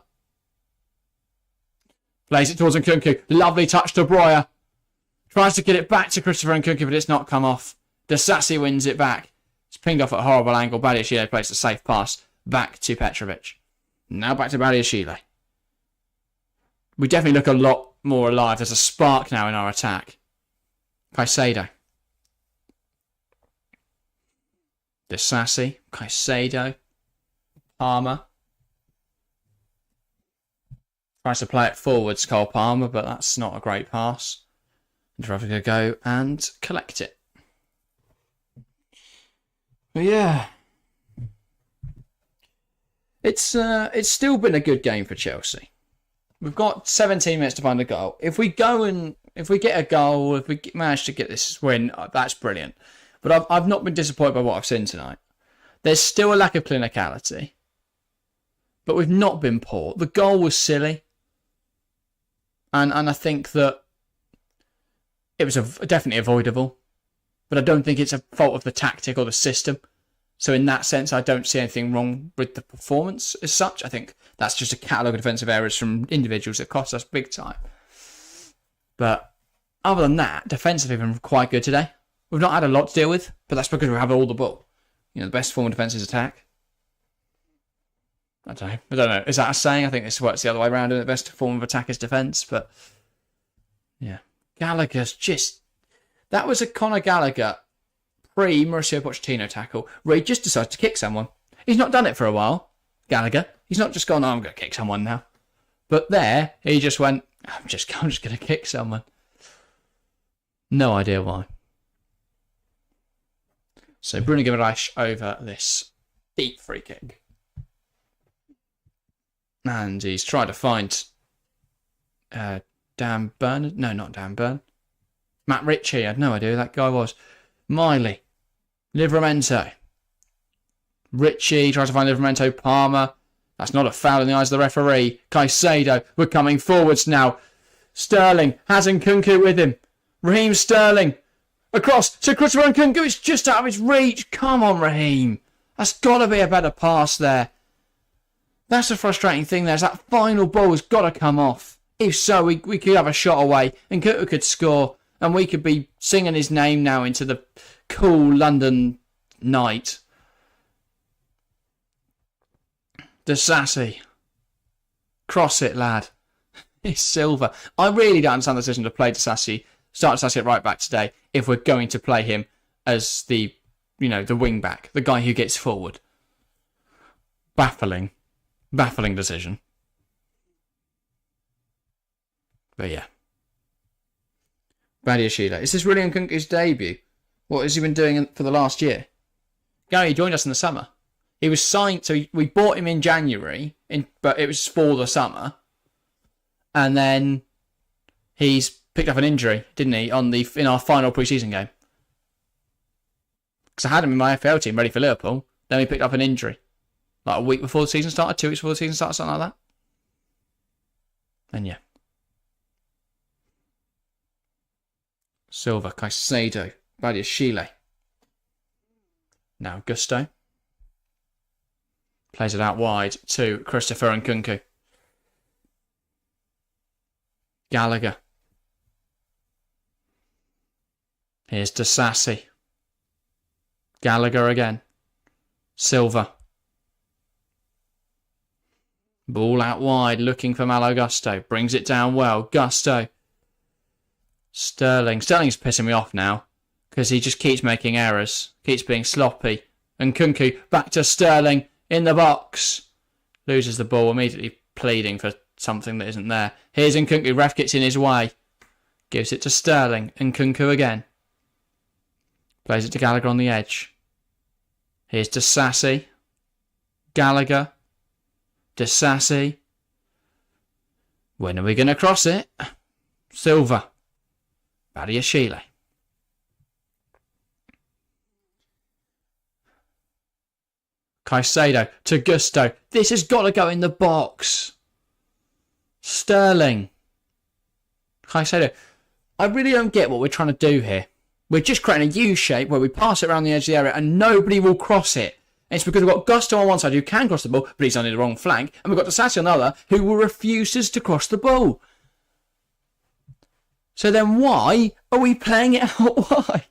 Plays it towards Nkunku. Lovely touch to Breuer. Tries to get it back to Christopher Nkunku, but it's not come off. Disassi wins it back. It's pinged off at a horrible angle. Badia Chile plays a safe pass back to Petrovic. Now back to Badia Chile. We definitely look a lot more alive. There's a spark now in our attack. Caicedo. Disassi. Caicedo. Palmer. Tries to play it forwards, Cole Palmer, but that's not a great pass. And Dravka going to go and collect it. But yeah. It's still been a good game for Chelsea. We've got 17 minutes to find a goal. If we get a goal, if we manage to get this win, that's brilliant. But I've not been disappointed by what I've seen tonight. There's still a lack of clinicality. But we've not been poor. The goal was silly. And I think that it was definitely avoidable. But I don't think it's a fault of the tactic or the system. So in that sense, I don't see anything wrong with the performance as such. I think that's just a catalogue of defensive errors from individuals that cost us big time. But other than that, defensively, we've been quite good today. We've not had a lot to deal with, but that's because we have all the ball. You know, the best form of defence is attack. I don't know. Is that a saying? I think this works the other way around. And the best form of attack is defence. But yeah, Gallagher's just... That was a Conor Gallagher pre-Mauricio Pochettino tackle where he just decided to kick someone. He's not done it for a while, Gallagher. He's not just gone, oh, I'm going to kick someone now. But there, he just went, I'm just going to kick someone. No idea why. So Bruno Guimaraes over this deep free kick. And he's trying to find Dan Byrne. No, not Dan Byrne. Matt Ritchie. I had no idea who that guy was. Miley. Livramento. Ritchie tries to find Livramento. Palmer. That's not a foul in the eyes of the referee. Caicedo, we're coming forwards now. Sterling has Nkunku with him. Raheem Sterling. Across to Christopher Nkunku. It's just out of his reach. Come on, Raheem. That's got to be a better pass there. That's the frustrating thing there. Is that final ball has got to come off. If so, we could have a shot away. Nkunku could score. And we could be singing his name now into the cool London night. Disassi. Cross it, lad. It's Silva. I really don't understand the decision to play Disassi. Start Disassi at right back today if we're going to play him as the wing back. The guy who gets forward. Baffling. Baffling decision. But yeah. Badiashile. Is this really Nkunku's debut? What has he been doing for the last year? Gary joined us in the summer. He was signed, so we bought him in January, but it was for the summer. And then he's picked up an injury, didn't he, in our final pre-season game? Because I had him in my FPL team ready for Liverpool. Then he picked up an injury. Like a week before the season started, 2 weeks before the season started, something like that. And yeah. Silva, Caicedo, Badiashile. Now Gusto. Plays it out wide to Christopher Nkunku. Gallagher. Here's Disassi. Gallagher again. Silva. Ball out wide, looking for Malo Gusto. Brings it down well. Gusto. Sterling. Sterling's pissing me off now because he just keeps making errors. Keeps being sloppy. Nkunku back to Sterling in the box. Loses the ball, immediately pleading for something that isn't there. Here's Nkunku. Ref gets in his way. Gives it to Sterling. Nkunku again. Plays it to Gallagher on the edge. Here's Disassi. Gallagher. Disassi. When are we going to cross it? Silva. Badiashile. Caicedo to Gusto. This has got to go in the box. Sterling. Caicedo. I really don't get what we're trying to do here. We're just creating a U shape where we pass it around the edge of the area and nobody will cross it. And it's because we've got Gusto on one side who can cross the ball, but he's on the wrong flank. And we've got Disassi on the other who refuses to cross the ball. So then why are we playing it out wide?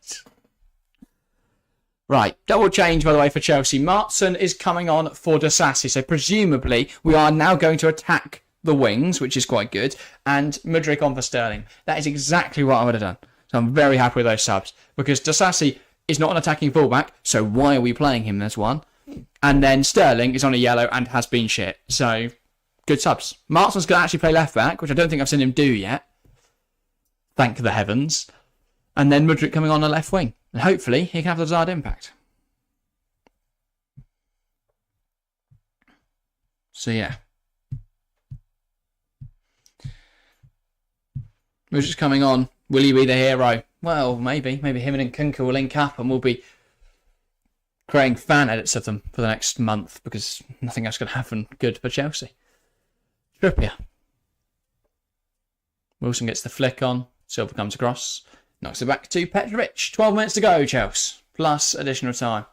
Right, double change, by the way, for Chelsea. Martson is coming on for Disassi. So presumably we are now going to attack the wings, which is quite good. And Mudryk on for Sterling. That is exactly what I would have done. So I'm very happy with those subs. Because Disassi is not an attacking fullback, so why are we playing him? There's one. And then Sterling is on a yellow and has been shit. So, good subs. Martson's going to actually play left back, which I don't think I've seen him do yet. Thank the heavens. And then Mudryk coming on the left wing. And hopefully he can have the desired impact. So yeah. Mudryk's coming on. Will he be the hero? Well, maybe. Maybe him and Nkunku will link up and we'll be creating fan edits of them for the next month because nothing else can happen good for Chelsea. Trippier. Wilson gets the flick on. Silva comes across. Knocks it back to Petrovic. 12 minutes to go, Chelsea. Plus additional time.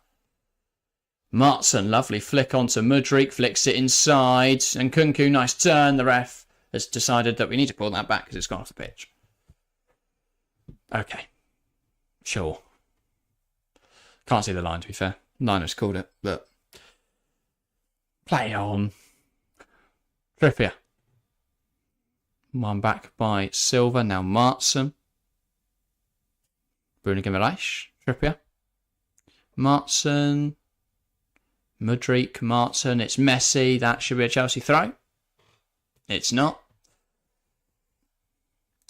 Martson, lovely flick onto Mudryk. Flicks it inside. And Nkunku, nice turn. The ref has decided that we need to pull that back because it's gone off the pitch. Okay. Sure. Can't see the line, to be fair. Niners called it, but play on. Trippier. One back by Silva. Now Martson. Bruno Guimaraes. Trippier. Martson. Mudryk. Martson. It's Messi. That should be a Chelsea throw. It's not.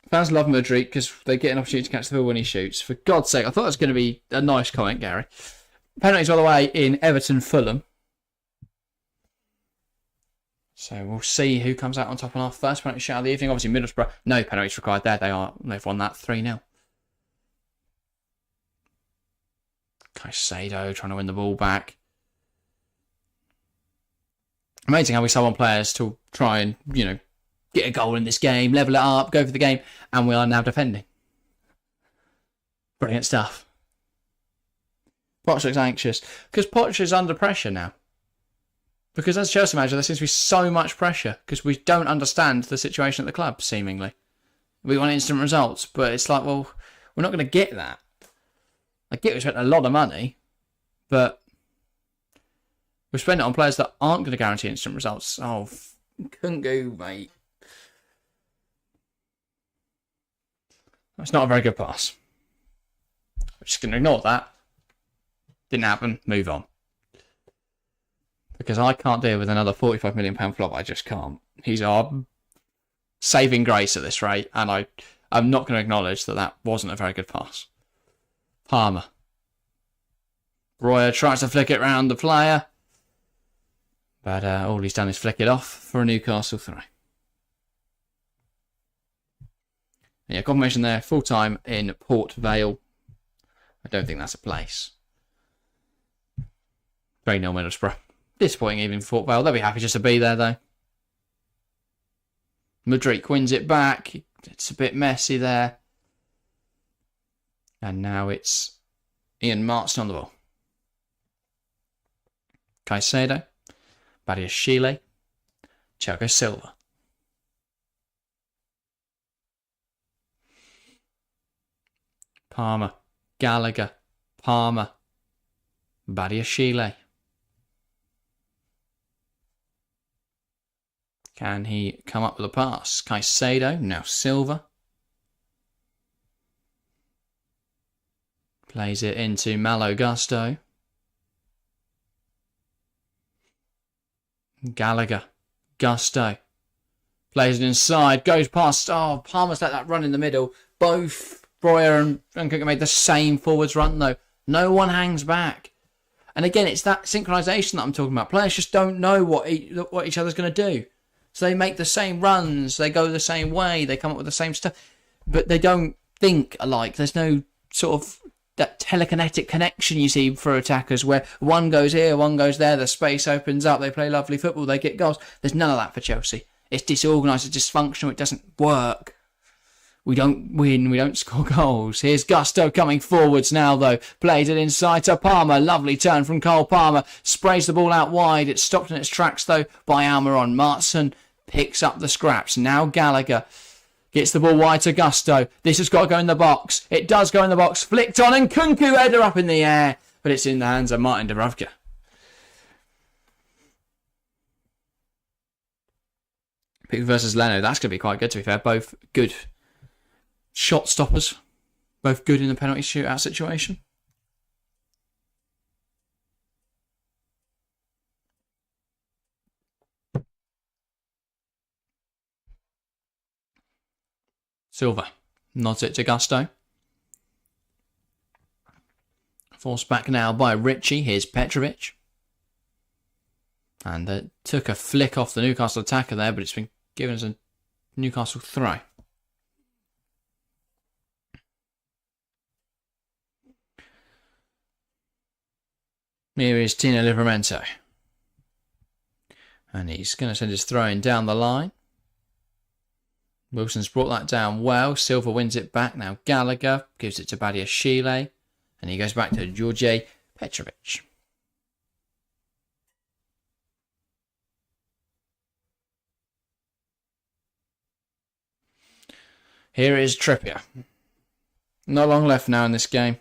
Fans love Mudryk because they get an opportunity to catch the ball when he shoots. For God's sake, I thought it was going to be a nice comment, Gary. Penalties, by the way, in Everton-Fulham. So we'll see who comes out on top on our first penalty shot of the evening. Obviously, Middlesbrough, no penalties required there. They've won that 3-0. Caicedo trying to win the ball back. Amazing how we sub on players to try and, get a goal in this game, level it up, go for the game, and we are now defending. Brilliant stuff. Poch looks anxious because Poch is under pressure now. Because as Chelsea manager, there seems to be so much pressure because we don't understand the situation at the club, seemingly. We want instant results, but it's like, well, we're not going to get that. I get we spent a lot of money, but we spent it on players that aren't going to guarantee instant results. Oh, couldn't go, mate. That's not a very good pass. We're just going to ignore that. Didn't happen. Move on. Because I can't deal with another £45 million flop. I just can't. He's our saving grace at this rate, and I'm not going to acknowledge that wasn't a very good pass. Palmer. Royer tries to flick it round the player, but all he's done is flick it off for a Newcastle 3. Yeah, confirmation there, full time in Port Vale. I don't think that's a place. 3-0 Middlesbrough. Disappointing even for Port Vale. They'll be happy just to be there though. Mudryk wins it back. It's a bit messy there. And now it's Ian Martin on the ball. Caicedo. Badiashile. Thiago Silva. Palmer. Gallagher. Palmer. Badiashile. Can he come up with a pass? Caicedo, now Silva. Plays it into Malo Gusto. Gallagher. Gusto. Plays it inside, goes past. Oh, Palmer's let that run in the middle. Both Royer and Cook made the same forwards run though. No one hangs back. And again, it's that synchronisation that I'm talking about. Players just don't know what each other's going to do. So they make the same runs, they go the same way, they come up with the same stuff, but they don't think alike. There's no sort of that telekinetic connection you see for attackers where one goes here, one goes there, the space opens up, they play lovely football, they get goals. There's none of that for Chelsea. It's disorganised, it's dysfunctional, it doesn't work. We don't win, we don't score goals. Here's Gusto coming forwards now though. Plays it inside to Palmer. Lovely turn from Cole Palmer. Sprays the ball out wide. It's stopped in its tracks though by Almiron. Martin picks up the scraps. Now Gallagher gets the ball wide to Gusto. This has got to go in the box. It does go in the box. Flicked on and Kunku header up in the air. But it's in the hands of Martin Dubravka. Pick versus Leno. That's going to be quite good to be fair. Both good shot stoppers. Both good in the penalty shootout situation. Silva nods it to Gusto. Forced back now by Ritchie. Here's Petrovic. And it took a flick off the Newcastle attacker there, but it's been given as a Newcastle throw. Here is Tino Livramento. And he's going to send his throw in down the line. Wilson's brought that down well. Silva wins it back. Now Gallagher gives it to Badiashile. And he goes back to Georgi Petrovic. Here is Trippier. Not long left now in this game.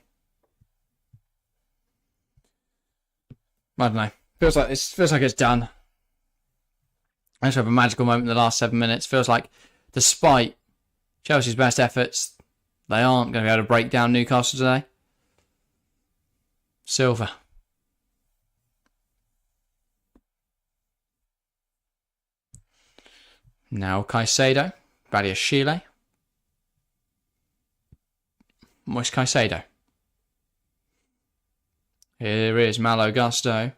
I don't know. Feels like it's done. I just have a magical moment in the last 7 minutes. Feels like, despite Chelsea's best efforts, they aren't going to be able to break down Newcastle today. Silva. Now Caicedo. Badiashile. Moise Caicedo. Here is Malo Gusto.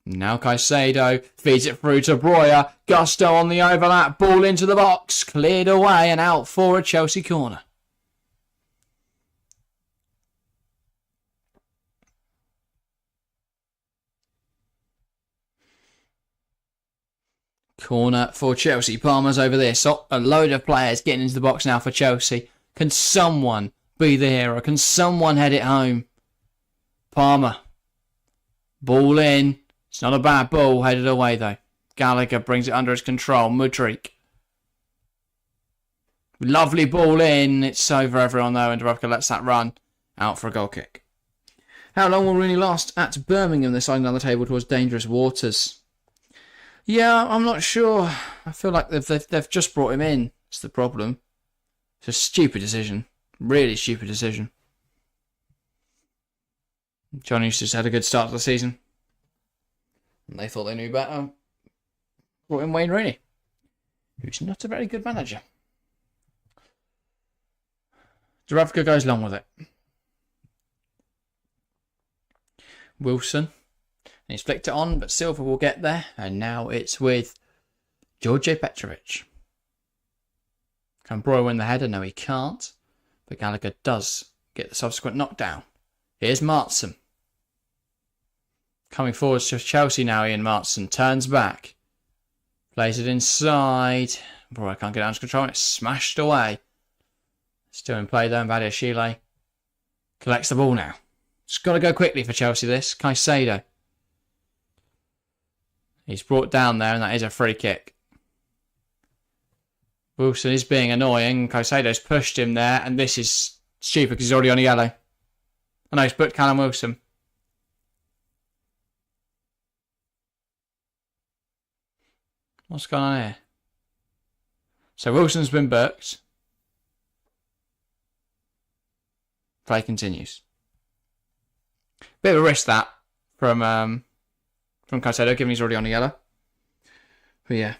Now Caicedo feeds it through to Royer. Gusto on the overlap. Ball into the box. Cleared away and out for a Chelsea corner. Corner for Chelsea. Palmer's over this. Oh, a load of players getting into the box now for Chelsea. Can someone be the hero? Can someone head it home? Palmer. Ball in. It's not a bad ball. Headed away though. Gallagher brings it under his control. Mudryk. Lovely ball in. It's over everyone though, and Dubravka lets that run out for a goal kick. How long will Rooney last at Birmingham? They're sliding down the table towards dangerous waters. Yeah, I'm not sure. I feel like they've just brought him in. It's the problem. It's a stupid decision. Really stupid decision. John Eustace had a good start to the season. And they thought they knew better. Brought in Wayne Rooney, who's not a very good manager. Dubravka goes long with it. Wilson. And he's flicked it on, but Silva will get there. And now it's with George Petrovic. Can Broy win the header? No, he can't. But Gallagher does get the subsequent knockdown. Here's Martson. Coming forwards to Chelsea now, Ian Martson. Turns back. Plays it inside. Broy can't get it under control. It's smashed away. Still in play though. And Badiashile collects the ball now. It's got to go quickly for Chelsea this. Caicedo. He's brought down there, and that is a free kick. Wilson is being annoying. Caicedo's pushed him there, and this is stupid because he's already on a yellow. I know he's put Callum Wilson. What's going on here? So Wilson's been booked. Play continues. Bit of a risk that from Caicedo, given he's already on a yellow. But yeah.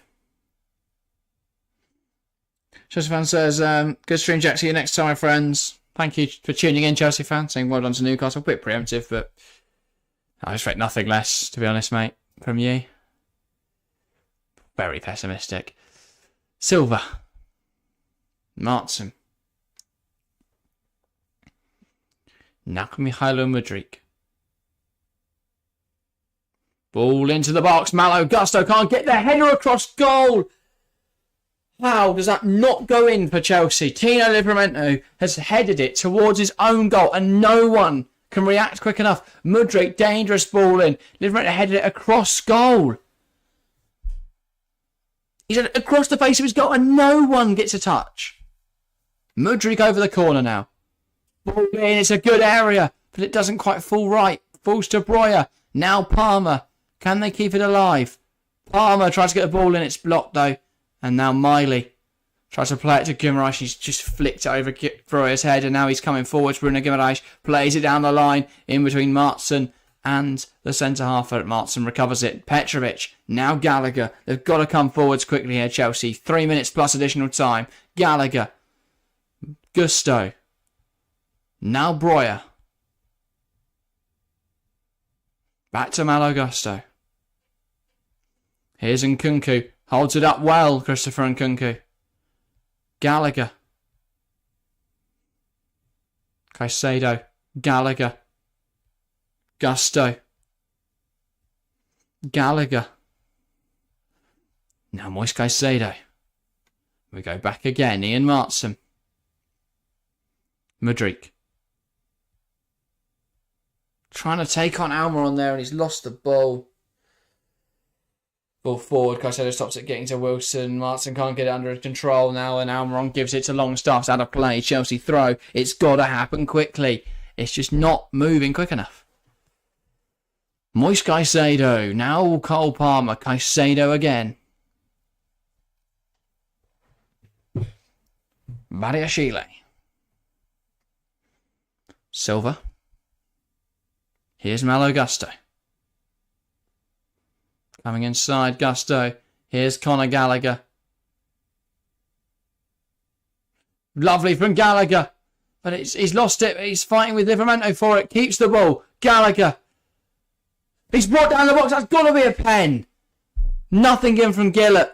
Chelsea fan says, good stream, Jack. See you next time, my friends. Thank you for tuning in, Chelsea fan. Saying well done to Newcastle. A bit preemptive, but I expect nothing less, to be honest, mate, from you. Very pessimistic. Silva. Martson. Now Mihailo Mudryk. Ball into the box. Malo Gusto can't get their header across goal. How does that not go in for Chelsea? Tino Livramento has headed it towards his own goal and no one can react quick enough. Mudryk, dangerous ball in. Livramento headed it across goal. He's across the face of his goal and no one gets a touch. Mudryk over the corner now. Ball in, it's a good area, but it doesn't quite fall right. Falls to Breuer. Now Palmer. Can they keep it alive? Palmer tries to get the ball in, it's blocked though. And now Miley tries to play it to Guimaraes. He's just flicked it over Breuer's head, and now he's coming forwards. Bruno Guimaraes plays it down the line in between Martson and the centre half. Martson recovers it. Petrovic. Now Gallagher. They've got to come forwards quickly here, Chelsea. 3 minutes plus additional time. Gallagher. Gusto. Now Breuer. Back to Malo Gusto. Here's Nkunku. Holds it up well, Christopher Nkunku. Gallagher. Caicedo. Gallagher. Gusto. Gallagher. Now Moise Caicedo. We go back again. Ian Martson. Mudryk. Trying to take on Almiron there and he's lost the ball. Ball forward. Caicedo stops it getting to Wilson. Martson can't get it under control now and Almiron gives it to Longstaff. Out of play. Chelsea throw. It's got to happen quickly. It's just not moving quick enough. Moise Caicedo. Now Cole Palmer. Caicedo again. Badiashile. Silva. Here's Malo Gusto. Coming inside, Gusto. Here's Conor Gallagher. Lovely from Gallagher. But he's lost it. He's fighting with Livramento for it. Keeps the ball. Gallagher. He's brought down the box. That's got to be a pen. Nothing in from Gillett.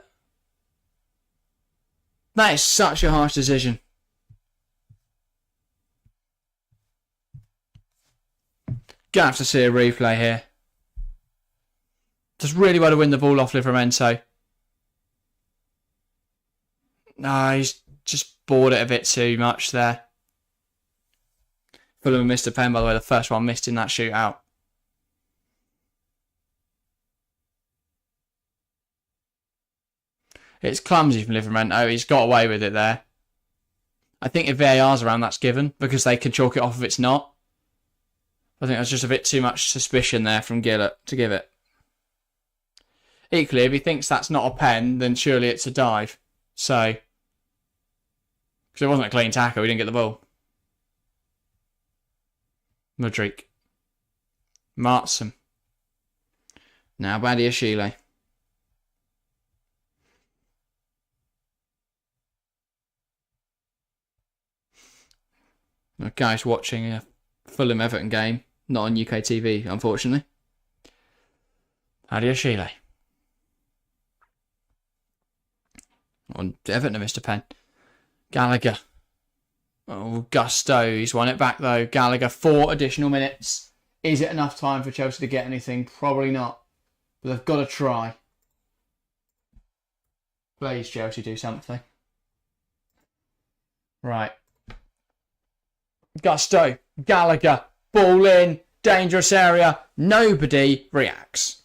That is such a harsh decision. Gonna have to see a replay here. Does really well to win the ball off Livramento. No, he's just bored it a bit too much there. Fulham missed a pen, by the way. The first one missed in that shootout. It's clumsy from Livramento. He's got away with it there. I think if VAR's around, that's given, because they can chalk it off if it's not. I think that's just a bit too much suspicion there from Gillett to give it. Equally, if he thinks that's not a pen, then surely it's a dive. So, because it wasn't a clean tackle, he didn't get the ball. Mudryk. Martson. Now Badiashile. A guy's watching a Fulham Everton game, not on UK TV, unfortunately. Badiashile. On Everton have missed a pen. Gallagher. Oh, Gusto. He's won it back though. Gallagher, 4 additional minutes. Is it enough time for Chelsea to get anything? Probably not. But they've got to try. Please, Chelsea, do something. Right. Gusto. Gallagher. Ball in. Dangerous area. Nobody reacts.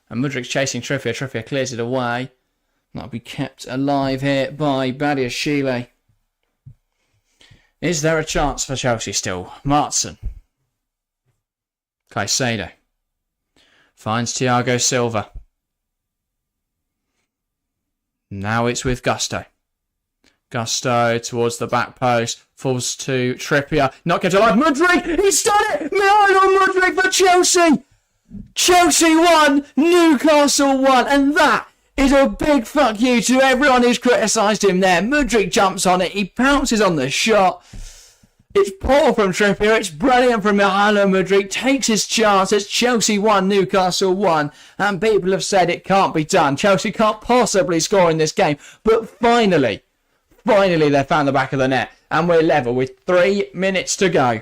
And Mudryk's chasing Trippier. Trippier clears it away. That'll be kept alive here by Badiashile. Is there a chance for Chelsea still? Martson. Caicedo. Finds Thiago Silva. Now it's with Gusto. Gusto towards the back post. Falls to Trippier. Not kept alive. Mudryk! He's done it! Milo Mudryk for Chelsea! Chelsea won! Newcastle won! And that is a big fuck you to everyone who's criticised him there. Mudryk jumps on it. He pounces on the shot. It's poor from Trippier. It's brilliant from Milo Mudryk. Takes his chance. It's Chelsea 1, Newcastle 1. And people have said it can't be done. Chelsea can't possibly score in this game. But finally they found the back of the net. And we're level with 3 minutes to go.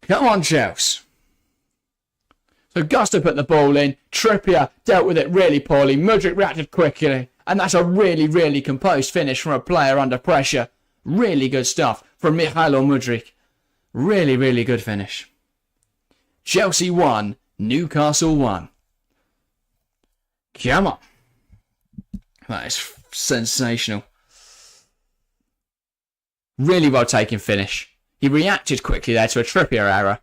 Come on, Chelsea. So Gusto put the ball in. Trippier dealt with it really poorly. Mudryk reacted quickly. And that's a really, really composed finish from a player under pressure. Really good stuff from Mykhailo Mudryk. Really, really good finish. Chelsea 1, Newcastle 1. Come on. That is sensational. Really well taken finish. He reacted quickly there to a Trippier error.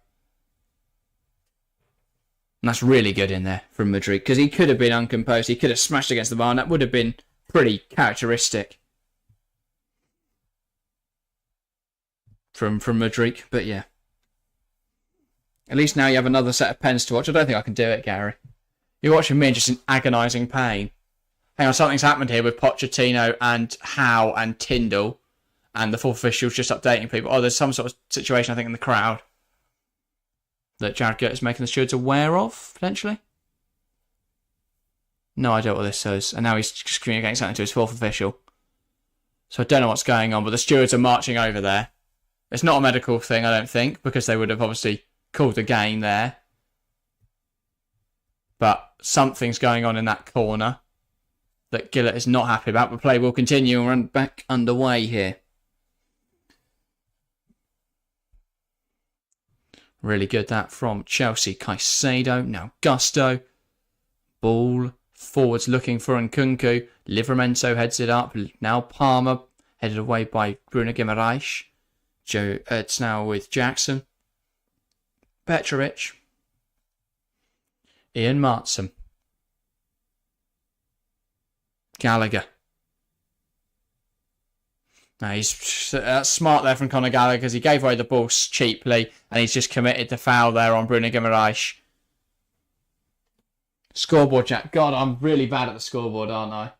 And that's really good in there from Mudryk, because he could have been uncomposed. He could have smashed against the bar, and that would have been pretty characteristic from Mudryk. But yeah. At least now you have another set of pens to watch. I don't think I can do it, Gary. You're watching me just in agonising pain. Hang on, something's happened here with Pochettino and Howe and Tyndall. And the fourth official's just updating people. Oh, there's some sort of situation, I think, in the crowd that Jared Girt is making the stewards aware of, potentially. No idea what this says. And now he's just communicating something to his fourth official. So I don't know what's going on, but the stewards are marching over there. It's not a medical thing, I don't think, because they would have obviously called the game there. But something's going on in that corner that Gillett is not happy about. But play will continue and run back underway here. Really good that from Chelsea. Caicedo, now Gusto. Ball forwards looking for Nkunku. Livramento heads it up. Now Palmer headed away by Bruno Guimaraes. It's now with Jackson. Petrovic. Ian Martson. Gallagher. Now he's smart there from Conor Gallagher, because he gave away the ball cheaply and he's just committed the foul there on Bruno Guimaraes. Scoreboard chat. God, I'm really bad at the scoreboard, aren't I?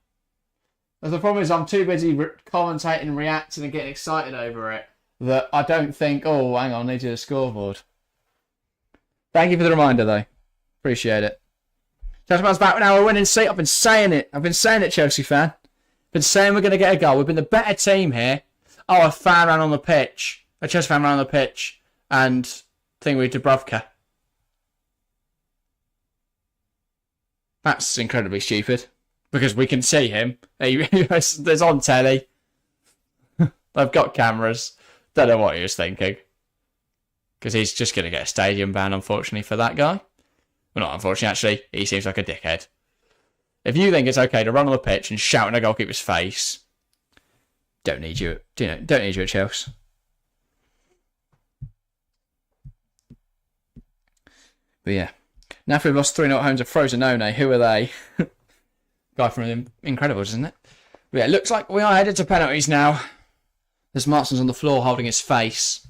The problem is I'm too busy commentating, reacting and getting excited over it that I don't think, oh, hang on, I need to do the scoreboard. Thank you for the reminder, though. Appreciate it. Chelsea fans back now. We're winning seat. I've been saying it, Chelsea fan. Been saying we're going to get a goal. We've been the better team here. Oh, a fan ran on the pitch. A Chelsea fan ran on the pitch. And thing with Dubravka. That's incredibly stupid. because we can see him. There's on telly. They've got cameras. Don't know what he was thinking. Because he's just going to get a stadium ban, unfortunately, for that guy. Well, not unfortunately, actually. He seems like a dickhead. If you think it's okay to run on the pitch and shout in a goalkeeper's face, don't need you at Chelsea. But yeah. Now if we've lost 3-0 at home to Frosinone, who are they? Guy from The Incredibles, isn't it? But yeah, it looks like we are headed to penalties now. There's Marston's on the floor holding his face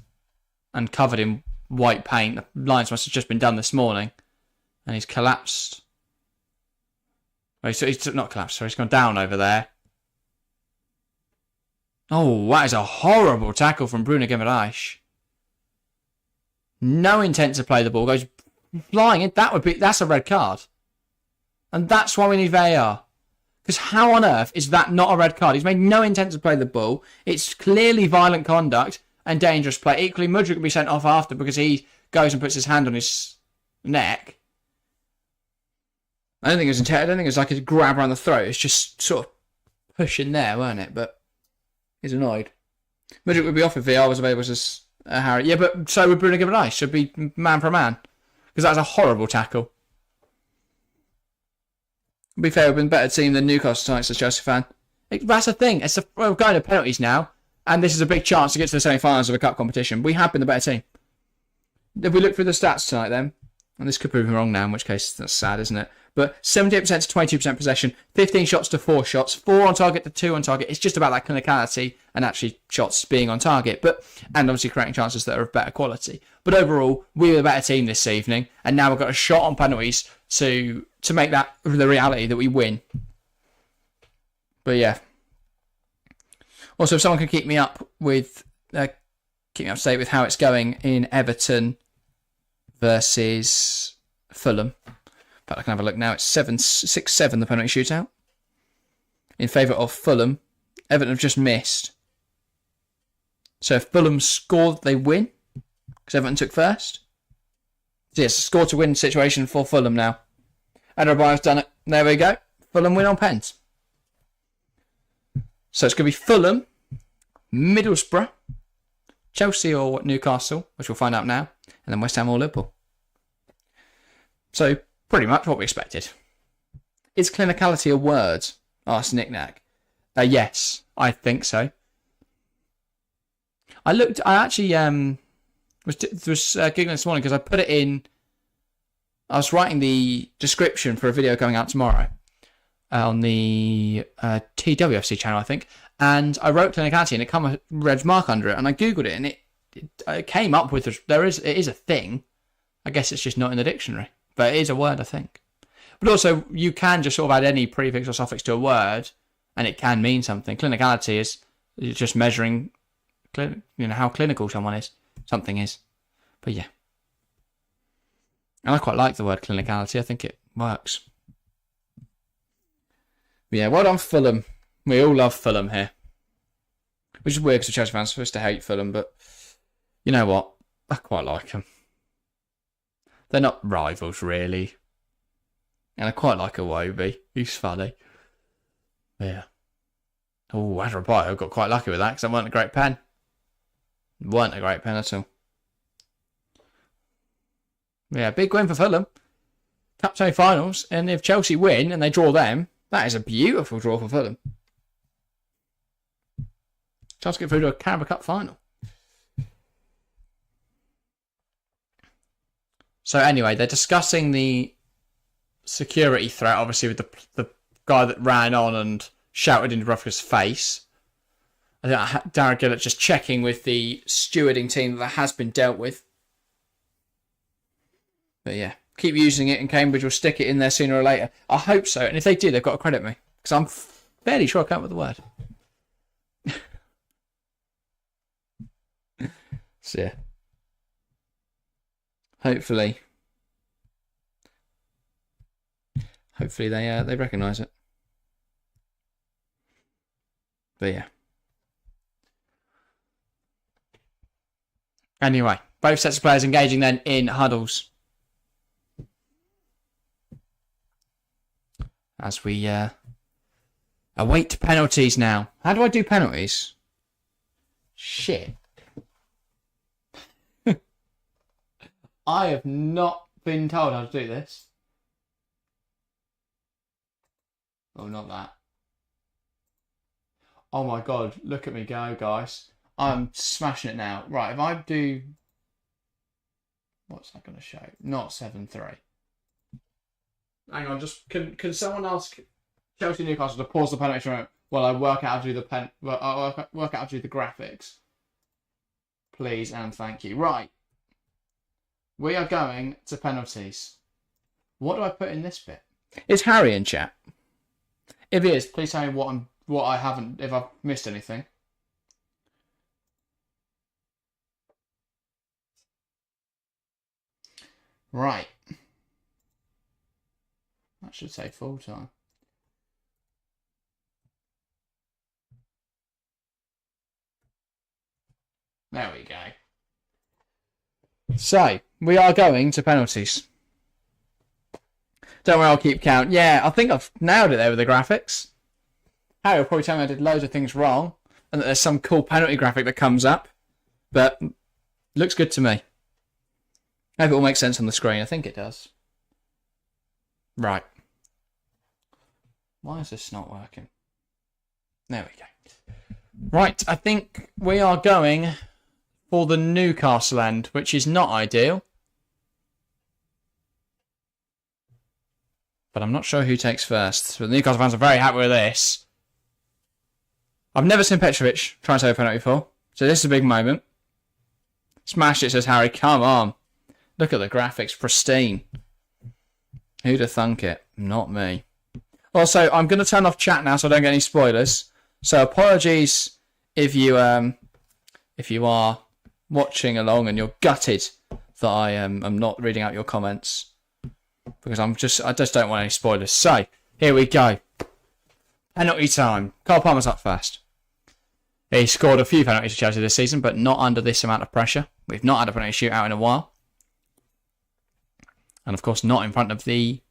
and covered in white paint. The lines must have just been done this morning. And he's collapsed. Oh, he's not collapsed, sorry. He's gone down over there. Oh, that is a horrible tackle from Bruno Guimaraes. No intent to play the ball. Goes flying in. That's a red card. And that's why we need VAR. Because how on earth is that not a red card? He's made no intent to play the ball. It's clearly violent conduct and dangerous play. Equally, Mudryk could be sent off after because he goes and puts his hand on his neck. I don't think it was like a grab around the throat. It's just sort of pushing there, weren't it? But he's annoyed. Mudryk would be off if VAR was available as Harry. Yeah, but so would Bruno Guimaraes. Should be man for man. Because that's a horrible tackle. To be fair, we've been a better team than Newcastle tonight, as a Chelsea fan. That's the thing. We're going to penalties now, and this is a big chance to get to the semi-finals of a cup competition. We have been the better team. If we look through the stats tonight, then, and this could prove me wrong now, in which case that's sad, isn't it? But 78% to 22% possession, 15 shots to 4 shots, 4 on target to 2 on target. It's just about that clinicality and actually shots being on target, and obviously creating chances that are of better quality. But overall, we were the better team this evening, and now we've got a shot on penalties to make that the reality that we win. But yeah. Also, if someone can keep me up to date with how it's going in Everton versus Fulham. In fact, I can have a look now. It's 6-7 the penalty shootout in favour of Fulham. Everton have just missed. So if Fulham score, they win because Everton took first. So yes, score to win situation for Fulham now. Adebayo's done it. There we go. Fulham win on pens. So it's going to be Fulham, Middlesbrough, Chelsea or Newcastle, which we'll find out now, and then West Ham or Liverpool. So pretty much what we expected. Is clinicality a word? Asked Nick Nack. Yes, I think so. I actually was giggling this morning because I put it in. I was writing the description for a video going out tomorrow on the TWFC channel, I think, and I wrote clinicality and it came a red mark under it, and I googled it and it came up with it is a thing. I guess it's just not in the dictionary, but it is a word, I think. But also, you can just sort of add any prefix or suffix to a word, and it can mean something. Clinicality is just measuring, how clinical something is. But yeah. And I quite like the word clinicality. I think it works. But yeah, well done Fulham. We all love Fulham here. Which is weird because Chelsea fans are supposed to hate Fulham, but you know what? I quite like them. They're not rivals, really. And I quite like Iwobi. He's funny. Yeah. Oh, Adebayo got quite lucky with that because that weren't a great pen. Weren't a great pen at all. Yeah, big win for Fulham. Cup semi-finals, and if Chelsea win and they draw them, that is a beautiful draw for Fulham. Chance to get through to a Carabao Cup Final. So anyway, they're discussing the security threat, obviously, with the guy that ran on and shouted into Dubravka's face. I think Darren Gillett just checking with the stewarding team that has been dealt with. But yeah, keep using it and Cambridge will stick it in there sooner or later. I hope so. And if they do, they've got to credit me. Because I'm fairly sure I can't with the word. So yeah. Hopefully they recognise it. But yeah. Anyway, both sets of players engaging then in huddles. As we Await penalties now. How do I do penalties? Shit. I have not been told how to do this. Oh, not that. Oh my god, look at me go, guys. I'm smashing it now. Right, if I do... What's that going to show? Not 7-3. Hang on, just... Can someone ask Chelsea Newcastle to pause the penalty moment while I work out how to do the work out how to do the graphics? Please and thank you. Right. We are going to penalties. What do I put in this bit? Is Harry in chat? If he is, please tell me what I haven't, if I've missed anything. Right. That should say full time. There we go. So, we are going to penalties. Don't worry, I'll keep count. Yeah, I think I've nailed it there with the graphics. Harry will probably tell me I did loads of things wrong and that there's some cool penalty graphic that comes up. But, looks good to me. I hope it all makes sense on the screen. I think it does. Right. Why is this not working? There we go. Right, I think we are going for the Newcastle end, which is not ideal. But I'm not sure who takes first. So the Newcastle fans are very happy with this. I've never seen Petrovic try and save a penalty before. So this is a big moment. Smash it, says Harry. Come on. Look at the graphics. Pristine. Who'd have thunk it? Not me. Also, I'm going to turn off chat now so I don't get any spoilers. So apologies if you are watching along and you're gutted that I am not reading out your comments. Because I just don't want any spoilers. So, here we go. Penalty time. Cole Palmer's up first. He scored a few penalties for Chelsea this season, but not under this amount of pressure. We've not had a penalty shootout in a while. And of course, not in front of the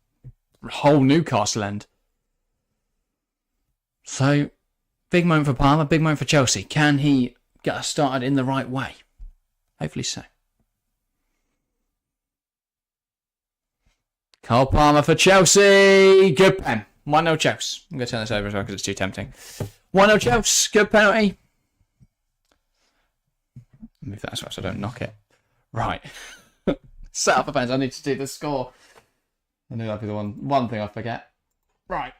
whole Newcastle end. So, big moment for Palmer, big moment for Chelsea. Can he get us started in the right way? Hopefully so. Cole Palmer for Chelsea. Good pen. 1-0 Chelsea. I'm going to turn this over as well because it's too tempting. 1-0 Chelsea. Good penalty. Move that as well so I don't knock it. Right. Set up a pens. I need to do the score. I knew that'd be the one thing I forget. Right.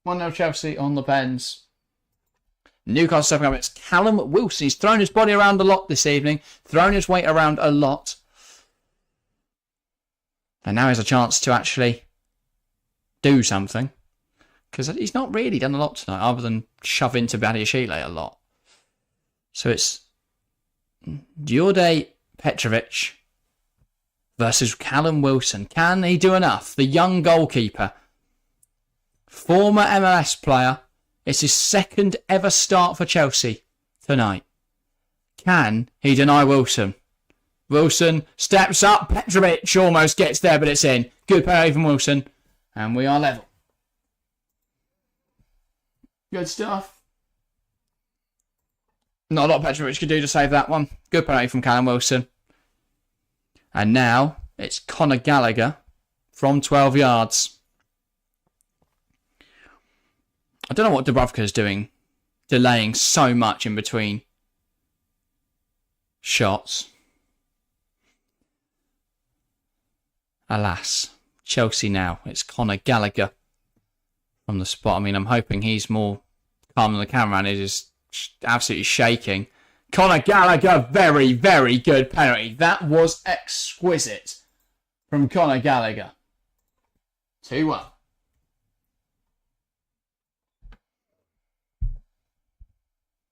1-0 Chelsea on the pens. Newcastle stepping up. It's Callum Wilson. He's thrown his body around a lot this evening. Thrown his weight around a lot. And now he has a chance to actually do something. Because he's not really done a lot tonight, other than shove into Badiashile a lot. So it's Djordje Petrovic versus Callum Wilson. Can he do enough? The young goalkeeper. Former MLS player. It's his second ever start for Chelsea tonight. Can he deny Wilson? Wilson steps up. Petrovic almost gets there, but it's in. Good penalty from Wilson. And we are level. Good stuff. Not a lot Petrovic could do to save that one. Good penalty from Callum Wilson. And now it's Conor Gallagher from 12 yards. I don't know what Dubravka's doing. Delaying so much in between shots. Alas, Chelsea now. It's Conor Gallagher from the spot. I mean, I'm hoping he's more calm than the cameraman is just absolutely shaking. Conor Gallagher, very, very good penalty. That was exquisite from Conor Gallagher. 2-1.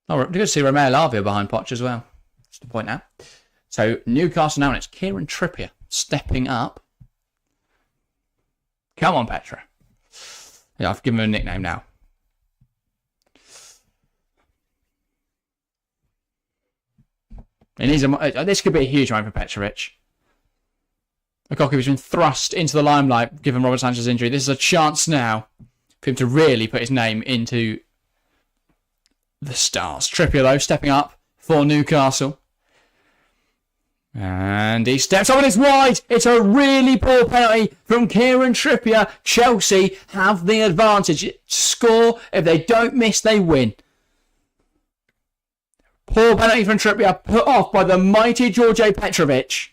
Oh, good to see Romeo Lavia behind Poch as well. Just to point out. So, Newcastle now, and it's Kieran Trippier stepping up. Come on, Petra. Yeah, I've given him a nickname now. This could be a huge moment for Petrovic. The goalkeeper's been thrust into the limelight given Robert Sanchez's injury. This is a chance now for him to really put his name into the stars. Trippier, though, stepping up for Newcastle. And he steps up and it's wide. It's a really poor penalty from Kieran Trippier. Chelsea have the advantage. Score. If they don't miss, they win. Poor penalty from Trippier, put off by the mighty George Petrovic.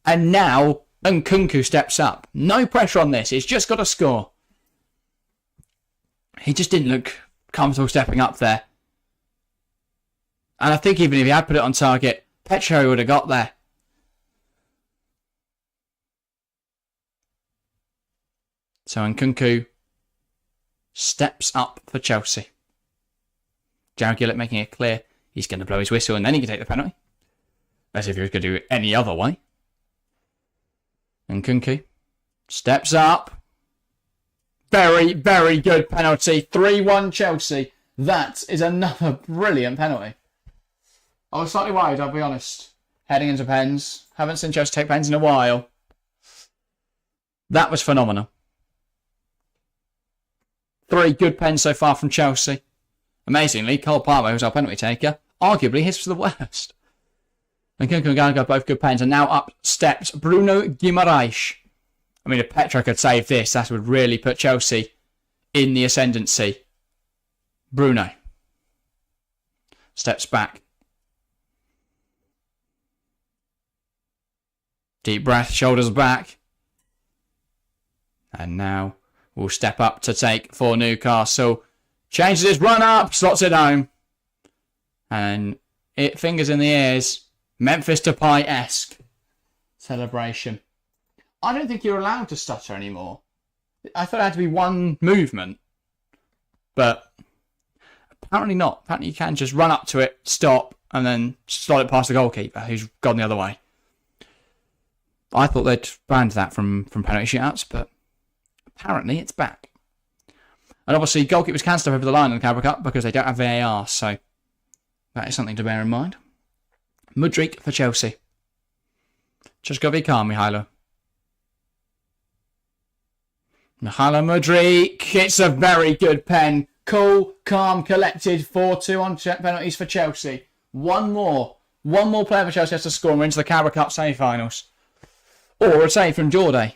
And now Nkunku steps up. No pressure on this. He's just got to score. He just didn't look comfortable stepping up there. And I think even if he had put it on target, Petro would have got there. So Nkunku steps up for Chelsea. Jared Gillett making it clear he's going to blow his whistle and then he can take the penalty. As if he was going to do it any other way. Nkunku steps up. Very, very good penalty. 3-1 Chelsea. That is another brilliant penalty. I was slightly worried, I'll be honest. Heading into pens. Haven't seen Chelsea take pens in a while. That was phenomenal. 3 good pens so far from Chelsea. Amazingly, Cole Palmer, who's our penalty taker, arguably his for the worst. And Nkunku and Gallagher both good pens. And now up steps Bruno Guimaraes. I mean, if Petro could save this, that would really put Chelsea in the ascendancy. Bruno steps back. Deep breath, shoulders back. And now will step up to take for Newcastle. Changes his run up, slots it home. And it fingers in the ears. Memphis Depay-esque celebration. I don't think you're allowed to stutter anymore. I thought it had to be one movement. But apparently not. Apparently you can just run up to it, stop, and then slot it past the goalkeeper who's gone the other way. I thought they'd banned that from penalty shootouts, but apparently it's back. And obviously goalkeepers can step over the line in the Carabao Cup because they don't have VAR, so that is something to bear in mind. Mudryk for Chelsea. Just got to be calm, Mihailo. Mihailo Mudryk. It's a very good pen. Cool, calm, collected. 4-2 on penalties for Chelsea. One more player for Chelsea has to score and we're into the Carabao Cup semi-finals. Or a save from Jordan.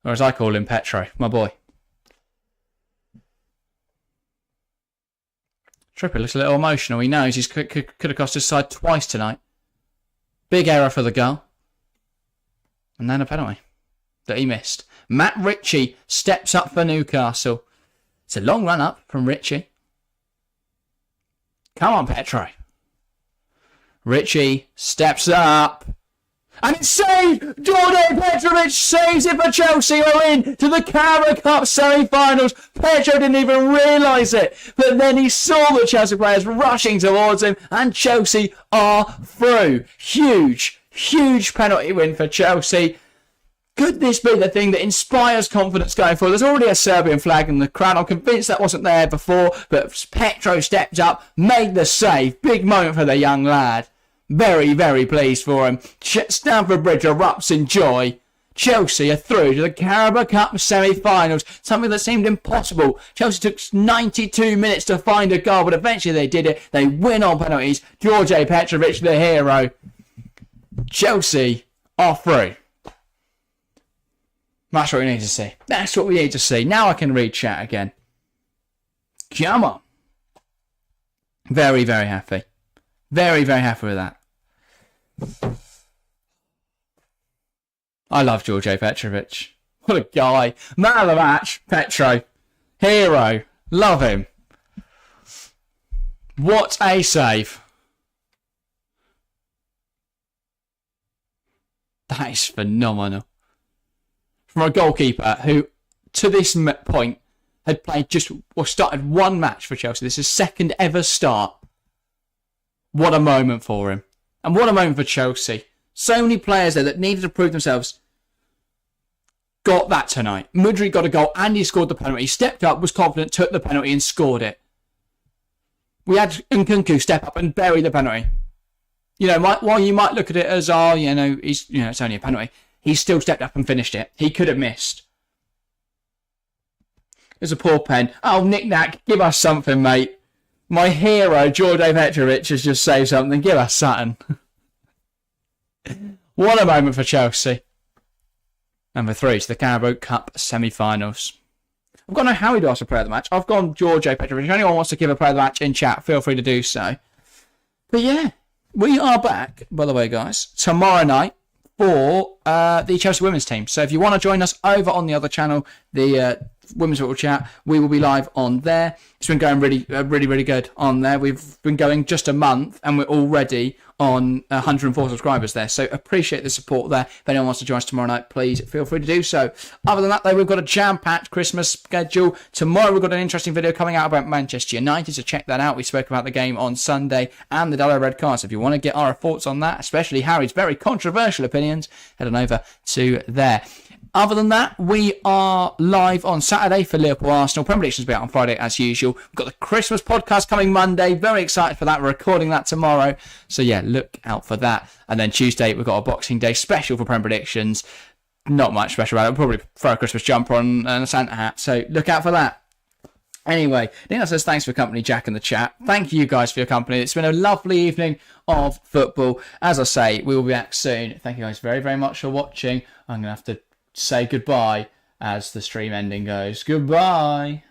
Or as I call him, Petro, my boy. Trippier looks a little emotional. He knows he could have cost his side twice tonight. Big error for the goal. And then a penalty that he missed. Matt Ritchie steps up for Newcastle. It's a long run up from Ritchie. Come on, Petro. Ritchie steps up. And it's saved! Jordan Petrovic saves it for Chelsea. Are in to the Carabao Cup semi-finals. Petro didn't even realise it. But then he saw the Chelsea players rushing towards him. And Chelsea are through. Huge, huge penalty win for Chelsea. Could this be the thing that inspires confidence going forward? There's already a Serbian flag in the crowd. I'm convinced that wasn't there before. But Petro stepped up, made the save. Big moment for the young lad. Very, very pleased for him. Stamford Bridge erupts in joy. Chelsea are through to the Carabao Cup semi-finals. Something that seemed impossible. Chelsea took 92 minutes to find a goal, but eventually they did it. They win on penalties. George Petrovic, the hero. Chelsea are through. That's what we need to see. That's what we need to see. Now I can read chat again. Come on. Very, very happy. Very, very happy with that. I love George Petrovic. What a guy. Man of the match, Petro. Hero. Love him. What a save. That is phenomenal. From a goalkeeper who, to this point, had played started one match for Chelsea. This is his second ever start. What a moment for him. And what a moment for Chelsea. So many players there that needed to prove themselves got that tonight. Mudryk got a goal and he scored the penalty. He stepped up, was confident, took the penalty and scored it. We had Nkunku step up and bury the penalty. You know, while you might look at it as, it's only a penalty. He still stepped up and finished it. He could have missed. It's a poor pen. Oh, knick-knack, give us something, mate. My hero, Djordje Petrovic, has just saved something. Give us something. What a moment for Chelsea. Number 3 to the Carabao Cup semi-finals. I've got no Howie to ask for player of the match. I've gone Djordje Petrovic. If anyone wants to give a player of the match in chat, feel free to do so. But yeah, we are back, by the way, guys, tomorrow night for the Chelsea women's team. So if you want to join us over on the other channel, the Women's Football Chat, we will be live on there. It's been going really good on there. We've been going just a month and we're already on 104 subscribers there. So appreciate the support there. If anyone wants to join us tomorrow night, please feel free to do so. Other than that, though, we've got a jam-packed Christmas schedule. Tomorrow we've got an interesting video coming out about Manchester United, so check that out. We spoke about the game on Sunday and the Dalo red card. So if you want to get our thoughts on that, especially Harry's very controversial opinions, head on over to there. Other than that, we are live on Saturday for Liverpool Arsenal. Premier Predictions will be out on Friday as usual. We've got the Christmas podcast coming Monday. Very excited for that. We're recording that tomorrow. So yeah, look out for that. And then Tuesday, we've got a Boxing Day special for Premier Predictions. Not much special about it. We'll probably throw a Christmas jumper on and a Santa hat. So look out for that. Anyway, Nina says thanks for your company, Jack, in the chat. Thank you guys for your company. It's been a lovely evening of football. As I say, we will be back soon. Thank you guys very much for watching. I'm going to have to say goodbye as the stream ending goes. Goodbye.